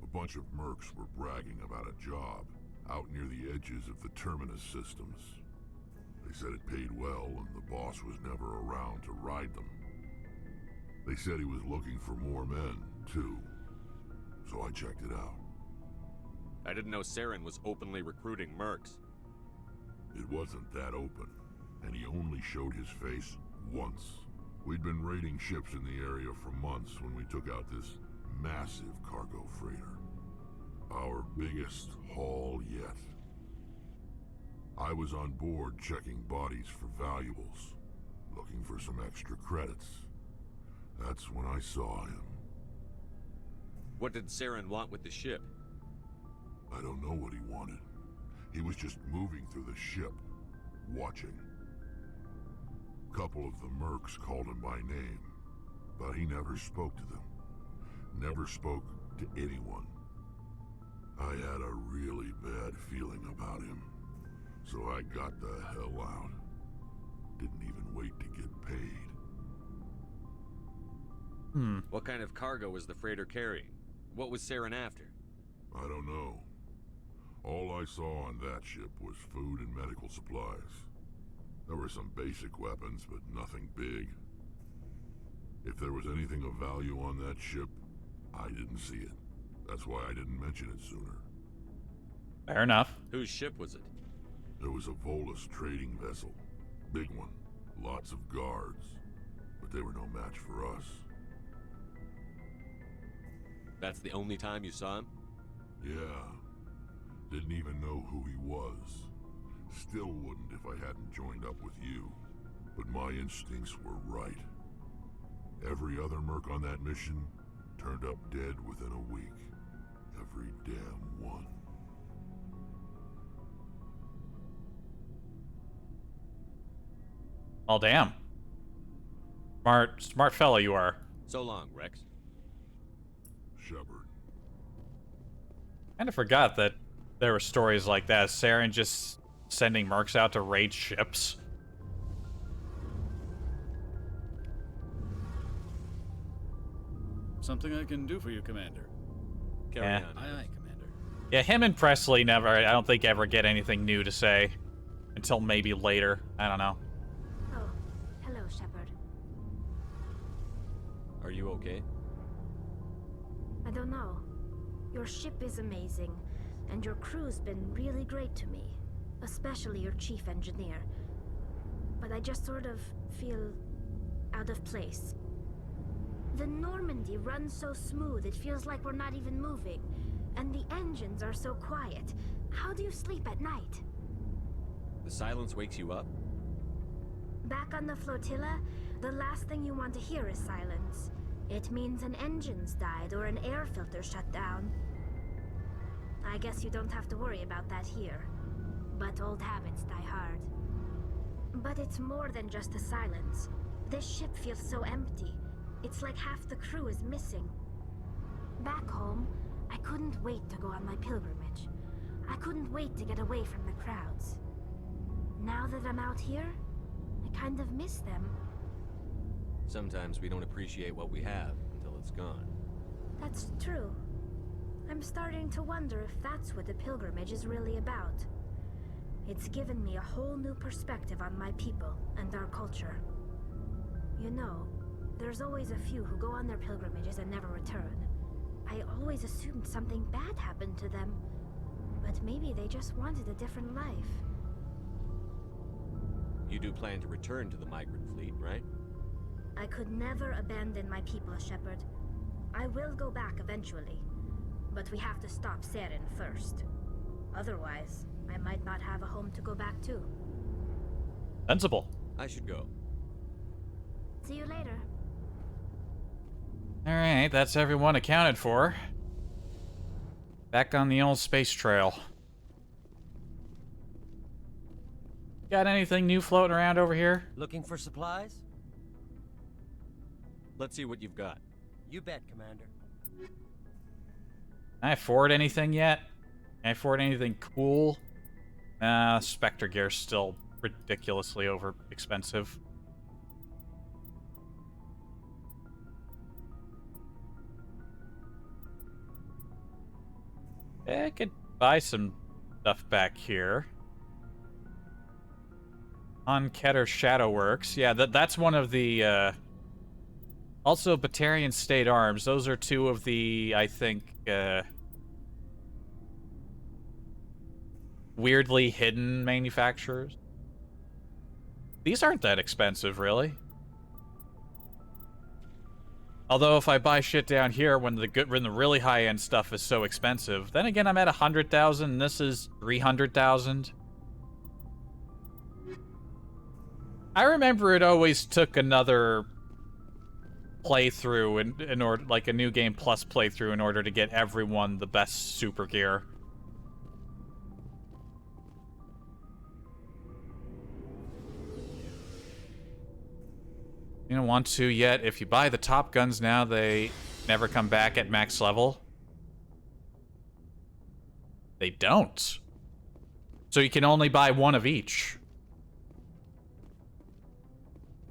A bunch of mercs were bragging about a job out near the edges of the Terminus systems. They said it paid well and the boss was never around to ride them. They said he was looking for more men, too. So I checked it out. I didn't know Saren was openly recruiting mercs. It wasn't that open, and he only showed his face once. We'd been raiding ships in the area for months when we took out this massive cargo freighter. Our biggest haul yet. I was on board checking bodies for valuables, looking for some extra credits. That's when I saw him. What did Saren want with the ship? I don't know what he wanted. He was just moving through the ship, watching. A couple of the mercs called him by name, but he never spoke to them. Never spoke to anyone. I had a really bad feeling about him, so I got the hell out. Didn't even wait to get paid. What kind of cargo was the freighter carrying? What was Saren after? I don't know. All I saw on that ship was food and medical supplies. There were some basic weapons, but nothing big. If there was anything of value on that ship, I didn't see it. That's why I didn't mention it sooner. Fair enough. Whose ship was it? It was a Volus trading vessel. Big one. Lots of guards. But they were no match for us. That's the only time you saw him? Yeah. Didn't even know who he was. Still wouldn't if I hadn't joined up with you. But my instincts were right. Every other merc on that mission turned up dead within a week. Every damn one. Oh, damn. Smart fella you are. So long, Rex. Shepard. Kind of forgot that there were stories like that. Saren just sending mercs out to raid ships. Something I can do for you, Commander. Carry Yeah. on. Aye, aye, Commander. Yeah, him and Presley never, I don't think, ever get anything new to say. Until maybe later. I don't know. Oh, hello, Shepard. Are you okay? I don't know. Your ship is amazing, and your crew's been really great to me. Especially your chief engineer. But I just sort of feel out of place. The Normandy runs so smooth it feels like we're not even moving. And the engines are so quiet. How do you sleep at night? The silence wakes you up? Back on the flotilla, the last thing you want to hear is silence. It means an engine's died or an air filter shut down. I guess you don't have to worry about that here. But old habits die hard. But it's more than just the silence. This ship feels so empty. It's like half the crew is missing. Back home, I couldn't wait to go on my pilgrimage. I couldn't wait to get away from the crowds. Now that I'm out here, I kind of miss them. Sometimes we don't appreciate what we have until it's gone. That's true. I'm starting to wonder if that's what the pilgrimage is really about. It's given me a whole new perspective on my people and our culture. You know, there's always a few who go on their pilgrimages and never return. I always assumed something bad happened to them, but maybe they just wanted a different life. You do plan to return to the migrant fleet, right? I could never abandon my people, Shepard. I will go back eventually, but we have to stop Saren first. Otherwise, I might not have a home to go back to. Sensible. I should go. See you later. Alright, that's everyone accounted for. Back on the old space trail. Got anything new floating around over here? Looking for supplies? Let's see what you've got. You bet, Commander. Can I afford anything yet? Can I afford anything cool? Spectre gear's still ridiculously over expensive. I could buy some stuff back here. On Keter Shadow Works. Yeah, that's one of the, also, Batarian State Arms. Those are two of the, I think, weirdly hidden manufacturers. These aren't that expensive, really. Although, if I buy shit down here when the really high-end stuff is so expensive, then again, I'm at 100,000, and this is 300,000. I remember it always took another playthrough in order, like a new game plus playthrough, in order to get everyone the best super gear. You don't want to yet. If you buy the top guns now, they never come back at max level. They don't. So you can only buy one of each.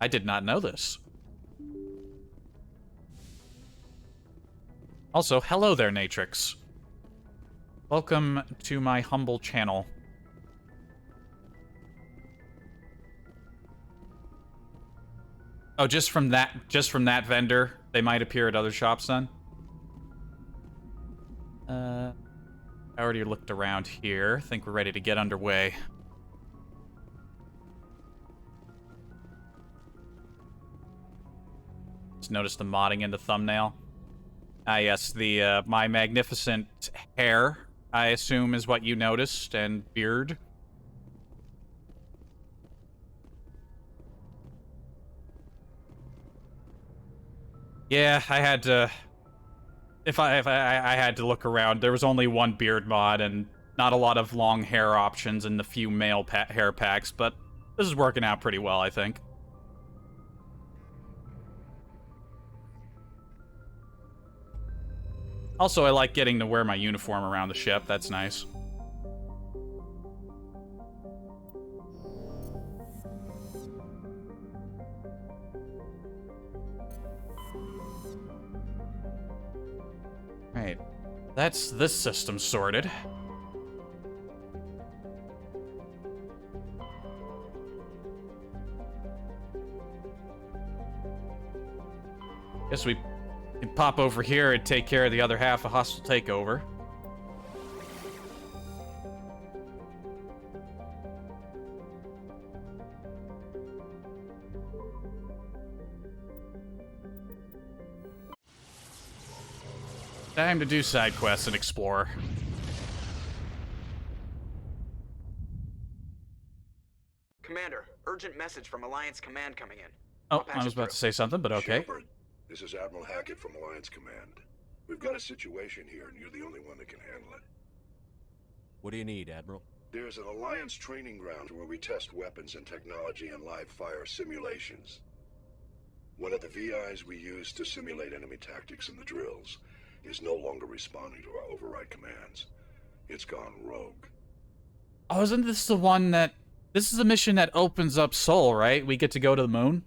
I did not know this. Also, hello there, Natrix. Welcome to my humble channel. Oh, just from that vendor, they might appear at other shops then? I already looked around here. Think we're ready to get underway. Just notice the modding in the thumbnail. Ah, yes, the, my magnificent hair, I assume, is what you noticed, and beard. Yeah, I had to... If I had to look around, there was only one beard mod, and not a lot of long hair options in the few male hair packs, but this is working out pretty well, I think. Also, I like getting to wear my uniform around the ship. That's nice. Right. That's this system sorted. Guess we can pop over here and take care of the other half of hostile takeover. Time to do side quests and explore. Commander, urgent message from Alliance Command coming in. Oh, I was about to say something, but okay. Shepard, this is Admiral Hackett from Alliance Command. We've got a situation here, and you're the only one that can handle it. What do you need, Admiral? There's an Alliance training ground where we test weapons and technology in live fire simulations. One of the VIs we use to simulate enemy tactics in the drills is no longer responding to our override commands. It's gone rogue. Oh, isn't this the one that... This is a mission that opens up Sol, right? We get to go to the moon?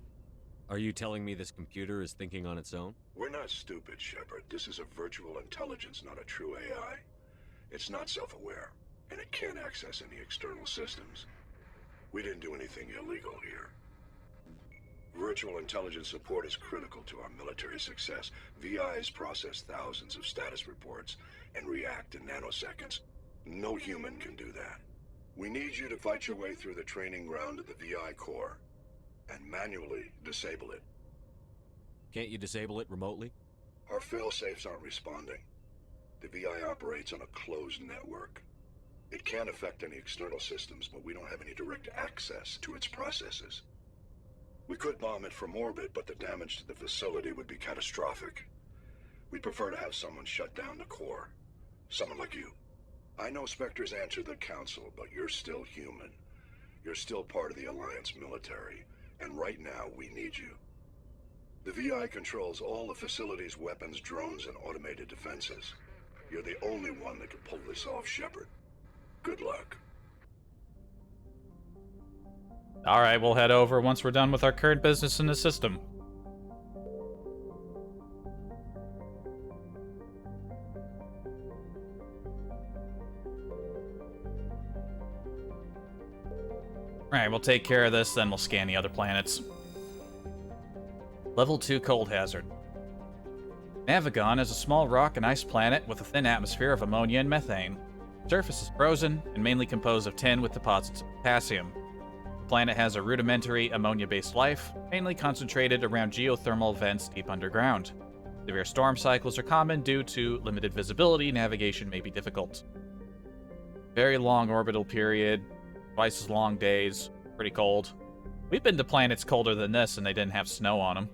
Are you telling me this computer is thinking on its own? We're not stupid, Shepard. This is a virtual intelligence, not a true AI. It's not self-aware, and it can't access any external systems. We didn't do anything illegal here. Virtual intelligence support is critical to our military success. VIs process thousands of status reports and react in nanoseconds. No human can do that. We need you to fight your way through the training ground of the VI core and manually disable it. Can't you disable it remotely? Our failsafes aren't responding. The VI operates on a closed network. It can affect any external systems, but we don't have any direct access to its processes. We could bomb it from orbit, but the damage to the facility would be catastrophic. We'd prefer to have someone shut down the core. Someone like you. I know Spectres answer the Council, but you're still human. You're still part of the Alliance military, and right now we need you. The VI controls all the facility's weapons, drones, and automated defenses. You're the only one that can pull this off, Shepard. Good luck. Alright, we'll head over once we're done with our current business in the system. Alright, we'll take care of this, then we'll scan the other planets. Level 2 Cold Hazard. Navigon is a small rock and ice planet with a thin atmosphere of ammonia and methane. The surface is frozen and mainly composed of tin with deposits of potassium. The planet has a rudimentary ammonia-based life, mainly concentrated around geothermal vents deep underground. Severe storm cycles are common due to limited visibility. Navigation may be difficult. Very long orbital period, twice as long days, pretty cold. We've been to planets colder than this and they didn't have snow on them.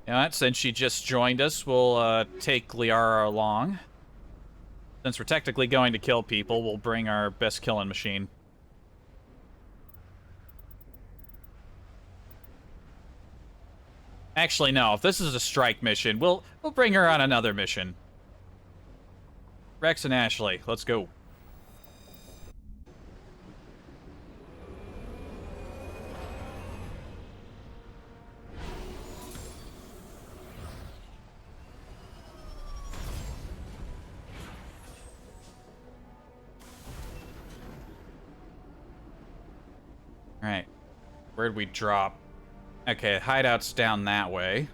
Yeah, since she just joined us, we'll take Liara along. Since we're technically going to kill people, we'll bring our best killing machine. Actually, no. If this is a strike mission, we'll bring her on another mission. Rex and Ashley, let's go. Where'd we drop? Okay, hideout's down that way.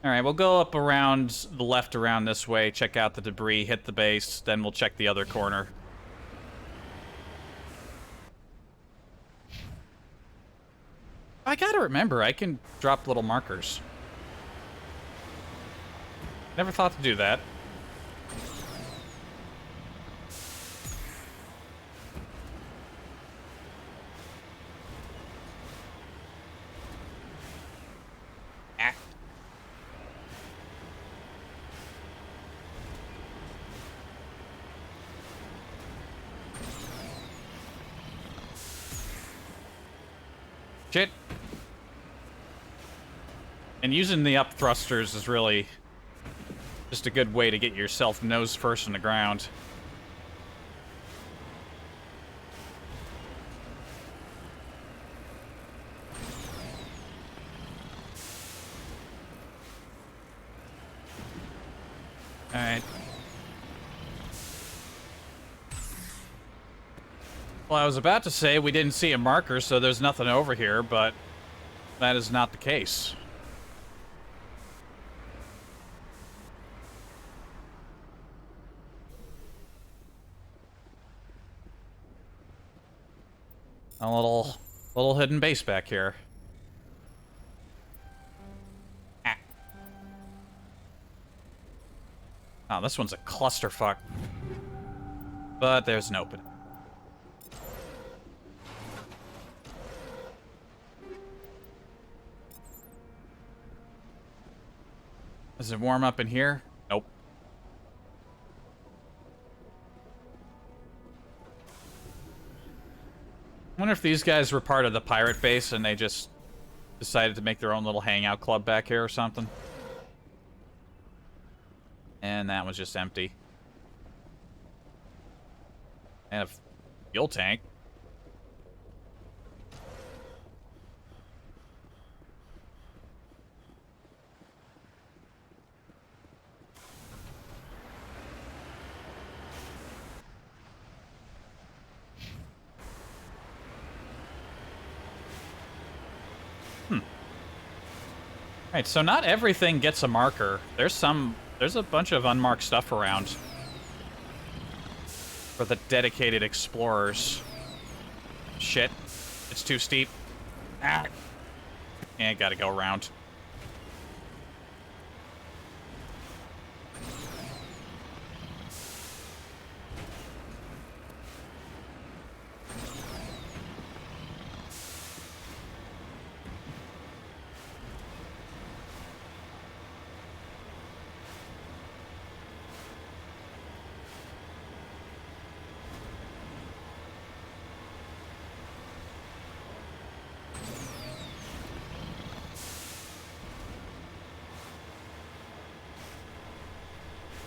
Alright, we'll go up around the left around this way, check out the debris, hit the base, then we'll check the other corner. I gotta remember, I can drop little markers. Never thought to do that. Ah. Shit. And using the up thrusters is really just a good way to get yourself nose first in the ground. Alright. Well, I was about to say we didn't see a marker, so there's nothing over here, but that is not the case. A little hidden base back here. Ah. Oh, this one's a clusterfuck. But there's an opening. Does it warm up in here? Nope. I wonder if these guys were part of the pirate base and they just decided to make their own little hangout club back here or something. And that was just empty. And a fuel tank. Right, so not everything gets a marker. There's a bunch of unmarked stuff around for the dedicated explorers. Shit, it's too steep. Ah, and gotta go around.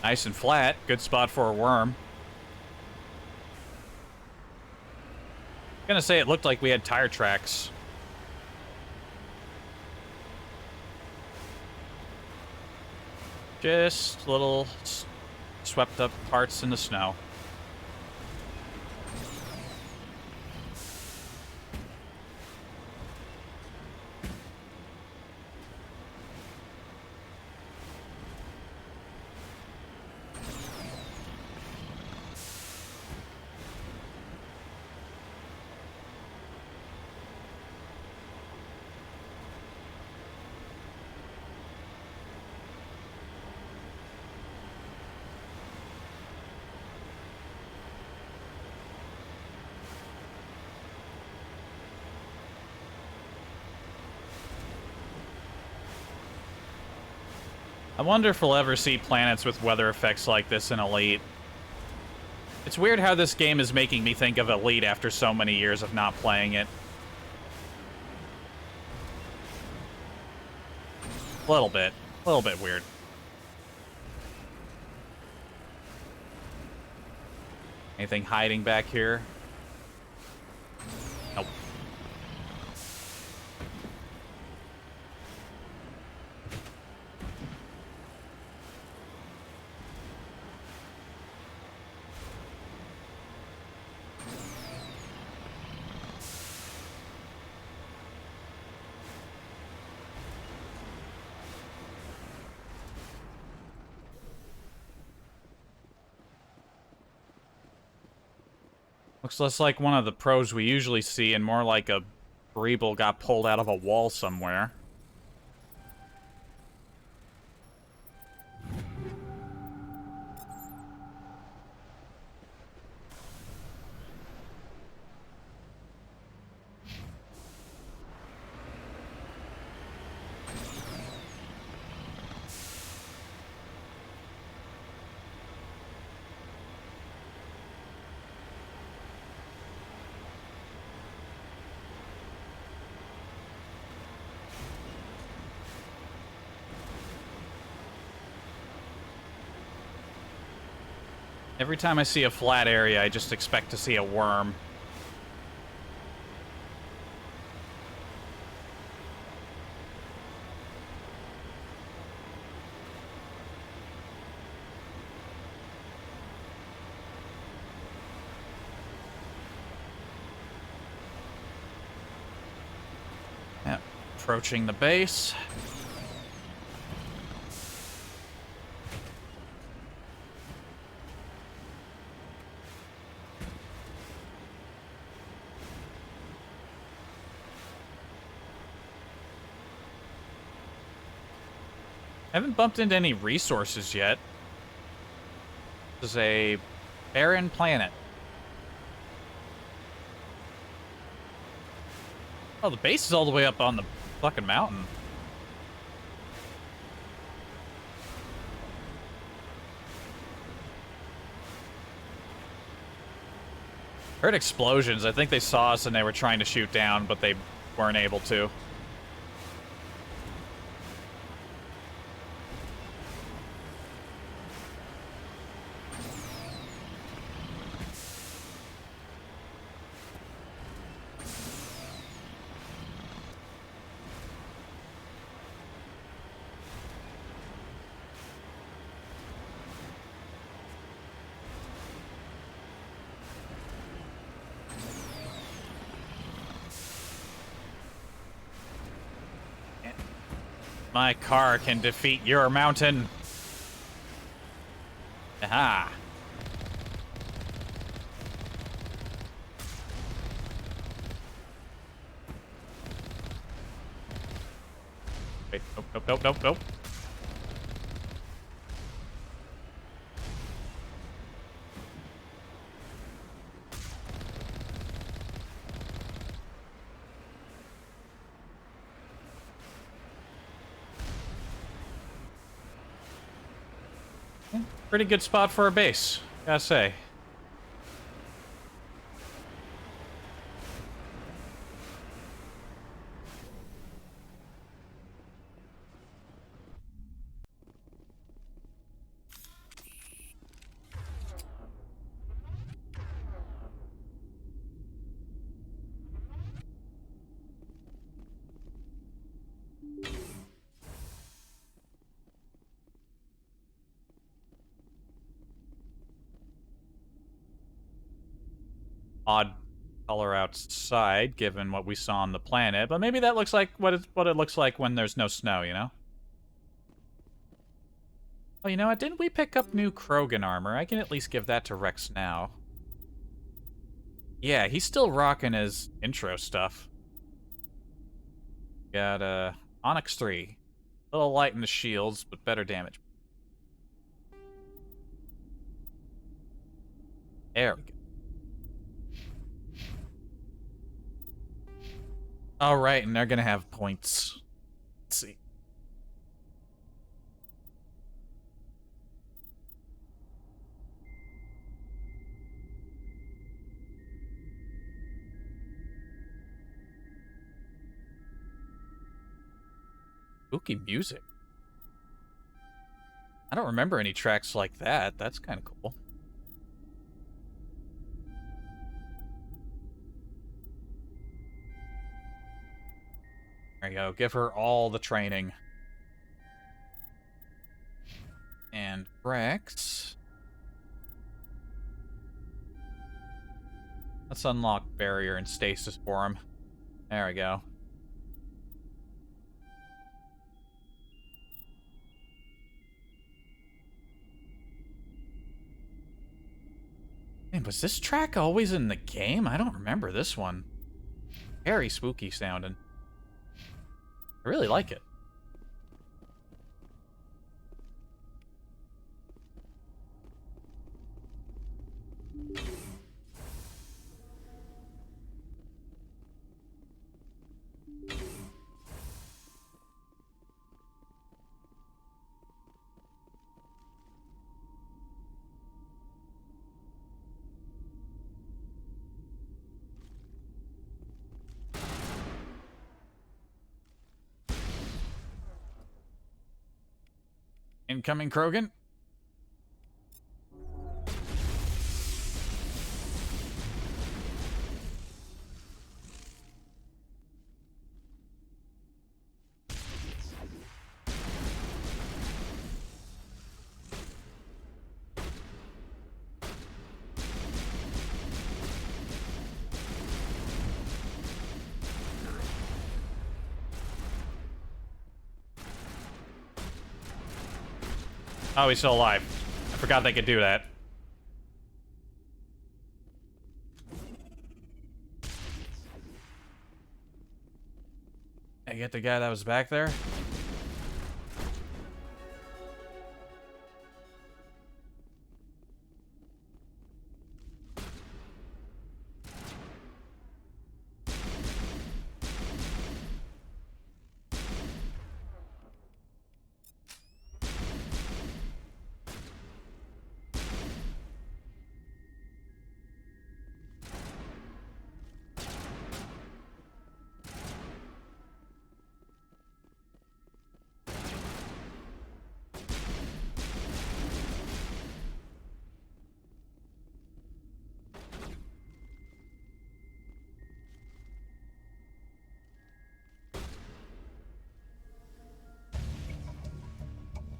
Nice and flat. Good spot for a worm. Gonna say it looked like we had tire tracks. Just little swept up parts in the snow. I wonder if we'll ever see planets with weather effects like this in Elite. It's weird how this game is making me think of Elite after so many years of not playing it. A little bit weird. Anything hiding back here? Nope. Looks less like one of the pros we usually see and more like a Breeble got pulled out of a wall somewhere. Every time I see a flat area, I just expect to see a worm. Yep, approaching the base. Haven't bumped into any resources yet. This is a barren planet. Oh, the base is all the way up on the fucking mountain. Heard explosions. I think they saw us and they were trying to shoot down, but they weren't able to. My car can defeat your mountain. Aha. Wait, nope. Pretty good spot for a base, gotta say. Odd color outside, given what we saw on the planet, but maybe that looks like what it looks like when there's no snow, you know? Oh, you know what? Didn't we pick up new Krogan armor? I can at least give that to Rex now. Yeah, he's still rocking his intro stuff. Got, Onyx 3. A little light in the shields, but better damage. There we go. Alright, and they're gonna have points. Let's see. Spooky music. I don't remember any tracks like that. That's kind of cool. There you go. Give her all the training. And Rex. Let's unlock barrier and stasis for him. There we go. Man, was this track always in the game? I don't remember this one. Very spooky sounding. I really like it. Incoming Krogan. Oh, he's still alive. I forgot they could do that. I get the guy that was back there.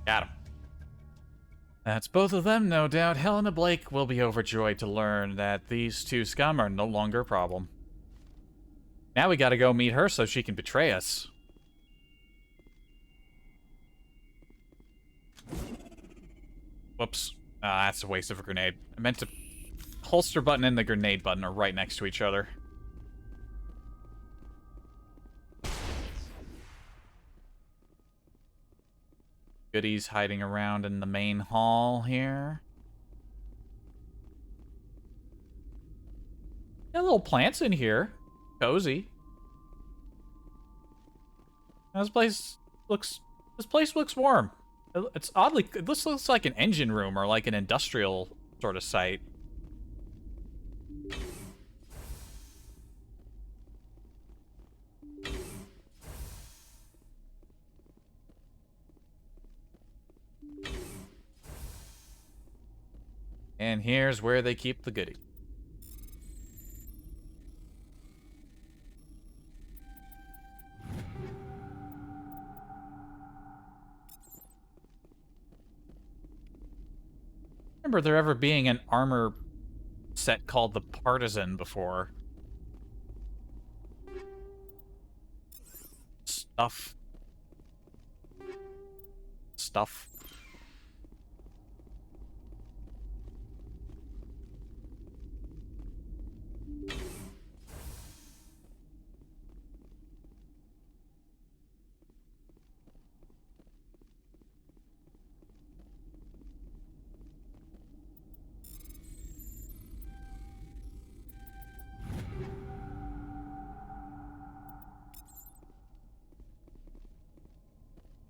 Got him. That's both of them, no doubt. Helena Blake will be overjoyed to learn that these two scum are no longer a problem. Now we gotta go meet her so she can betray us. Whoops. That's a waste of a grenade. I meant to... Holster button and the grenade button are right next to each other. Goodies hiding around in the main hall here. Got little plants in here. Cozy. This place looks warm. It's oddly, this looks like an engine room or like an industrial sort of site. And here's where they keep the goodie. Remember there ever being an armor set called the Partisan before. Stuff.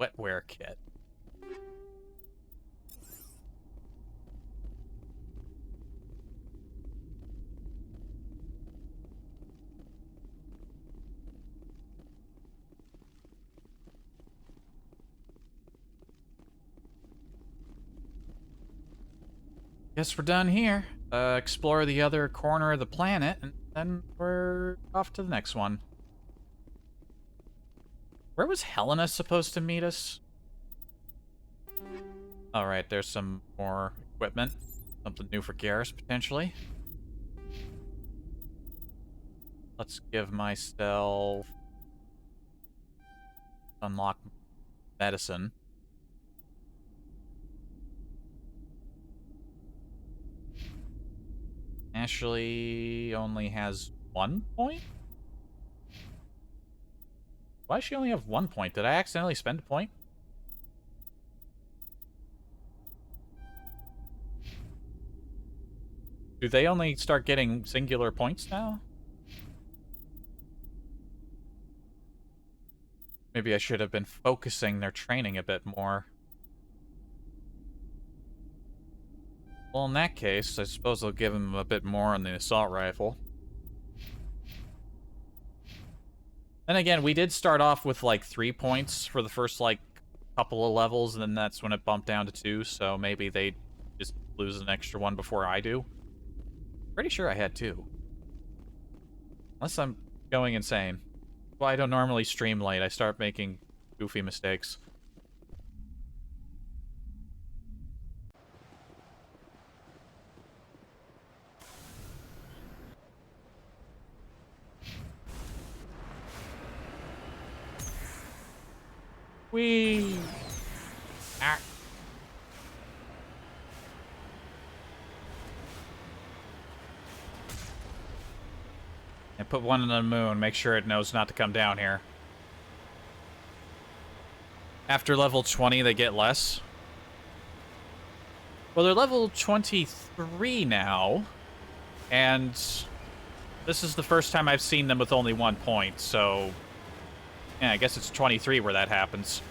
Wetware kit. Guess we're done here. Explore the other corner of the planet, and then we're off to the next one. Where was Helena supposed to meet us? Alright, there's some more equipment. Something new for Garrus, potentially. Let's give myself... Unlock medicine. Ashley only has 1 point? Why does she only have 1 point? Did I accidentally spend a point? Do they only start getting singular points now? Maybe I should have been focusing their training a bit more. Well, in that case, I suppose I'll give him a bit more on the assault rifle. Then again, we did start off with, like, 3 points for the first, like, couple of levels, and then that's when it bumped down to 2, so maybe they just lose an extra one before I do. Pretty sure I had 2. Unless I'm going insane. Well, I don't normally stream late. I start making goofy mistakes. Whee! Ah. And put one on the moon, make sure it knows not to come down here. After level 20, they get less. Well, they're level 23 now, and this is the first time I've seen them with only 1 point, so yeah, I guess it's 23 where that happens.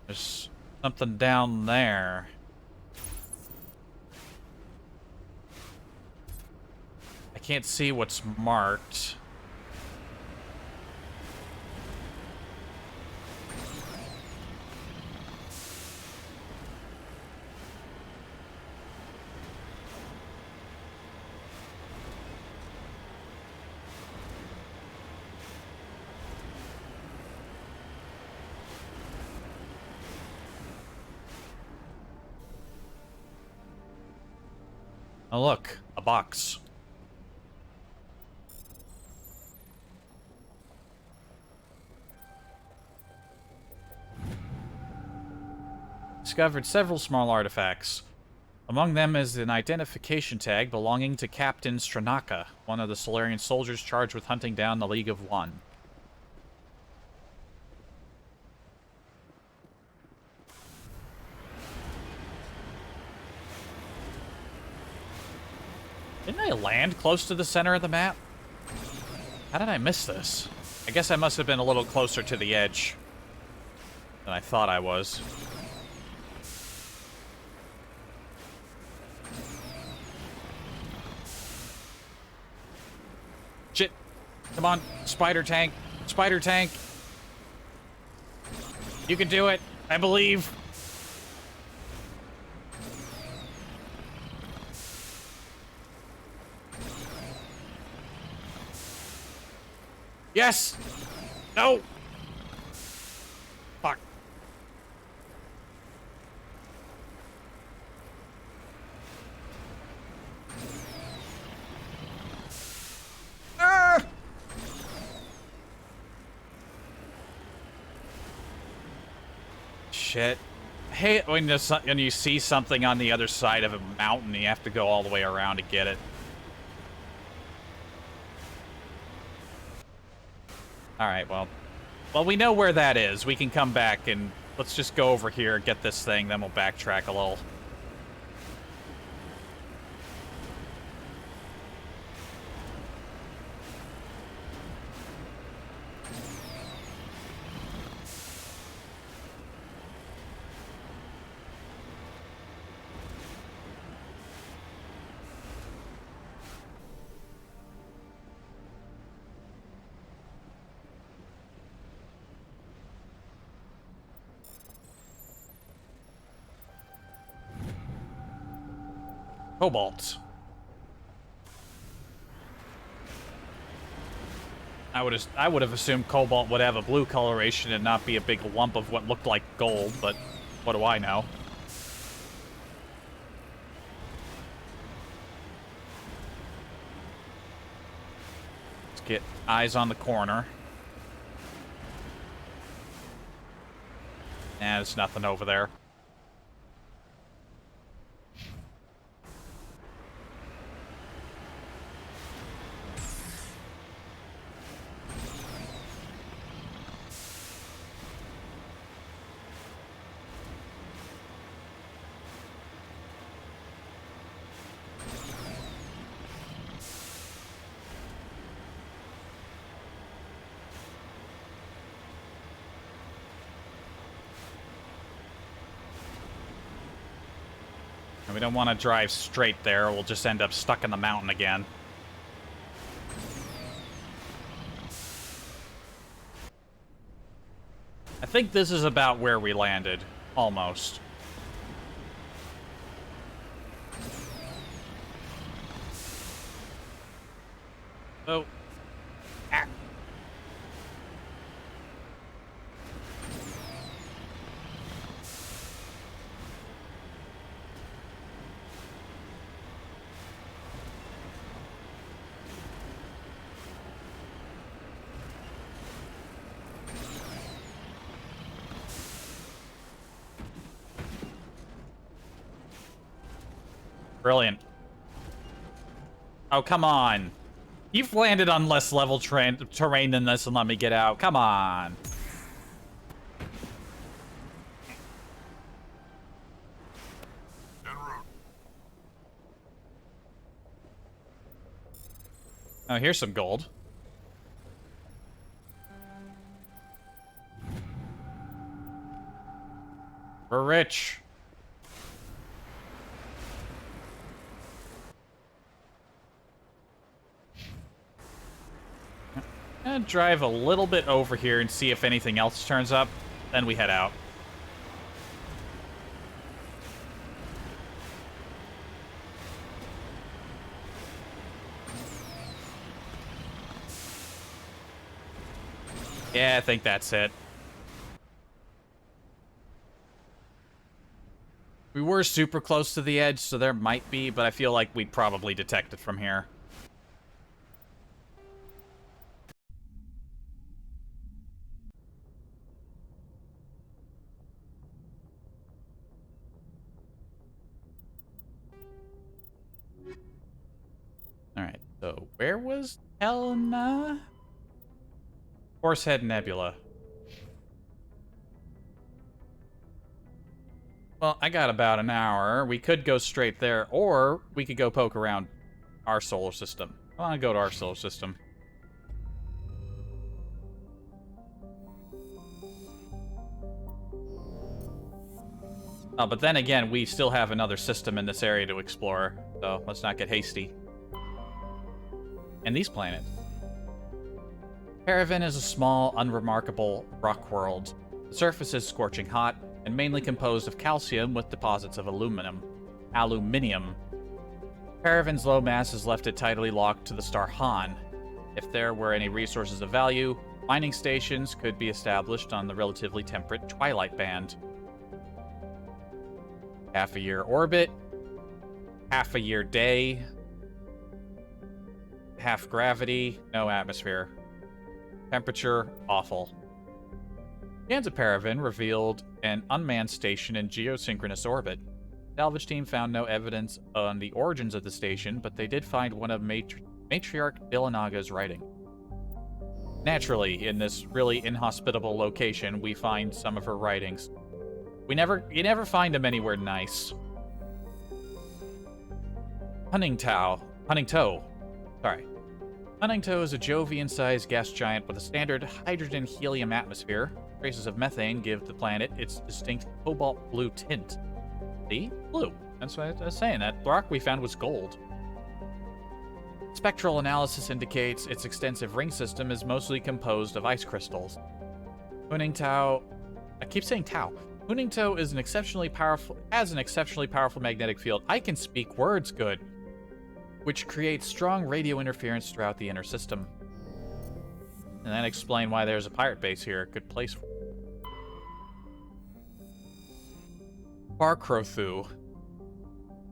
There's something down there. I can't see what's marked. Oh, look, a box. Discovered several small artifacts. Among them is an identification tag belonging to Captain Stranaka, one of the Solarian soldiers charged with hunting down the League of One. Didn't I land close to the center of the map? How did I miss this? I guess I must have been a little closer to the edge than I thought I was. Shit. Come on, spider tank. Spider tank. You can do it. I believe. Yes! No! Fuck. Ah! Shit. I hate when you see something on the other side of a mountain, you have to go all the way around to get it. Alright, well, we know where that is. We can come back and let's just go over here, get this thing, then we'll backtrack a little. Cobalt. I would have assumed cobalt would have a blue coloration and not be a big lump of what looked like gold, but what do I know? Let's get eyes on the corner. Nah, there's nothing over there. And we don't want to drive straight there. We'll just end up stuck in the mountain again. I think this is about where we landed. Almost. Oh. Ah. Brilliant. Oh, come on. You've landed on less level terrain than this and let me get out. Come on. Oh, here's some gold. We're rich. And drive a little bit over here and see if anything else turns up. Then we head out. Yeah, I think that's it. We were super close to the edge, so there might be, but I feel like we'd probably detect it from here. Alright, so where was Helena? Horsehead Nebula. Well, I got about an hour. We could go straight there, or we could go poke around our solar system. I want to go to our solar system. Oh, but then again, we still have another system in this area to explore, so let's not get hasty. And these planets. Paraven is a small, unremarkable rock world. The surface is scorching hot, and mainly composed of calcium with deposits of aluminium. Paraven's low mass has left it tidally locked to the star Han. If there were any resources of value, mining stations could be established on the relatively temperate Twilight Band. Half-a-year orbit, half-a-year day, half gravity, no atmosphere. Temperature, awful. Scans of Paraven revealed an unmanned station in geosynchronous orbit. Salvage team found no evidence on the origins of the station, but they did find one of Matriarch Dillanaga's writing. Naturally, in this really inhospitable location, we find some of her writings. You never find them anywhere nice. Huntingtoe. Huntingtoe is a Jovian-sized gas giant with a standard hydrogen-helium atmosphere. Traces of methane give the planet its distinct cobalt blue tint. See? Blue. That's what I was saying. That rock we found was gold. Spectral analysis indicates its extensive ring system is mostly composed of ice crystals. Huntingtoe... I keep saying Tau. Huntingtoe has an exceptionally powerful magnetic field. I can speak words good. Which creates strong radio interference throughout the inner system. And then explain why there's a pirate base here. Good place for it. Barkrothu.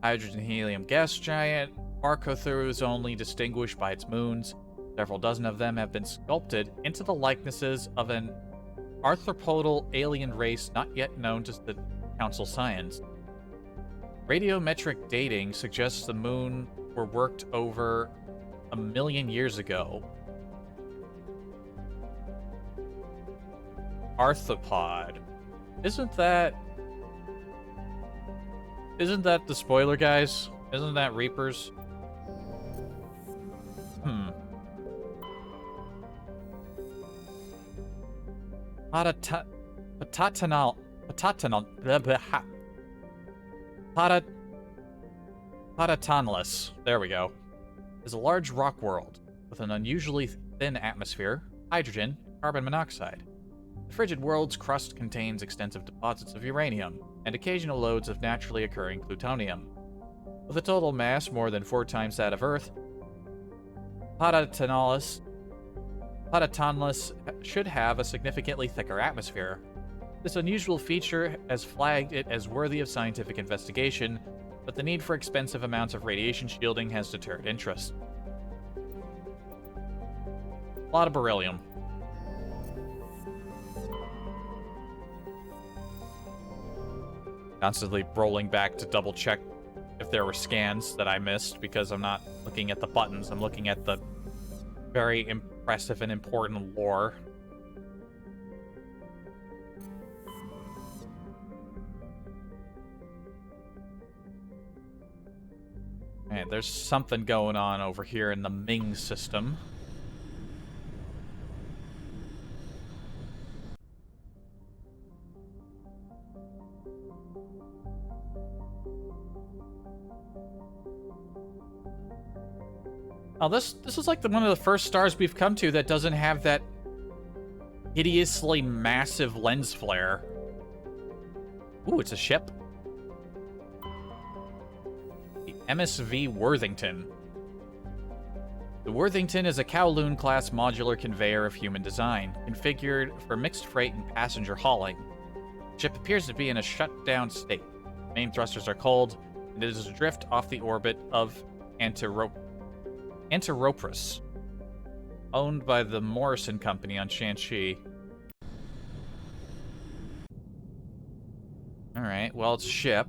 Hydrogen helium gas giant. Barkrothu is only distinguished by its moons. Several dozen of them have been sculpted into the likenesses of an arthropodal alien race not yet known to the Council Science. Radiometric dating suggests the moon were worked over 1 million years ago. Arthropod. Isn't that the spoiler, guys? Isn't that Reapers? Patatonless. There we go. Is a large rock world with an unusually thin atmosphere, hydrogen, and carbon monoxide. The frigid world's crust contains extensive deposits of uranium and occasional loads of naturally occurring plutonium. With a total mass more than 4 times that of Earth, Patatonless should have a significantly thicker atmosphere. This unusual feature has flagged it as worthy of scientific investigation, but the need for expensive amounts of radiation shielding has deterred interest. A lot of beryllium. Constantly rolling back to double check if there were scans that I missed, because I'm not looking at the buttons, I'm looking at the very impressive and important lore. Man, there's something going on over here in the Ming system. Oh, this is like one of the first stars we've come to that doesn't have that hideously massive lens flare. Ooh, it's a ship. The MSV Worthington. The Worthington is a Kowloon-class modular conveyor of human design, configured for mixed freight and passenger hauling. The ship appears to be in a shut-down state. Main thrusters are cold, and it is adrift off the orbit of Antiropris, owned by the Morrison Company on Shanxi. Alright, well, it's a ship.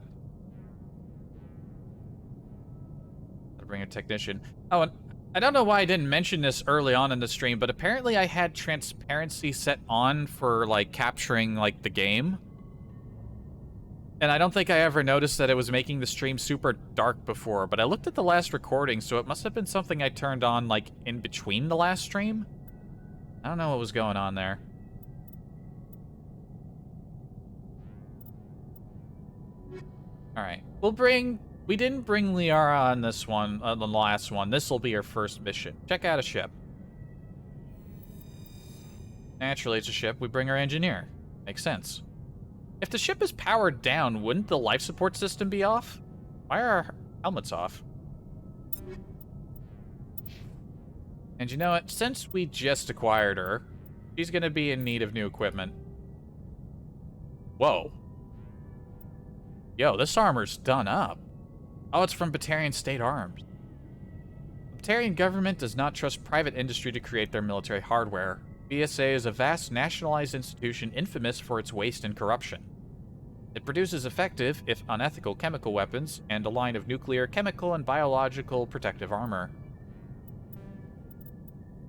Gotta bring a technician. Oh, and I don't know why I didn't mention this early on in the stream, but apparently I had transparency set on for, like, capturing, like, the game. And I don't think I ever noticed that it was making the stream super dark before, but I looked at the last recording, so it must have been something I turned on, like, in between the last stream? I don't know what was going on there. Alright. We didn't bring Liara on this one, the last one. This will be her first mission. Check out a ship. Naturally, it's a ship. We bring our engineer. Makes sense. If the ship is powered down, wouldn't the life support system be off? Why are our helmets off? And you know what? Since we just acquired her, she's gonna be in need of new equipment. Whoa. Yo, this armor's done up. Oh, it's from Batarian State Arms. The Batarian government does not trust private industry to create their military hardware. BSA is a vast nationalized institution infamous for its waste and corruption. It produces effective, if unethical, chemical weapons and a line of nuclear, chemical, and biological protective armor.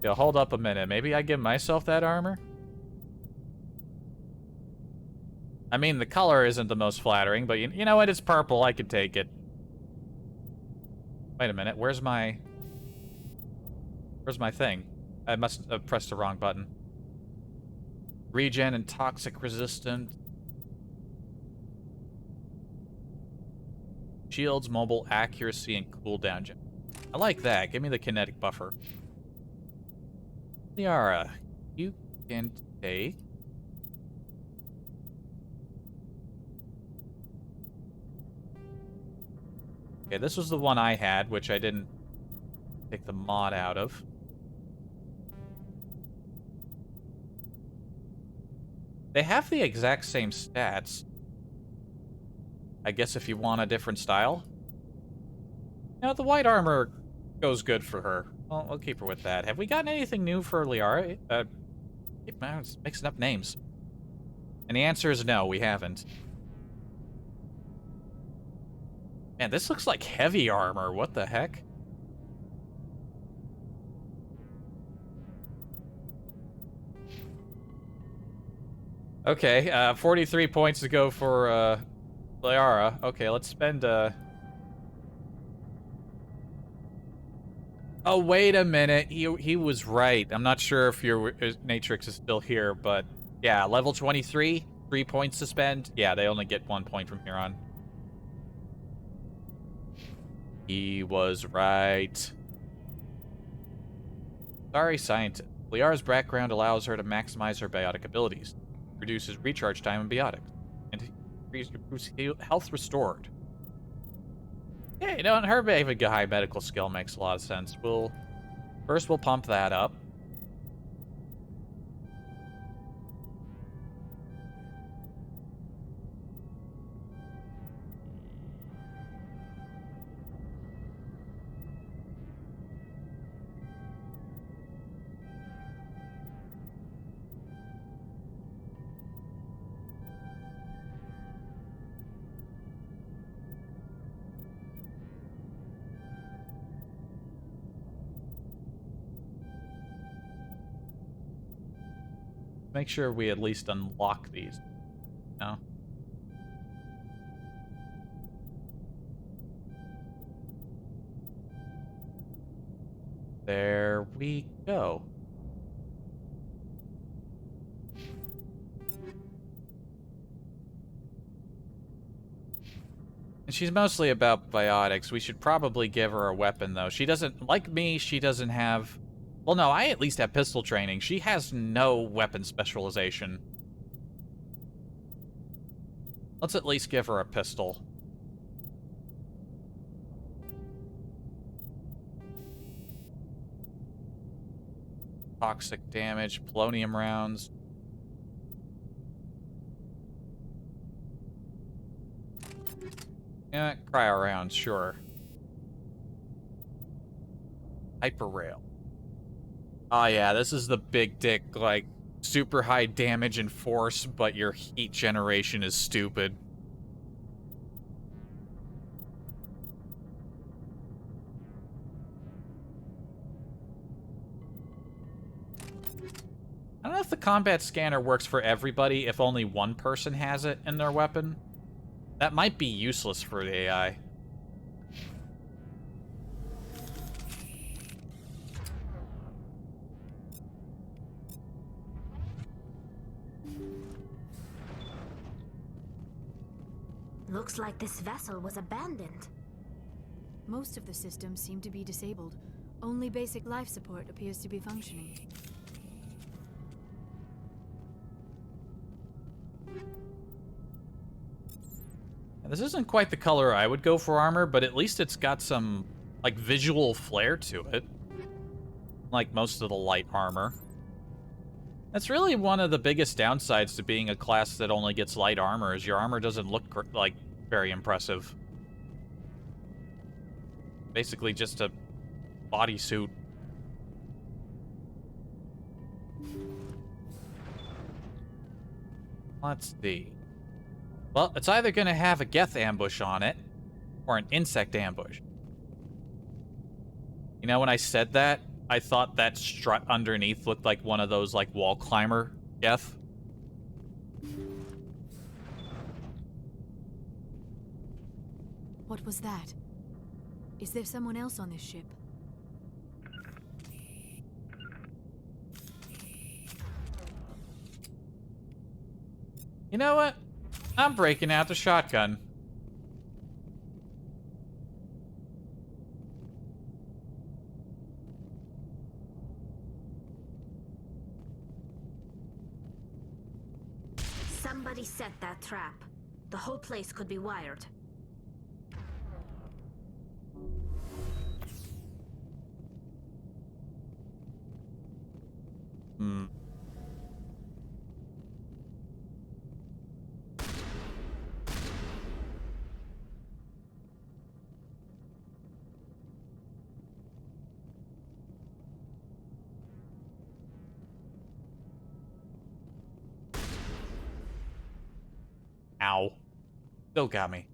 Yo, hold up a minute. Maybe I give myself that armor? I mean, the color isn't the most flattering, but you know what? It's purple. I could take it. Wait a minute. Where's my thing? I must have pressed the wrong button. Regen and toxic resistant. Shields, mobile, accuracy, and cooldown. I like that. Give me the kinetic buffer. Liara, you can take... Okay, this was the one I had, which I didn't take the mod out of. They have the exact same stats. I guess if you want a different style. Now, the white armor goes good for her. Well, we'll keep her with that. Have we gotten anything new for Liara? Keep mixing up names. And the answer is no, we haven't. Man, this looks like heavy armor. What the heck? Okay, 43 points to go for, Liara. Okay, let's spend, Oh, wait a minute. He was right. I'm not sure if your Natrix is still here, but yeah, level 23, 3 points to spend. Yeah, they only get 1 point from here on. He was right. Sorry, scientist. Liara's background allows her to maximize her biotic abilities, reduces recharge time in biotics, and improves health restored. Yeah, you know, and her having a high medical skill makes a lot of sense. First we'll pump that up. Make sure we at least unlock these. No? There we go. And she's mostly about biotics. We should probably give her a weapon, though. She doesn't, like me, she doesn't have... Well, no, I at least have pistol training. She has no weapon specialization. Let's at least give her a pistol. Toxic damage, polonium rounds. Yeah, cryo rounds, sure. Hyper rail. Oh yeah, this is the big dick, like, super high damage and force, but your heat generation is stupid. I don't know if the combat scanner works for everybody if only one person has it in their weapon. That might be useless for the AI. Looks like this vessel was abandoned. Most of the systems seem to be disabled. Only basic life support appears to be functioning. This isn't quite the color I would go for armor, but at least it's got some, like, visual flair to it. Like most of the light armor. That's really one of the biggest downsides to being a class that only gets light armor, is your armor doesn't look, like, very impressive. Basically just a bodysuit. Let's see. Well, it's either going to have a Geth ambush on it, or an insect ambush. You know, when I said that, I thought that strut underneath looked like one of those, like, wall climber Geth. What was that? Is there someone else on this ship? You know what? I'm breaking out the shotgun. Somebody set that trap. The whole place could be wired. Ow. Still got me.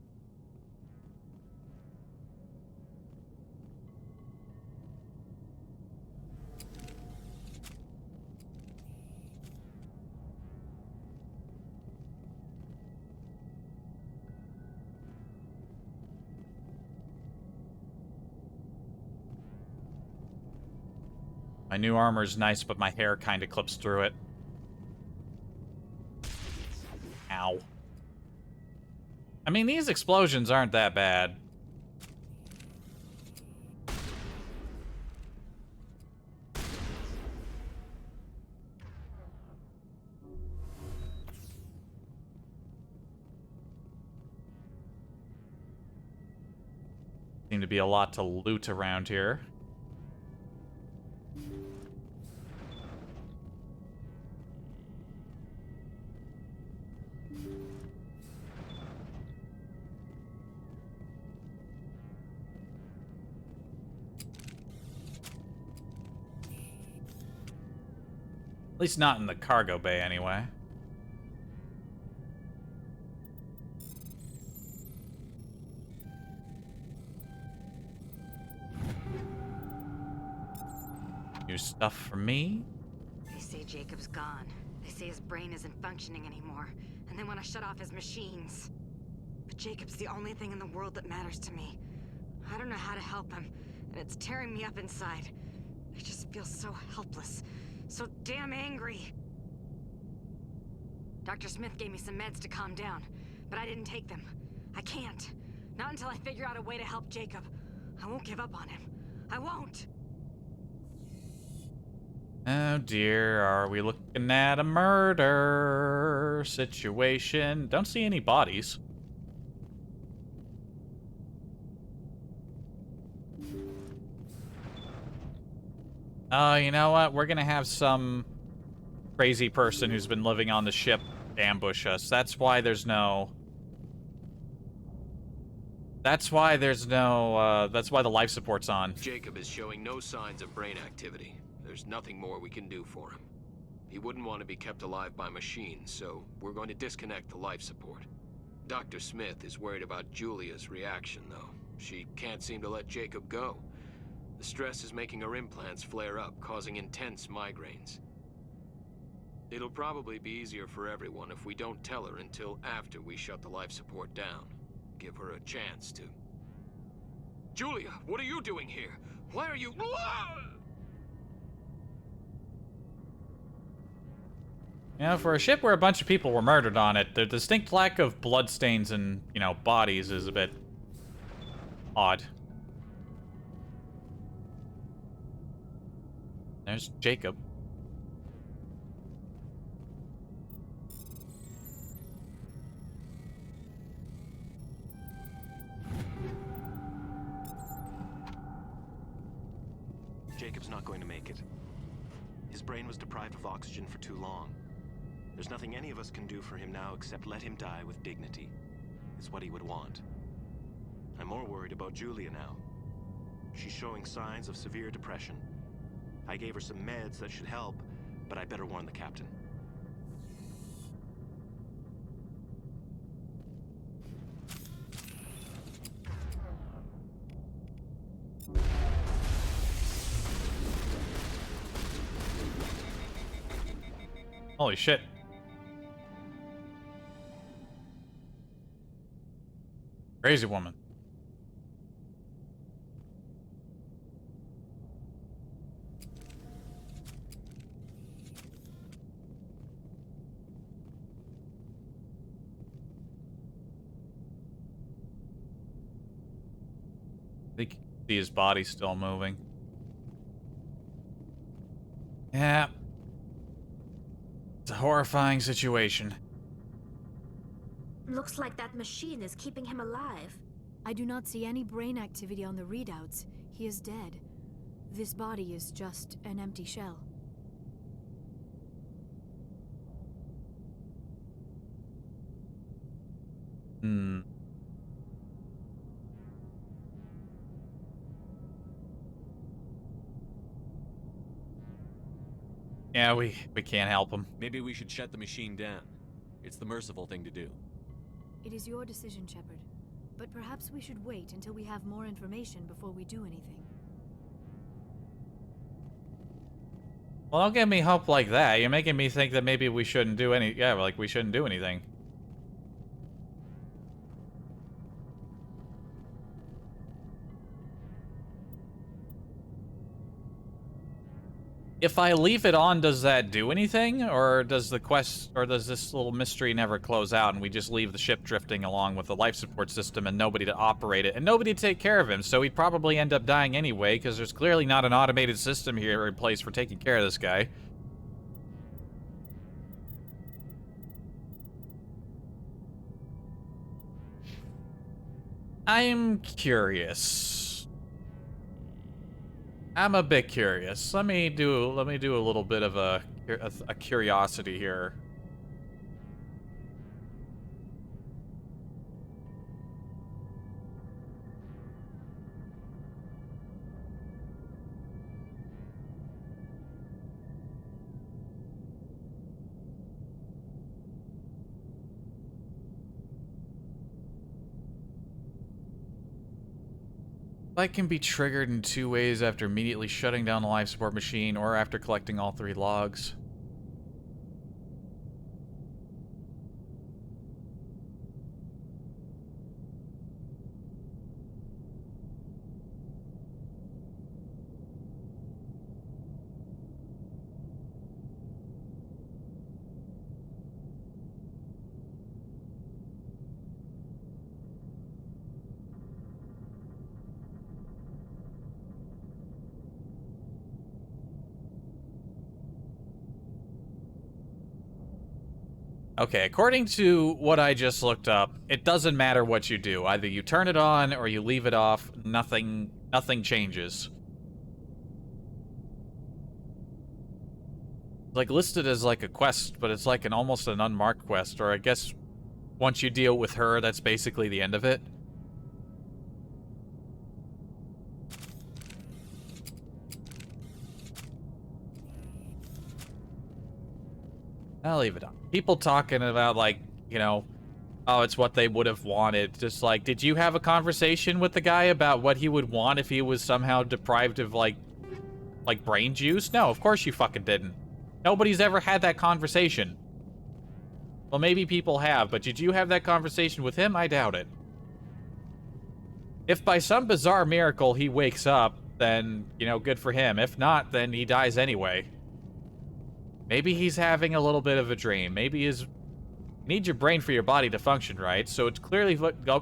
My new armor's nice, but my hair kind of clips through it. Ow. I mean, these explosions aren't that bad. Seem to be a lot to loot around here. At least not in the cargo bay, anyway. New stuff for me. They say Jacob's gone. They say his brain isn't functioning anymore, and they want to shut off his machines. But Jacob's the only thing in the world that matters to me. I don't know how to help him, and it's tearing me up inside. I just feel so helpless, so damn angry. Dr. Smith gave me some meds to calm down, but I didn't take them. I can't. Not until I figure out a way to help Jacob. I won't give up on him. I won't. Oh dear, are we looking at a murder situation? Don't see any bodies. You know what? We're gonna have some crazy person who's been living on the ship ambush us. That's why there's no... That's why the life support's on. Jacob is showing no signs of brain activity. There's nothing more we can do for him. He wouldn't want to be kept alive by machines, so we're going to disconnect the life support. Dr. Smith is worried about Julia's reaction, though. She can't seem to let Jacob go. The stress is making her implants flare up, causing intense migraines. It'll probably be easier for everyone if we don't tell her until after we shut the life support down. Give her a chance to... Julia, what are you doing here? Why are you... You know, for a ship where a bunch of people were murdered on it, the distinct lack of bloodstains and, you know, bodies is a bit odd. There's Jacob. Jacob's not going to make it. His brain was deprived of oxygen for too long. There's nothing any of us can do for him now except let him die with dignity. It's what he would want. I'm more worried about Julia now. She's showing signs of severe depression. I gave her some meds that should help, but I better warn the captain. Holy shit. Crazy woman. I think you can see his body still moving. Yeah. It's a horrifying situation. Looks like that machine is keeping him alive. I do not see any brain activity on the readouts. He is dead. This body is just an empty shell. Hmm. Yeah, we can't help him. Maybe we should shut the machine down. It's the merciful thing to do. It is your decision, Shepard. But perhaps we should wait until we have more information before we do anything. Well, don't give me hope like that. You're making me think that maybe we shouldn't do any... Yeah, like we shouldn't do anything. If I leave it on, does that do anything? Or does the quest... Or does this little mystery never close out and we just leave the ship drifting along with the life support system and nobody to operate it and nobody to take care of him? So he'd probably end up dying anyway because there's clearly not an automated system here in place for taking care of this guy. I'm curious. I'm a bit curious. Let me do a little bit of a curiosity here. Light can be triggered in 2 ways: after immediately shutting down the life support machine or after collecting all 3 logs. Okay, according to what I just looked up, it doesn't matter what you do. Either you turn it on or you leave it off, nothing changes. It's like listed as like a quest, but it's like almost an unmarked quest, or I guess once you deal with her, that's basically the end of it. I'll leave it on. People talking about, like, you know, oh, it's what they would have wanted. Just like, did you have a conversation with the guy about what he would want if he was somehow deprived of, like brain juice? No, of course you fucking didn't. Nobody's ever had that conversation. Well, maybe people have, but did you have that conversation with him? I doubt it. If by some bizarre miracle he wakes up, then, you know, good for him. If not, then he dies anyway. Maybe he's having a little bit of a dream. Maybe you need your brain for your body to function, right? So it's clearly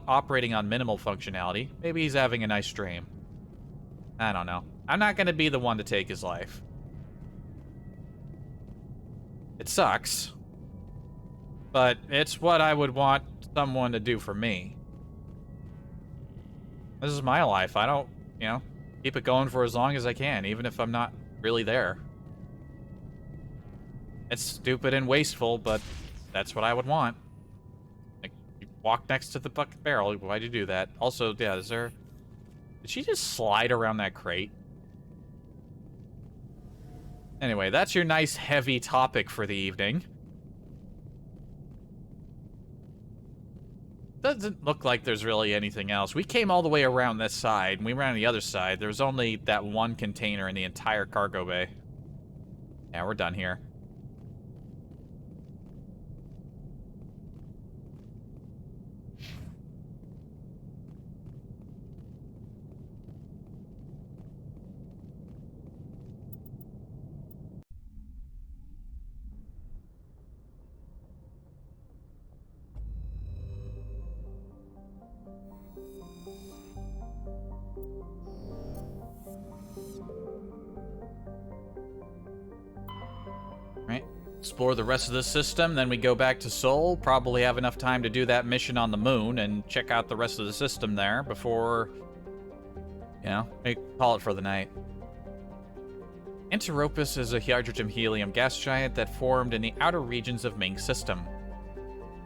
operating on minimal functionality. Maybe he's having a nice dream. I don't know. I'm not going to be the one to take his life. It sucks. But it's what I would want someone to do for me. This is my life. I don't, you know, keep it going for as long as I can, even if I'm not really there. It's stupid and wasteful, but that's what I would want. Like, you walk next to the fucking barrel. Why'd you do that? Also, yeah, did she just slide around that crate? Anyway, that's your nice heavy topic for the evening. Doesn't look like there's really anything else. We came all the way around this side, and we ran on the other side. There was only that one container in the entire cargo bay. Yeah, we're done here. Right. Explore the rest of the system, then we go back to Sol. Probably have enough time to do that mission on the moon and check out the rest of the system there before, you know, we call it for the night. Enteropus is a hydrogen-helium gas giant that formed in the outer regions of Ming's system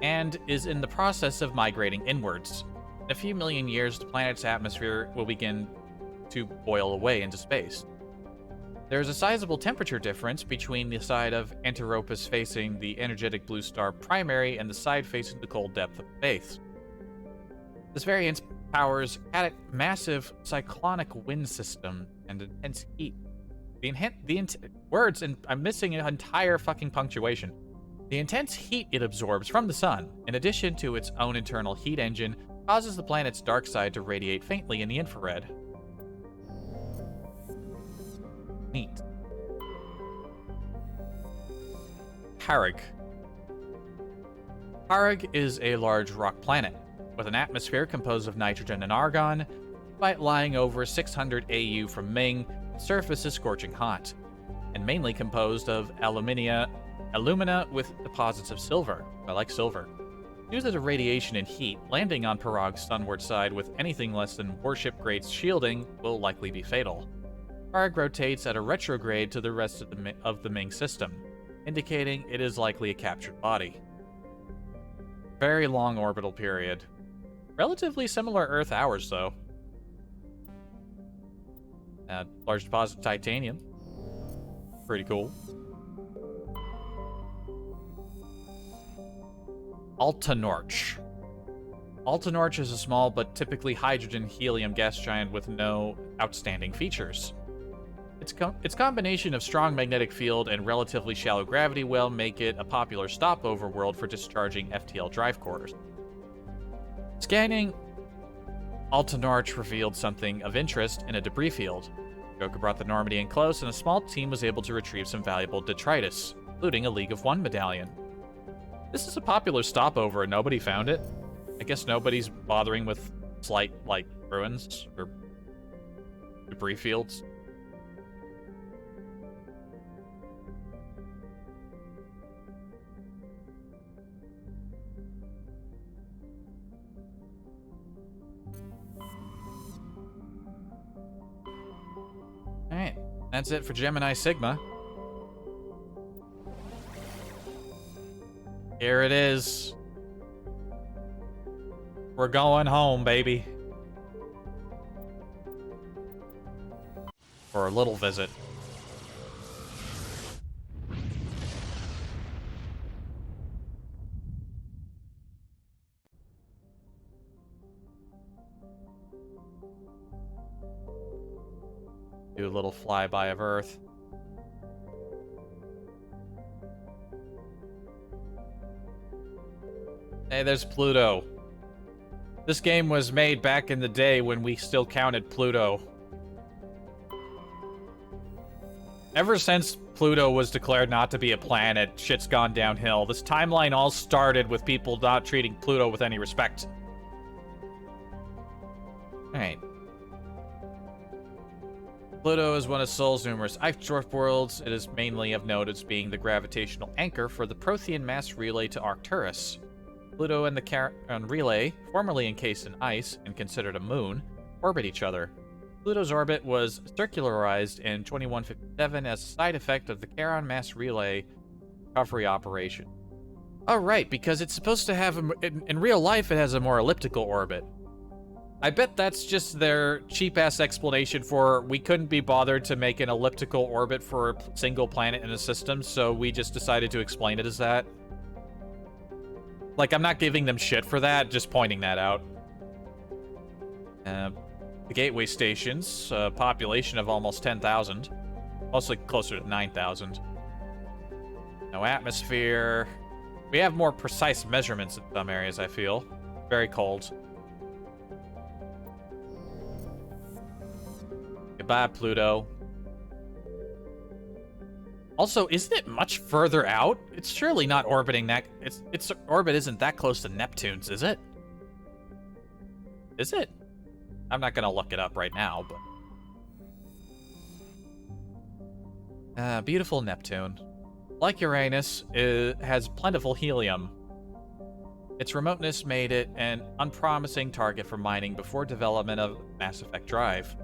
and is in the process of migrating inwards. In a few million years, the planet's atmosphere will begin to boil away into space. There is a sizable temperature difference between the side of Enteropus facing the energetic blue star primary and the side facing the cold depth of space. This variant powers massive cyclonic wind system and intense heat. Words, and I'm missing an entire fucking punctuation. The intense heat it absorbs from the sun, in addition to its own internal heat engine, causes the planet's dark side to radiate faintly in the infrared. Neat. Harag. Harag is a large rock planet, with an atmosphere composed of nitrogen and argon. Despite lying over 600 AU from Ming, its surface is scorching hot, and mainly composed of alumina with deposits of silver. I like silver. Due to the radiation and heat, landing on Parag's sunward side with anything less than warship-grade shielding will likely be fatal. Parag rotates at a retrograde to the rest of the Ming system, indicating it is likely a captured body. Very long orbital period. Relatively similar Earth hours, though. Large deposit of titanium. Pretty cool. Altanorch. Altanorch is a small but typically hydrogen-helium gas giant with no outstanding features. Its combination of strong magnetic field and relatively shallow gravity well make it a popular stopover world for discharging FTL drive cores. Scanning Altanorch revealed something of interest in a debris field. Joker brought the Normandy in close, and a small team was able to retrieve some valuable detritus, including a League of One medallion. This is a popular stopover, and nobody found it. I guess nobody's bothering with slight, ruins or debris fields. Alright, that's it for Gemini Sigma. Here it is. We're going home, baby. For a little visit. Do a little flyby of Earth. Hey, there's Pluto. This game was made back in the day when we still counted Pluto. Ever since Pluto was declared not to be a planet, shit's gone downhill. This timeline all started with people not treating Pluto with any respect. Alright. Pluto is one of Sol's numerous ice-dwarf worlds. It is mainly of note as being the gravitational anchor for the Prothean mass relay to Arcturus. Pluto and the Charon relay, formerly encased in ice and considered a moon, orbit each other. Pluto's orbit was circularized in 2157 as a side effect of the Charon mass relay recovery operation. Oh, right, because it's supposed to have, in real life, it has a more elliptical orbit. I bet that's just their cheap-ass explanation for we couldn't be bothered to make an elliptical orbit for a single planet in a system, so we just decided to explain it as that. Like, I'm not giving them shit for that, just pointing that out. The gateway stations, a population of almost 10,000. Mostly closer to 9,000. No atmosphere. We have more precise measurements in some areas, I feel. Very cold. Goodbye, Pluto. Also, isn't it much further out? It's surely not orbiting that... Its orbit isn't that close to Neptune's, is it? Is it? I'm not gonna look it up right now, but... beautiful Neptune. Like Uranus, it has plentiful helium. Its remoteness made it an unpromising target for mining before development of Mass Effect Drive.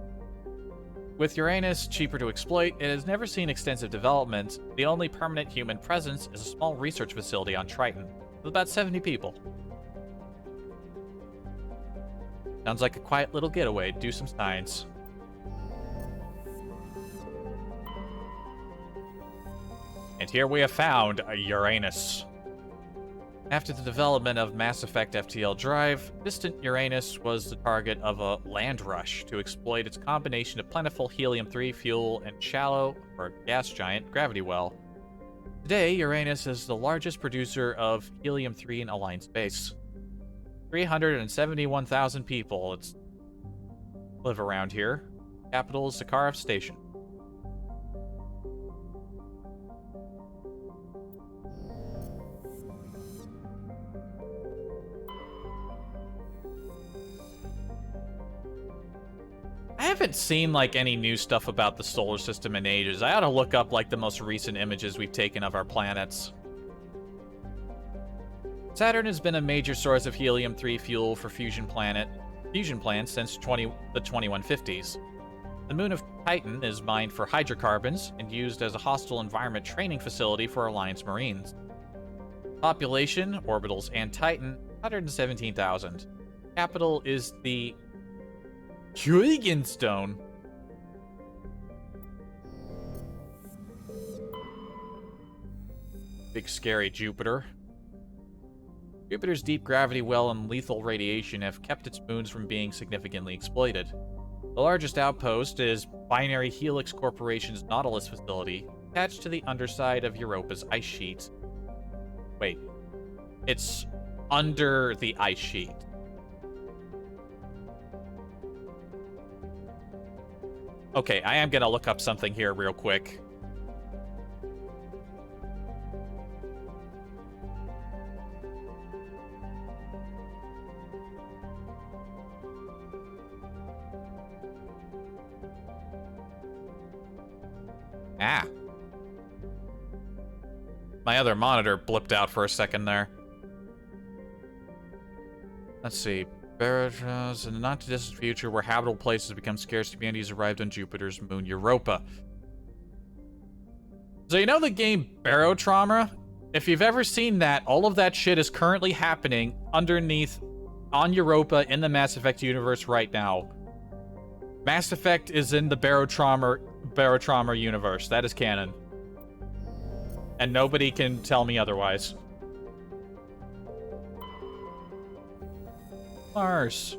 With Uranus cheaper to exploit, it has never seen extensive development. The only permanent human presence is a small research facility on Triton, with about 70 people. Sounds like a quiet little getaway. Do some science. And here we have found a Uranus. After the development of Mass Effect FTL Drive, distant Uranus was the target of a land rush to exploit its combination of plentiful helium-3 fuel and shallow, or gas giant, gravity well. Today, Uranus is the largest producer of helium-3 in Alliance space. 371,000 people live around here. Capital is Sakharov Station. I haven't seen, like, any new stuff about the solar system in ages. I ought to look up, like, the most recent images we've taken of our planets. Saturn has been a major source of helium-3 fuel for fusion plants since the 2150s. The moon of Titan is mined for hydrocarbons and used as a hostile environment training facility for Alliance Marines. Population, orbitals, and Titan, 117,000. Capital is the Huygenstone. Big scary Jupiter. Jupiter's deep gravity well and lethal radiation have kept its moons from being significantly exploited. The largest outpost is Binary Helix Corporation's Nautilus facility, attached to the underside of Europa's ice sheet. Wait. It's under the ice sheet. Okay, I am gonna look up something here real quick. Ah. My other monitor blipped out for a second there. Let's see. Barrages, in the not-too-distant future, where habitable places become scarce, communities arrived on Jupiter's moon Europa. So you know the game Barotrauma? If you've ever seen that, all of that shit is currently happening underneath on Europa in the Mass Effect universe right now. Mass Effect is in the Barotrauma universe. That is canon. And nobody can tell me otherwise. Mars.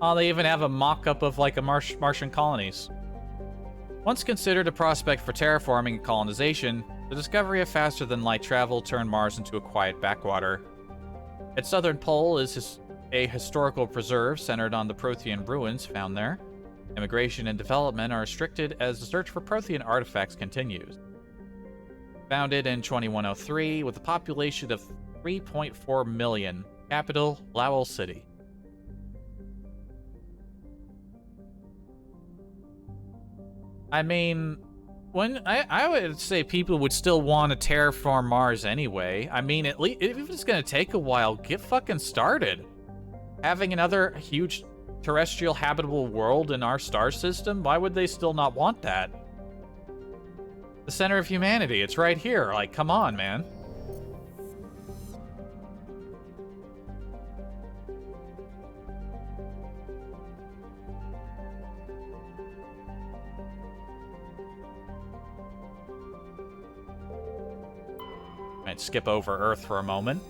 Oh, they even have a mock-up of, like, a Martian colonies. Once considered a prospect for terraforming and colonization, the discovery of faster-than-light travel turned Mars into a quiet backwater. Its southern pole is a historical preserve centered on the Prothean ruins found there. Immigration and development are restricted as the search for Prothean artifacts continues. Founded in 2103 with a population of 3.4 million. Capital, Lowell City. I mean, I would say people would still want to terraform Mars anyway. I mean, at least if it's gonna take a while, get fucking started. Having another huge terrestrial habitable world in our star system, why would they still not want that? The center of humanity, it's right here. Like, come on, man. Might skip over Earth for a moment.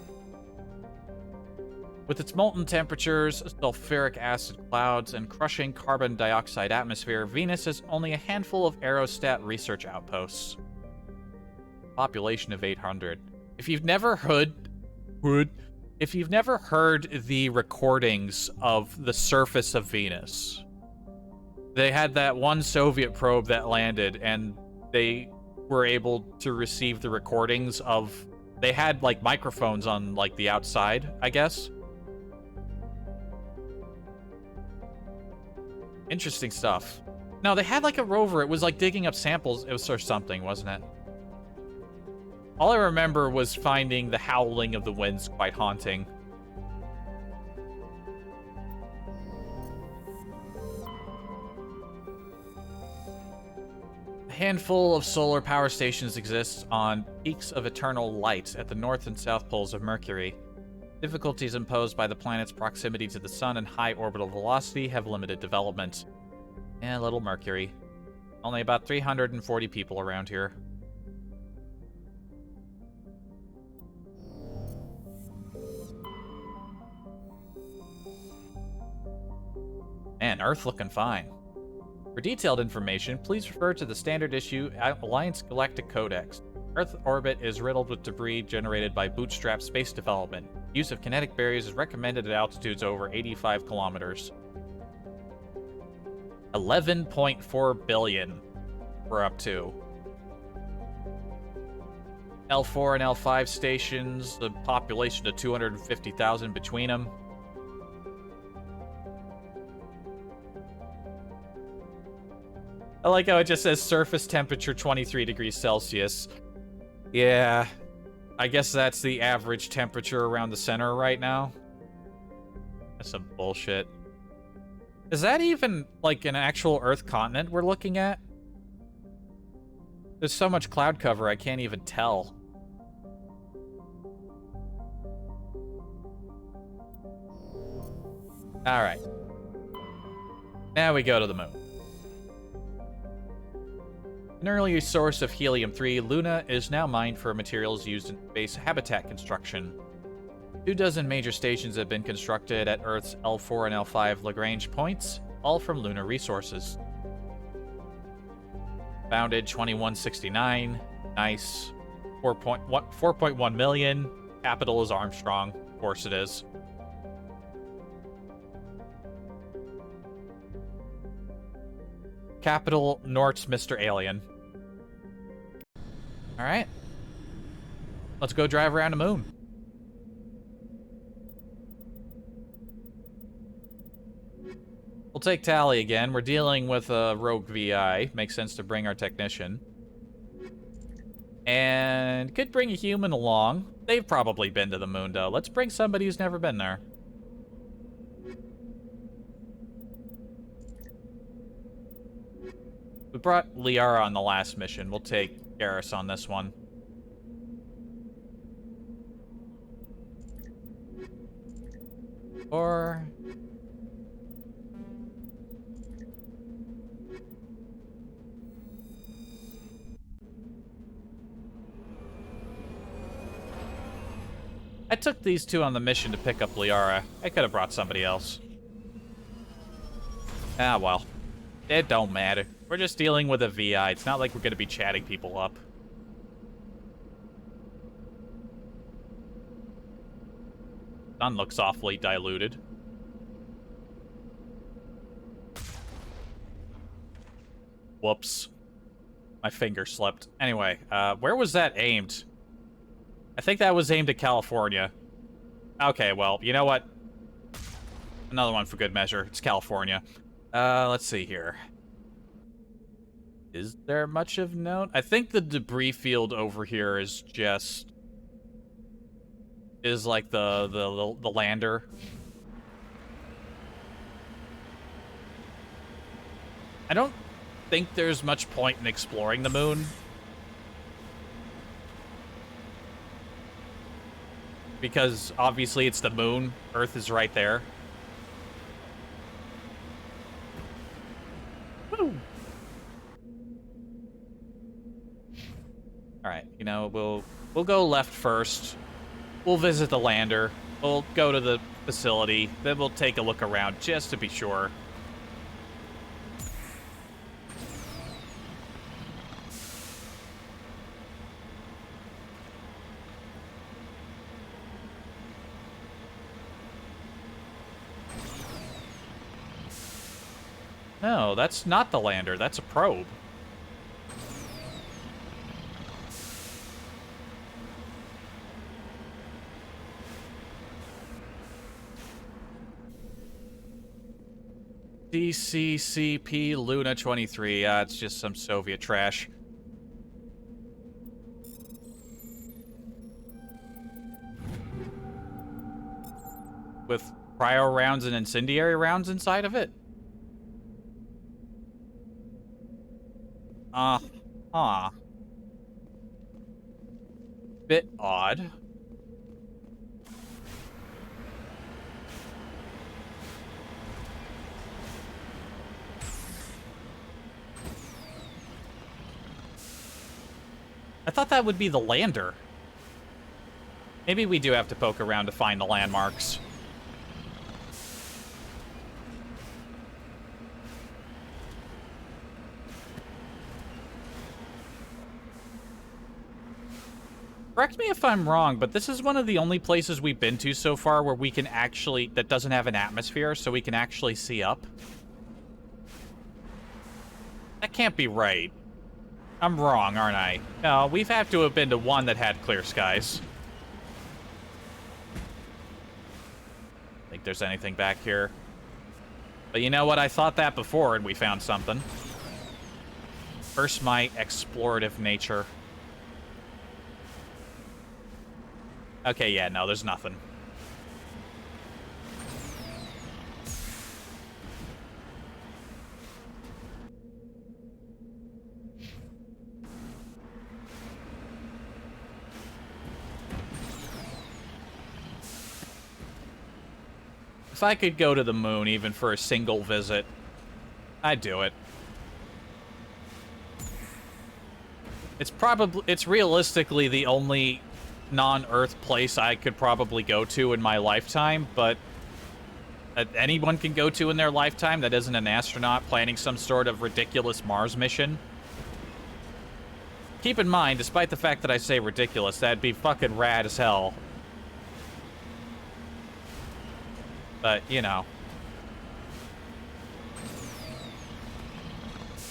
With its molten temperatures, sulfuric acid clouds, and crushing carbon dioxide atmosphere, Venus has only a handful of aerostat research outposts. Population of 800. If you've never heard the recordings of the surface of Venus, they had that one Soviet probe that landed, and they were able to receive the recordings of... They had, like, microphones on, like, the outside, I guess. Interesting stuff. No, they had, like, a rover. It was, like, digging up samples. It was or something, wasn't it? All I remember was finding the howling of the winds quite haunting. A handful of solar power stations exist on peaks of eternal light at the north and south poles of Mercury. Difficulties imposed by the planet's proximity to the sun and high orbital velocity have limited development. Little Mercury. Only about 340 people around here. Man, Earth looking fine. For detailed information, please refer to the standard issue Alliance Galactic Codex. Earth orbit is riddled with debris generated by bootstrap space development. Use of kinetic barriers is recommended at altitudes over 85 kilometers. 11.4 billion we're up to. L4 and L5 stations, the population of 250,000 between them. I like how it just says surface temperature 23 degrees Celsius. Yeah, I guess that's the average temperature around the center right now. That's some bullshit. Is that even, like, an actual Earth continent we're looking at? There's so much cloud cover, I can't even tell. Alright. Now we go to the moon. An earlier source of helium-3, Luna is now mined for materials used in space habitat construction. 24 major stations have been constructed at Earth's L4 and L5 Lagrange points, all from lunar resources. Founded 2169. Nice. 4.1 million. Capital is Armstrong. Of course it is. Capital Nort's Mr. Alien. Alright. Let's go drive around the moon. We'll take Tally again. We're dealing with a rogue VI. Makes sense to bring our technician. And could bring a human along. They've probably been to the moon, though. Let's bring somebody who's never been there. We brought Liara on the last mission. We'll take Garrus on this one. Or... I took these two on the mission to pick up Liara. I could have brought somebody else. Ah, well. It don't matter. We're just dealing with a VI. It's not like we're going to be chatting people up. Sun looks awfully diluted. Whoops. My finger slipped. Anyway, where was that aimed? I think that was aimed at California. Okay, well, you know what? Another one for good measure. It's California. Let's see here. Is there much of note? I think the debris field over here is just... is like the lander. I don't think there's much point in exploring the moon. Because obviously it's the moon. Earth is right there. Woo. All right, you know, we'll go left first. We'll visit the lander. We'll go to the facility. Then we'll take a look around just to be sure. No, that's not the lander. That's a probe. DCCP Luna 23. It's just some Soviet trash. With cryo rounds and incendiary rounds inside of it? Uh-huh. Bit odd. I thought that would be the lander. Maybe we do have to poke around to find the landmarks. Correct me if I'm wrong, but this is one of the only places we've been to so far where we can actually... that doesn't have an atmosphere, so we can actually see up. That can't be right. I'm wrong, aren't I? No, we've had to have been to one that had clear skies. Think there's anything back here. But you know what? I thought that before and we found something. First, my explorative nature. Okay, yeah, no, there's nothing. If I could go to the moon even for a single visit, I'd do it. It's realistically the only non-Earth place I could probably go to in my lifetime, but that anyone can go to in their lifetime that isn't an astronaut planning some sort of ridiculous Mars mission. Keep in mind, despite the fact that I say ridiculous, that'd be fucking rad as hell. But, you know.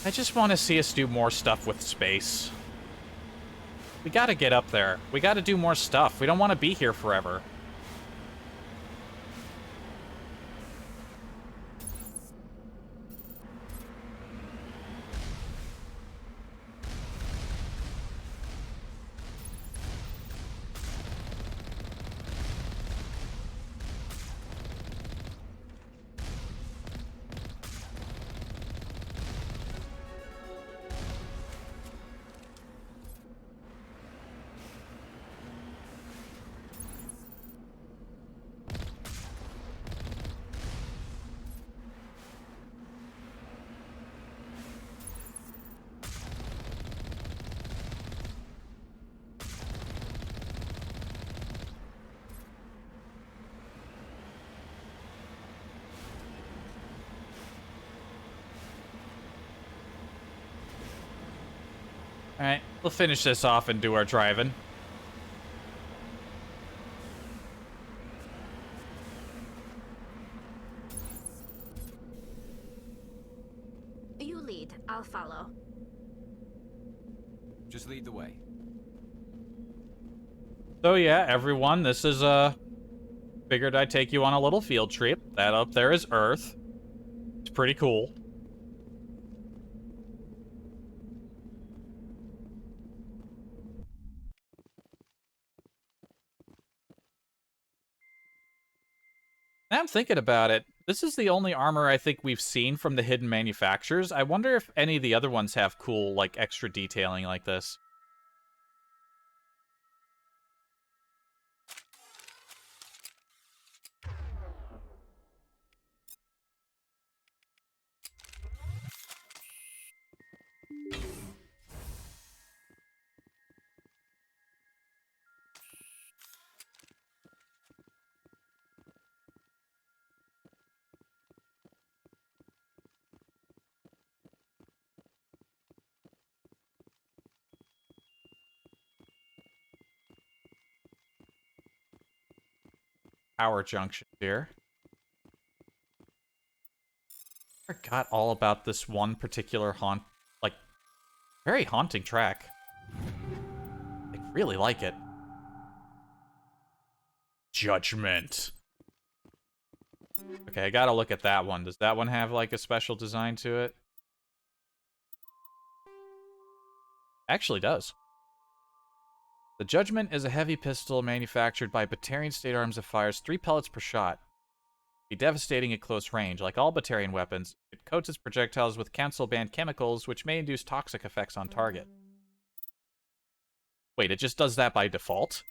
I just want to see us do more stuff with space. We gotta get up there. We gotta do more stuff. We don't want to be here forever. Alright, we'll finish this off and do our driving. You lead, I'll follow. Just lead the way. So yeah, everyone, this is, figured I'd take you on a little field trip. That up there is Earth. It's pretty cool. Now I'm thinking about it. This is the only armor I think we've seen from the hidden manufacturers. I wonder if any of the other ones have cool, like, extra detailing like this. Power junction here. I forgot all about this one particular very haunting track. I really like it. Judgment. Okay, I gotta look at that one. Does that one have, like, a special design to it? Actually does. The Judgment is a heavy pistol manufactured by Batarian State Arms that fires 3 pellets per shot. Be devastating at close range. Like all Batarian weapons, it coats its projectiles with council-banned chemicals, which may induce toxic effects on target. Wait, it just does that by default?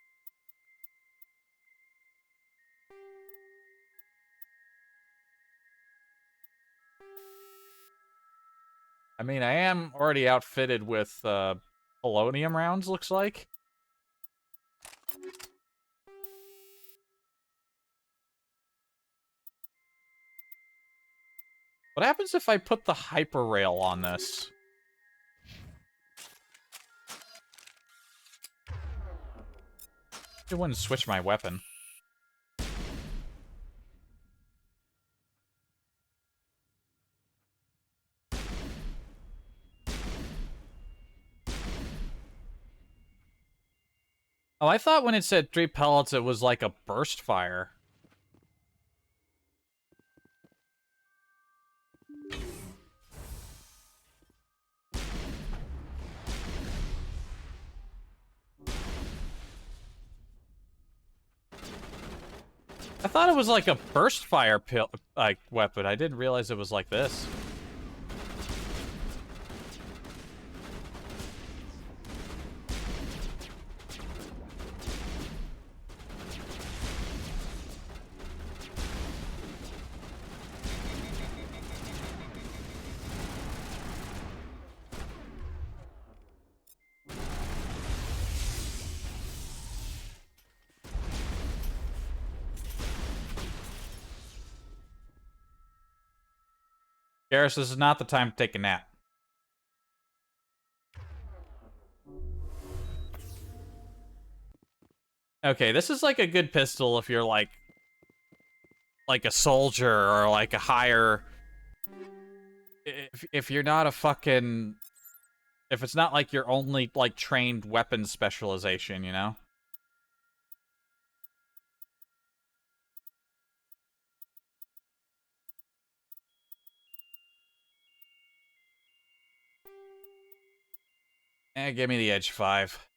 I mean, I am already outfitted with, polonium rounds, looks like. What happens if I put the hyperrail on this? It wouldn't switch my weapon. Oh, I thought when it said 3 pellets, it was like a burst fire. I thought it was like a burst fire weapon. I didn't realize it was like this. Garrus, this is not the time to take a nap. Okay, this is like a good pistol if you're like a soldier or like a higher... If you're not a fucking... If it's not like your only like trained weapons specialization, you know? Give me the Edge 5.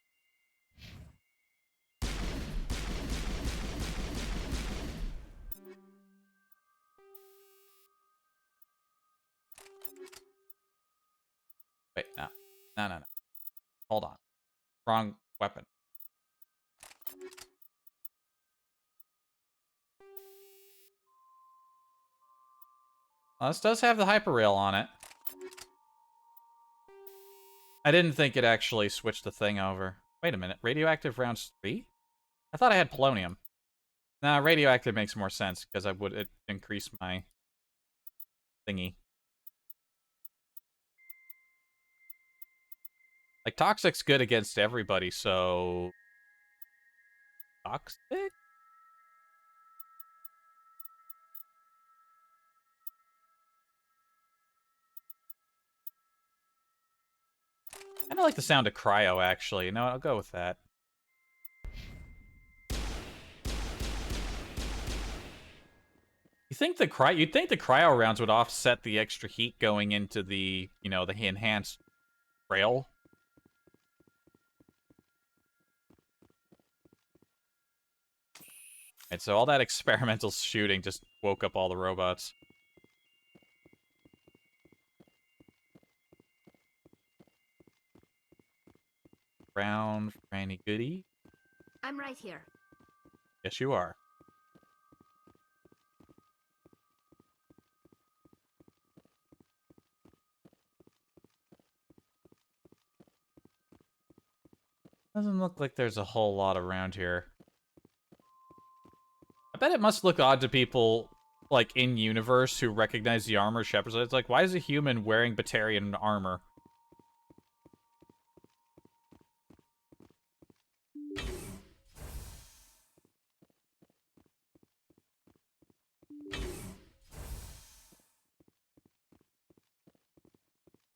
Wait, no. No. Hold on. Wrong weapon. Well, this does have the hyperrail on it. I didn't think it actually switched the thing over. Wait a minute. Radioactive rounds 3? I thought I had polonium. Nah, radioactive makes more sense because it increase my thingy. Like, Toxic's good against everybody, so... Toxic? I kinda like the sound of cryo, actually. No, I'll go with that. You'd think the cryo rounds would offset the extra heat going into the, you know, the enhanced rail. And so all that experimental shooting just woke up all the robots. Round for any goodie? I'm right here. Yes, you are. Doesn't look like there's a whole lot around here. I bet it must look odd to people, like, in-universe who recognize the armor shepherds. It's like, why is a human wearing Batarian armor?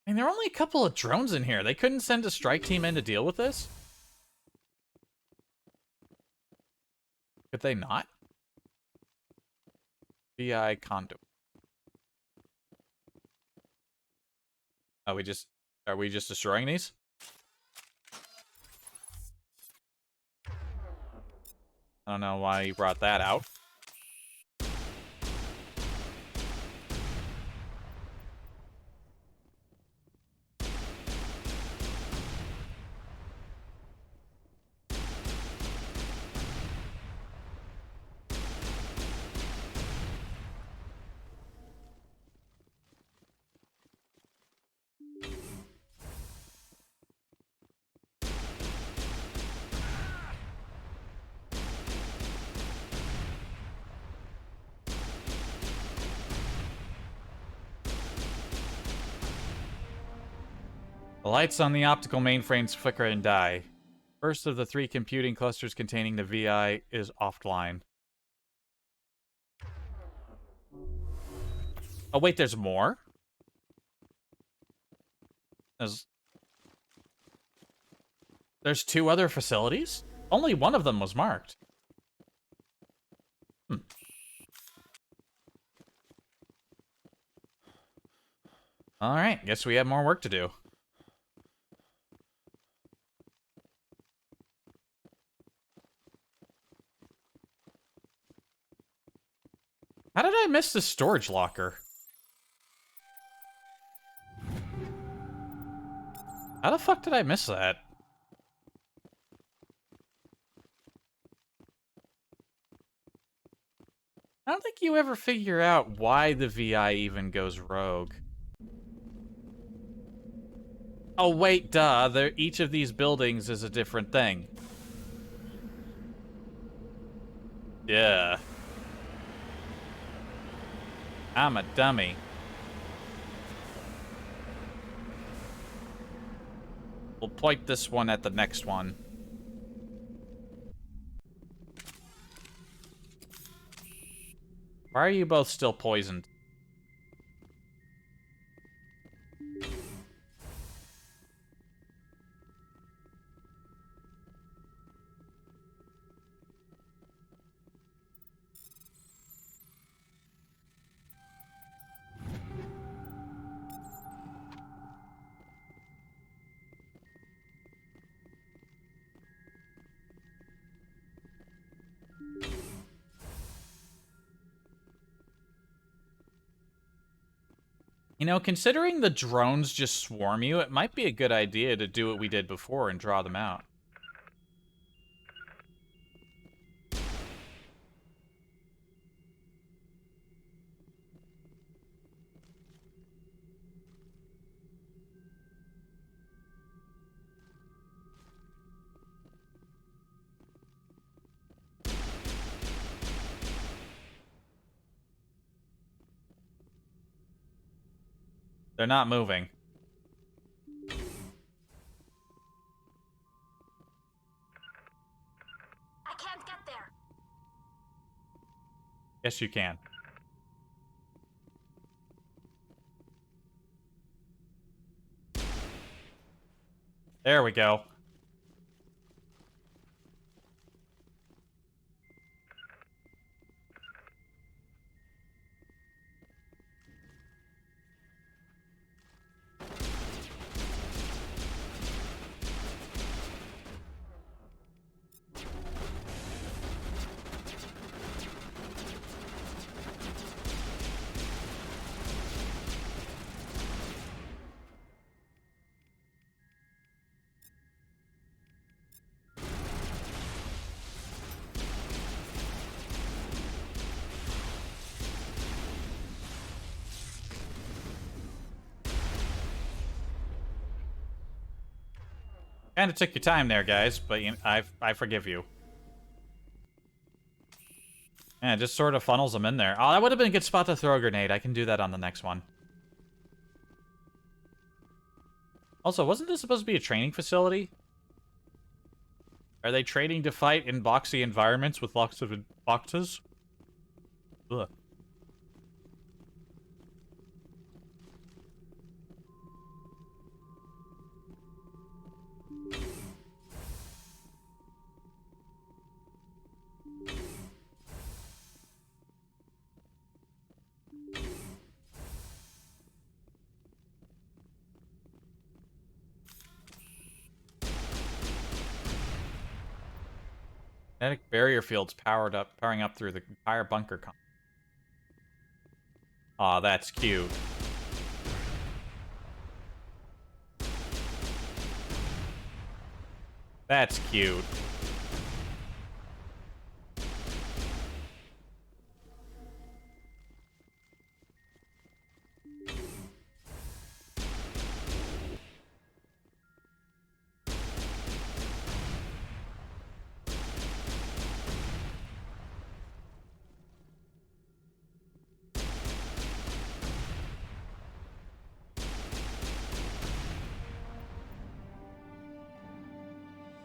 I mean, there are only a couple of drones in here. They couldn't send a strike team in to deal with this? Could they not? VI conduit. Are we just destroying these? I don't know why you brought that out. The lights on the optical mainframes flicker and die. First of the 3 computing clusters containing the VI is offline. Oh, wait, there's more? There's 2 other facilities? Only one of them was marked. Alright, guess we have more work to do. How did I miss the storage locker? How the fuck did I miss that? I don't think you ever figure out why the VI even goes rogue. Oh, wait, duh. Each of these buildings is a different thing. Yeah. I'm a dummy. We'll point this one at the next one. Why are you both still poisoned? You know, considering the drones just swarm you, it might be a good idea to do what we did before and draw them out. They're not moving. I can't get there. Yes, you can. There we go. Kinda took your time there, guys, but you know, I forgive you. Yeah, it just sort of funnels them in there. Oh, that would have been a good spot to throw a grenade. I can do that on the next one. Also, wasn't this supposed to be a training facility? Are they training to fight in boxy environments with lots of boxes? Ugh. Kinetic barrier fields powering up through the entire bunker. Aw, that's cute. That's cute.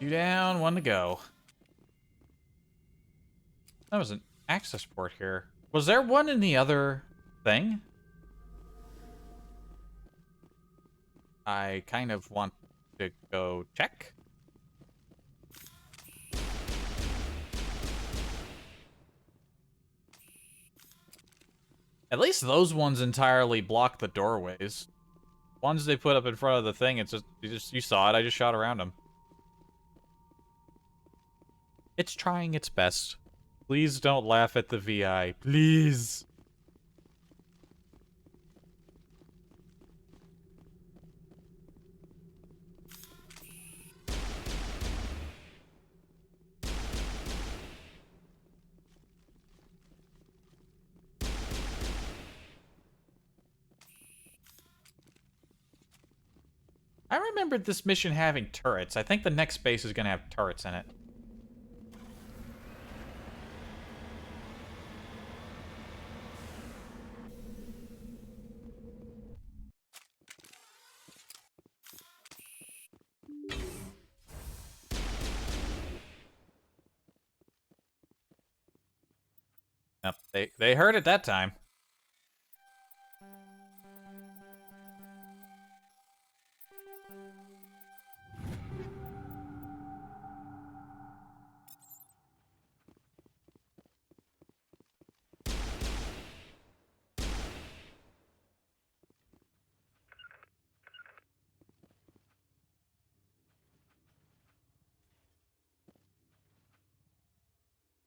Two down, one to go. That was an access port here. Was there one in the other thing? I kind of want to go check. At least those ones entirely block the doorways. Ones they put up in front of the thing, it's just you saw it, I just shot around them. It's trying its best. Please don't laugh at the VI. Please. I remembered this mission having turrets. I think the next base is going to have turrets in it. Yep, they heard it that time.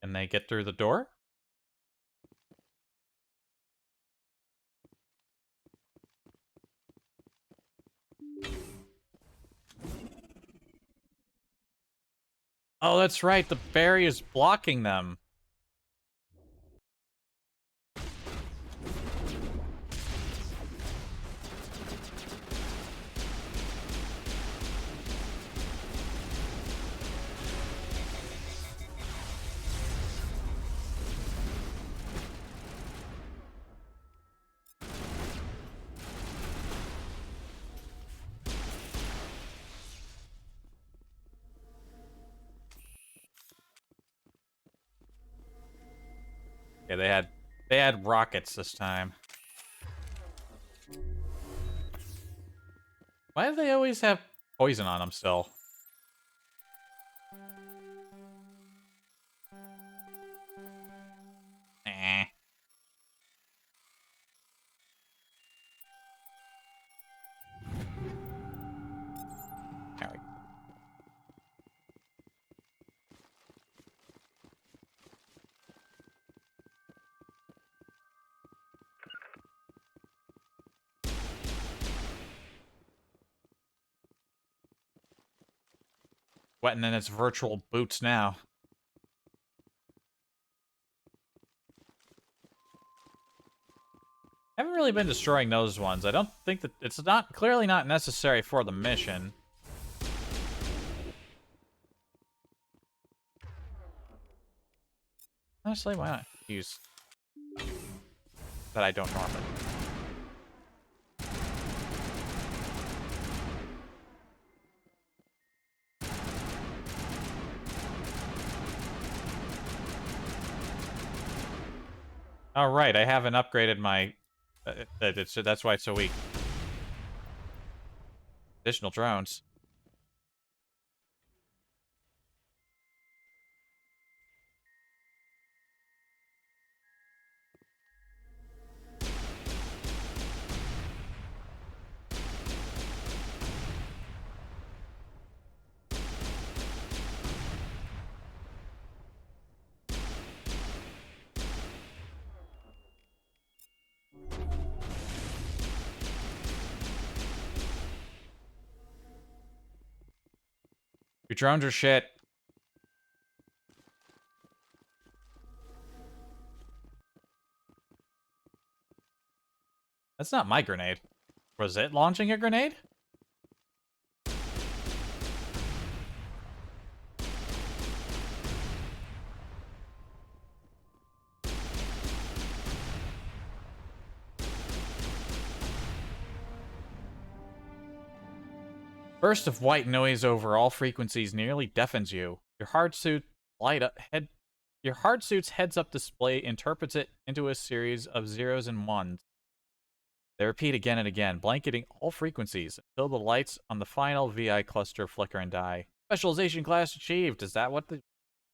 Can they get through the door? Oh, that's right. The berry is blocking them. Yeah, they had rockets this time. Why do they always have poison on them still? Eh. There we go. Wetting in its virtual boots now. Haven't really been destroying those ones. I don't think that it's clearly not necessary for the mission. Honestly, why not use that I don't normally? All right, I haven't upgraded my. That's why it's so weak. Additional drones. Your drones are shit. That's not my grenade. Was it launching a grenade? Burst of white noise over all frequencies nearly deafens you. Your hard suit Your hard suit's heads-up display interprets it into a series of zeros and ones. They repeat again and again, blanketing all frequencies until the lights on the final VI cluster flicker and die. Specialization class achieved. Is that what the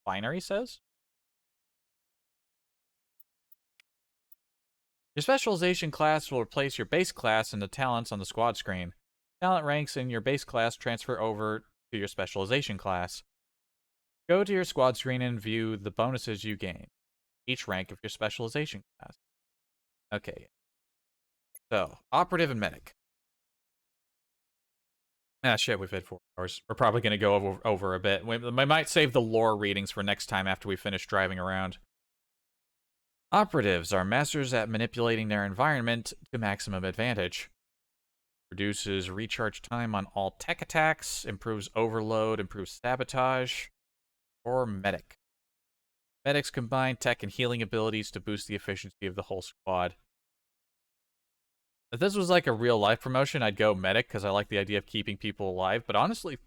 binary says? Your specialization class will replace your base class and the talents on the squad screen. Talent ranks in your base class transfer over to your specialization class. Go to your squad screen and view the bonuses you gain. Each rank of your specialization class. Okay. So, operative and medic. Ah, shit, we've hit 4 hours. We're probably going to go over a bit. We might save the lore readings for next time after we finish driving around. Operatives are masters at manipulating their environment to maximum advantage. Reduces recharge time on all tech attacks, improves overload, improves sabotage. Or medic. Medics combine tech and healing abilities to boost the efficiency of the whole squad. If this was like a real-life promotion, I'd go medic, because I like the idea of keeping people alive, but honestly,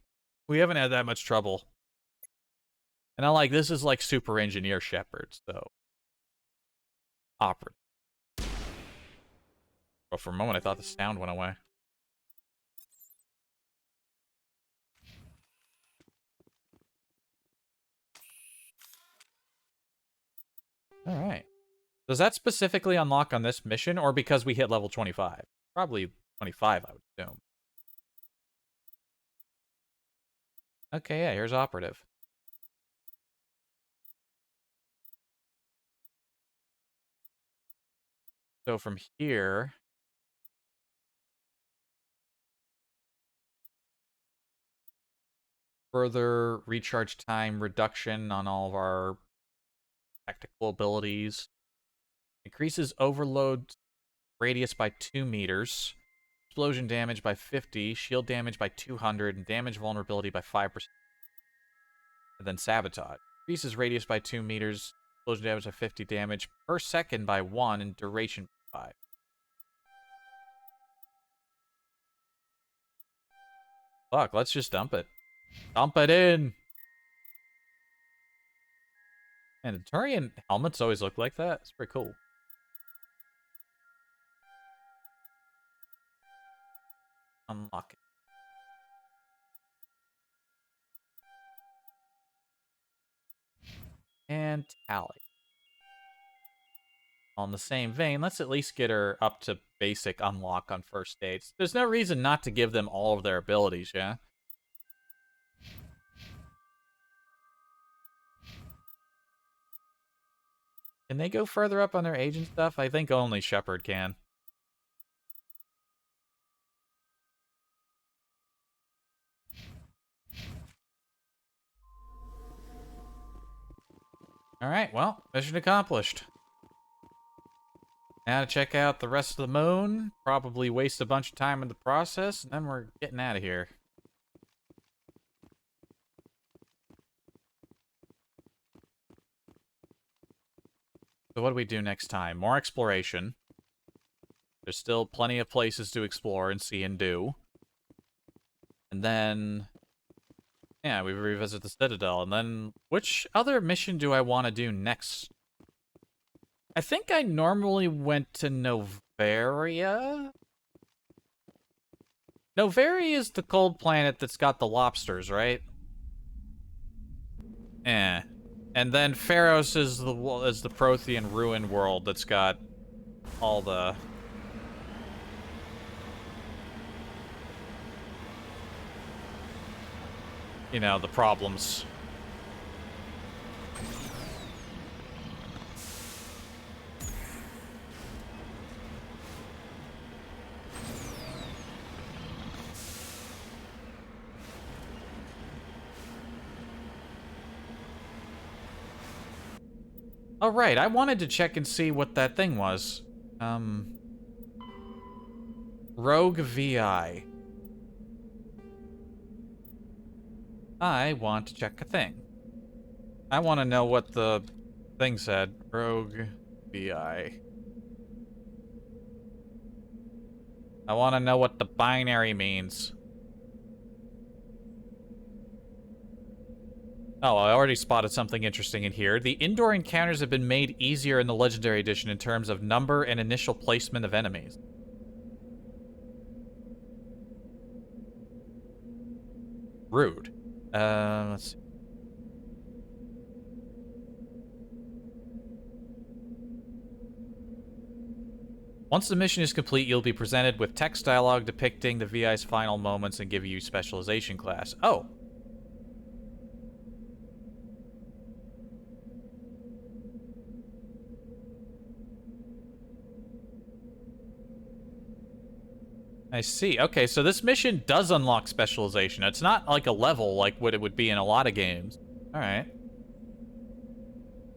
we haven't had that much trouble. And I like, this is like super engineer Shepard, so... Operative. Well, for a moment, I thought the sound went away. Alright. Does that specifically unlock on this mission, or because we hit level 25? Probably 25, I would assume. Okay, yeah, here's operative. So from here... Further recharge time reduction on all of our tactical abilities. Increases overload radius by 2 meters. Explosion damage by 50. Shield damage by 200. And damage vulnerability by 5%. And then sabotage. Increases radius by 2 meters. Explosion damage by 50. Damage per second by 1. And duration by 5. Fuck, let's just dump it. Dump it in! And the Turian helmets always look like that. It's pretty cool. Unlock it. And tally. On the same vein, let's at least get her up to basic unlock on first dates. There's no reason not to give them all of their abilities, yeah? Can they go further up on their agent stuff? I think only Shepard can. Alright, well, mission accomplished. Now to check out the rest of the moon. Probably waste a bunch of time in the process, and then we're getting out of here. So what do we do next time? More exploration. There's still plenty of places to explore and see and do. And then... yeah, we revisit the Citadel. And then, which other mission do I want to do next? I think I normally went to Novaria? Novaria is the cold planet that's got the lobsters, right? Eh. And then Pharos is the Prothean ruin world that's got all the... you know, the problems. Oh, right, I wanted to check and see what that thing was. Rogue VI. I want to check a thing. I want to know what the thing said. Rogue VI. I want to know what the binary means. Oh, I already spotted something interesting in here. The indoor encounters have been made easier in the Legendary Edition in terms of number and initial placement of enemies. Rude. Let's see. Once the mission is complete, you'll be presented with text dialogue depicting the VI's final moments and give you specialization class. Oh. I see. Okay, so this mission does unlock specialization. It's not like a level like what it would be in a lot of games. Alright.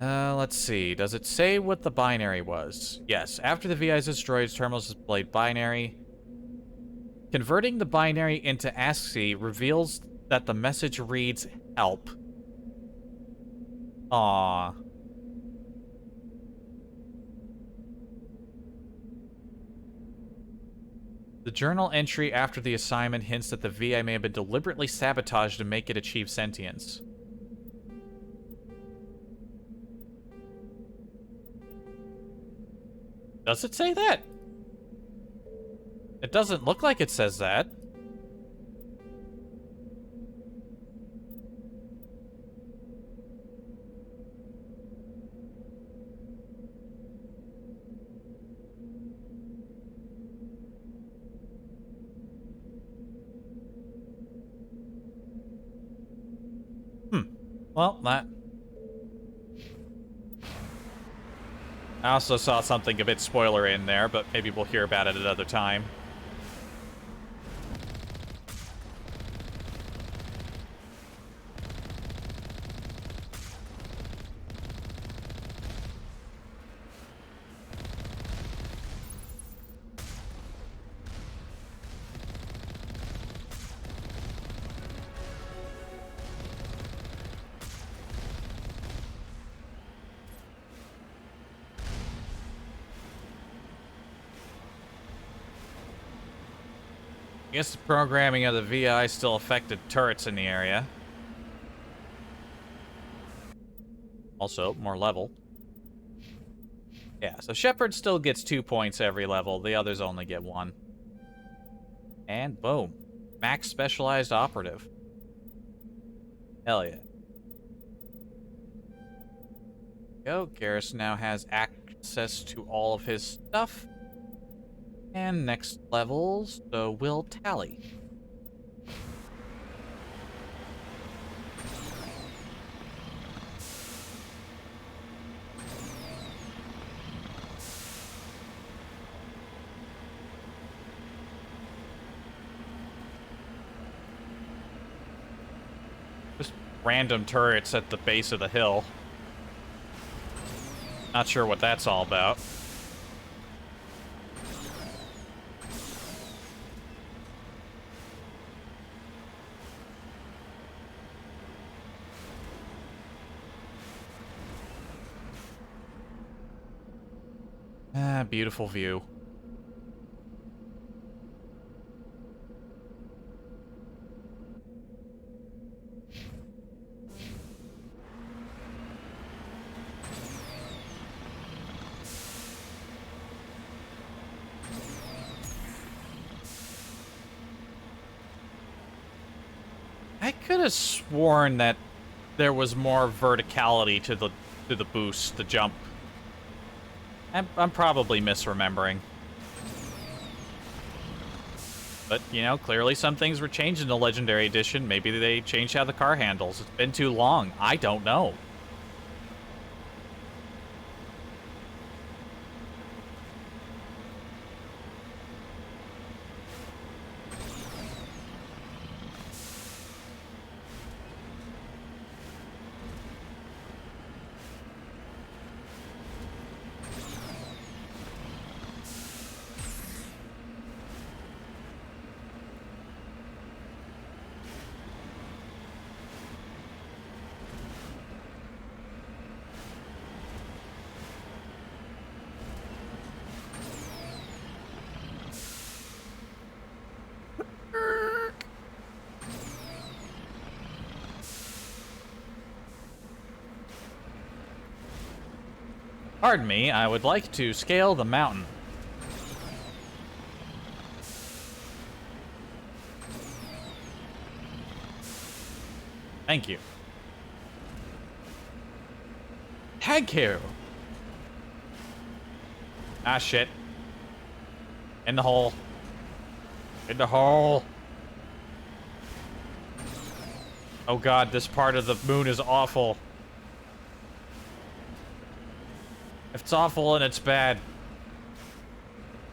Let's see. Does it say what the binary was? Yes. After the VI is destroyed, terminals displayed binary. Converting the binary into ASCII reveals that the message reads help. Aww. The journal entry after the assignment hints that the VI may have been deliberately sabotaged to make it achieve sentience. Does it say that? It doesn't look like it says that. Well, that... I also saw something a bit spoiler in there, but maybe we'll hear about it another time. I guess the programming of the VI still affected turrets in the area. Also, more level. Yeah, so Shepard still gets 2 points every level. The others only get 1. And boom. Max Specialized Operative. Hell yeah. Go. Garrus now has access to all of his stuff. And next levels, so we'll tally. Just random turrets at the base of the hill. Not sure what that's all about. Ah, beautiful view. I could have sworn that there was more verticality to the boost, the jump. I'm probably misremembering. But, you know, clearly some things were changed in the Legendary Edition. Maybe they changed how the car handles. It's been too long. I don't know. Pardon me, I would like to scale the mountain. Thank you. Thank you. Ah, shit. In the hole. In the hole. Oh god, this part of the moon is awful. If it's awful and it's bad,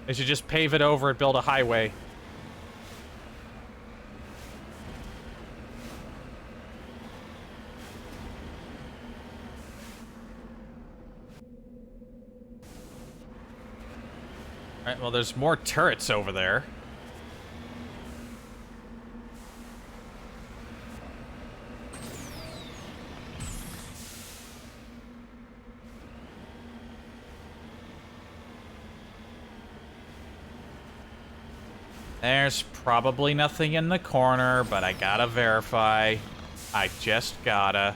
they should just pave it over and build a highway. Alright, well, there's more turrets over there. There's probably nothing in the corner, but I gotta verify. I just gotta.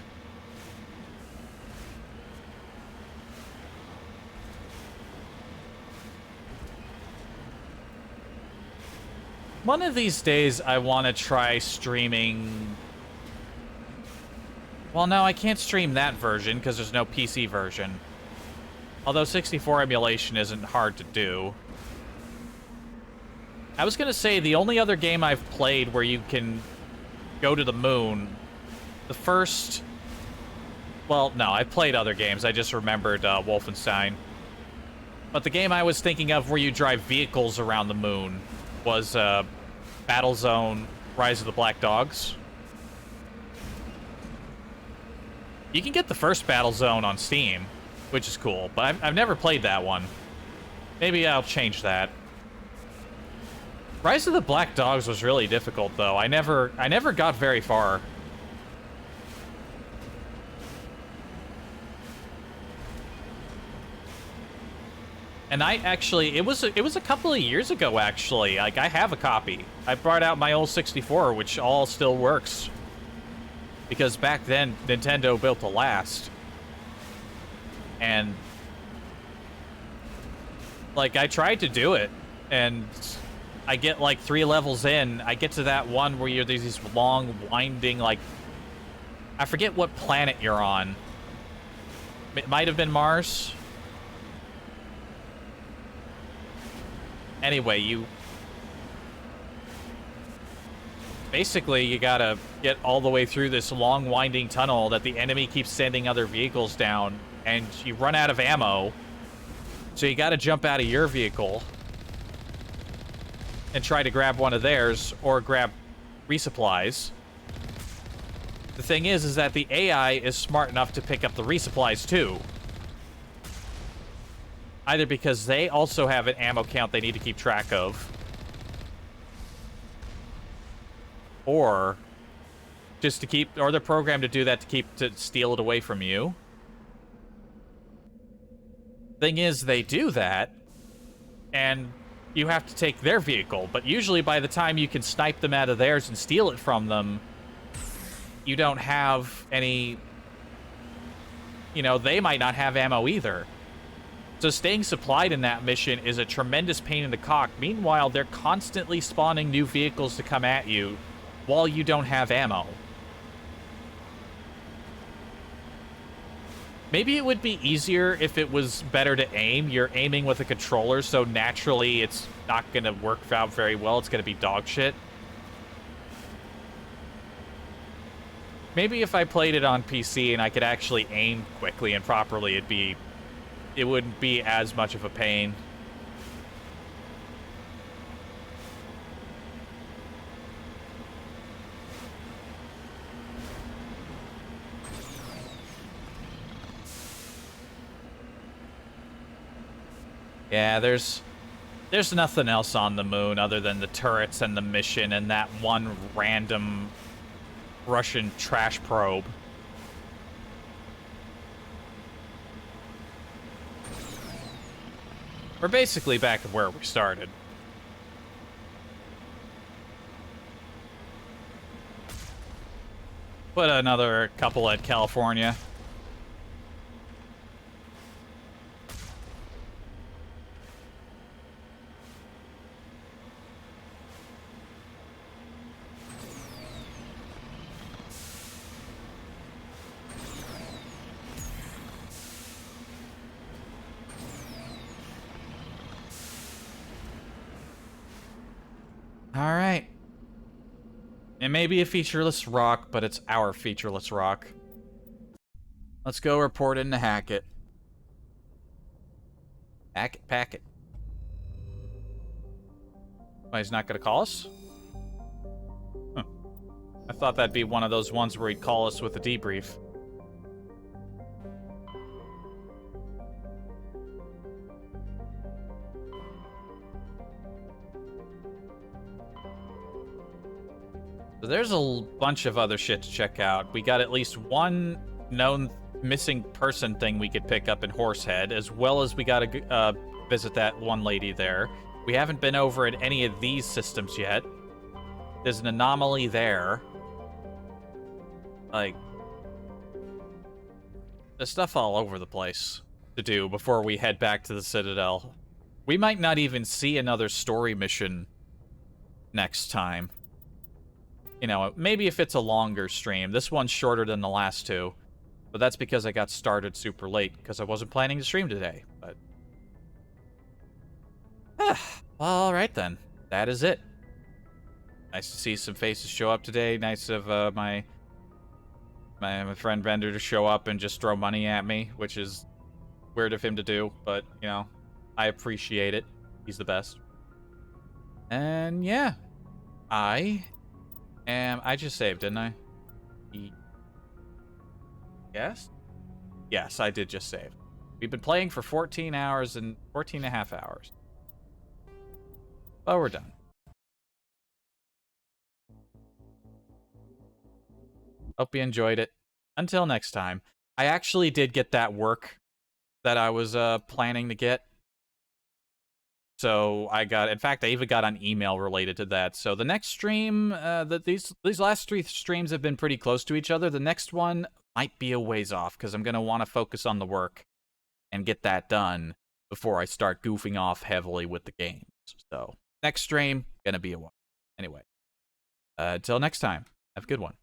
One of these days, I want to try streaming... Well, no, I can't stream that version because there's no PC version. Although 64 emulation isn't hard to do. I was gonna say, the only other game I've played where you can go to the moon, the first... Well, no, I've played other games, I just remembered Wolfenstein. But the game I was thinking of where you drive vehicles around the moon was Battlezone Rise of the Black Dogs. You can get the first Battlezone on Steam, which is cool, but I've never played that one. Maybe I'll change that. Rise of the Black Dogs was really difficult, though. I never got very far. And I actually, it was a couple of years ago, actually. Like, I have a copy. I brought out my old 64, which all still works. Because back then, Nintendo built to last. And, like, I tried to do it, and I get, like, 3 levels in. I get to that one where there's these long, winding, like... I forget what planet you're on. It might have been Mars. Anyway, you... Basically, you gotta get all the way through this long, winding tunnel that the enemy keeps sending other vehicles down, and you run out of ammo. So you gotta jump out of your vehicle and try to grab one of theirs, or grab resupplies. The thing is that the AI is smart enough to pick up the resupplies, too. Either because they also have an ammo count they need to keep track of, or just to keep, or they're programmed to do that to steal it away from you. Thing is, they do that, and you have to take their vehicle, but usually by the time you can snipe them out of theirs and steal it from them, you don't have any, you know, they might not have ammo either. So staying supplied in that mission is a tremendous pain in the cock. Meanwhile, they're constantly spawning new vehicles to come at you while you don't have ammo. Maybe it would be easier if it was better to aim. You're aiming with a controller, so naturally it's not going to work out very well. It's going to be dog shit. Maybe if I played it on PC and I could actually aim quickly and properly, it wouldn't be as much of a pain. Yeah, there's nothing else on the moon other than the turrets and the mission and that one random Russian trash probe. We're basically back at where we started. Put another couple at California. Alright. It may be a featureless rock, but it's our featureless rock. Let's go report into Hackett. Hackett, packet. Why, he's not gonna call us? Huh. I thought that'd be one of those ones where he'd call us with a debrief. So there's a bunch of other shit to check out. We got at least one known missing person thing we could pick up in Horsehead, as well as we gotta visit that one lady there. We haven't been over at any of these systems yet. There's an anomaly there. Like, there's stuff all over the place to do before we head back to the Citadel. We might not even see another story mission next time. You know, maybe if it's a longer stream. This one's shorter than the last two. But that's because I got started super late, because I wasn't planning to stream today. But alright then. That is it. Nice to see some faces show up today. Nice of my friend Bender to show up and just throw money at me, which is weird of him to do, but, you know, I appreciate it. He's the best. And yeah, I just saved, didn't I? Yes? Yes, I did just save. We've been playing for 14 hours and 14 and a half hours. But we're done. Hope you enjoyed it. Until next time. I actually did get that work that I was planning to get. So I got, in fact, I even got an email related to that. So the next stream, these last 3 streams have been pretty close to each other. The next one might be a ways off, because I'm going to want to focus on the work and get that done before I start goofing off heavily with the games. So next stream, going to be a while. Anyway, until next time, have a good one.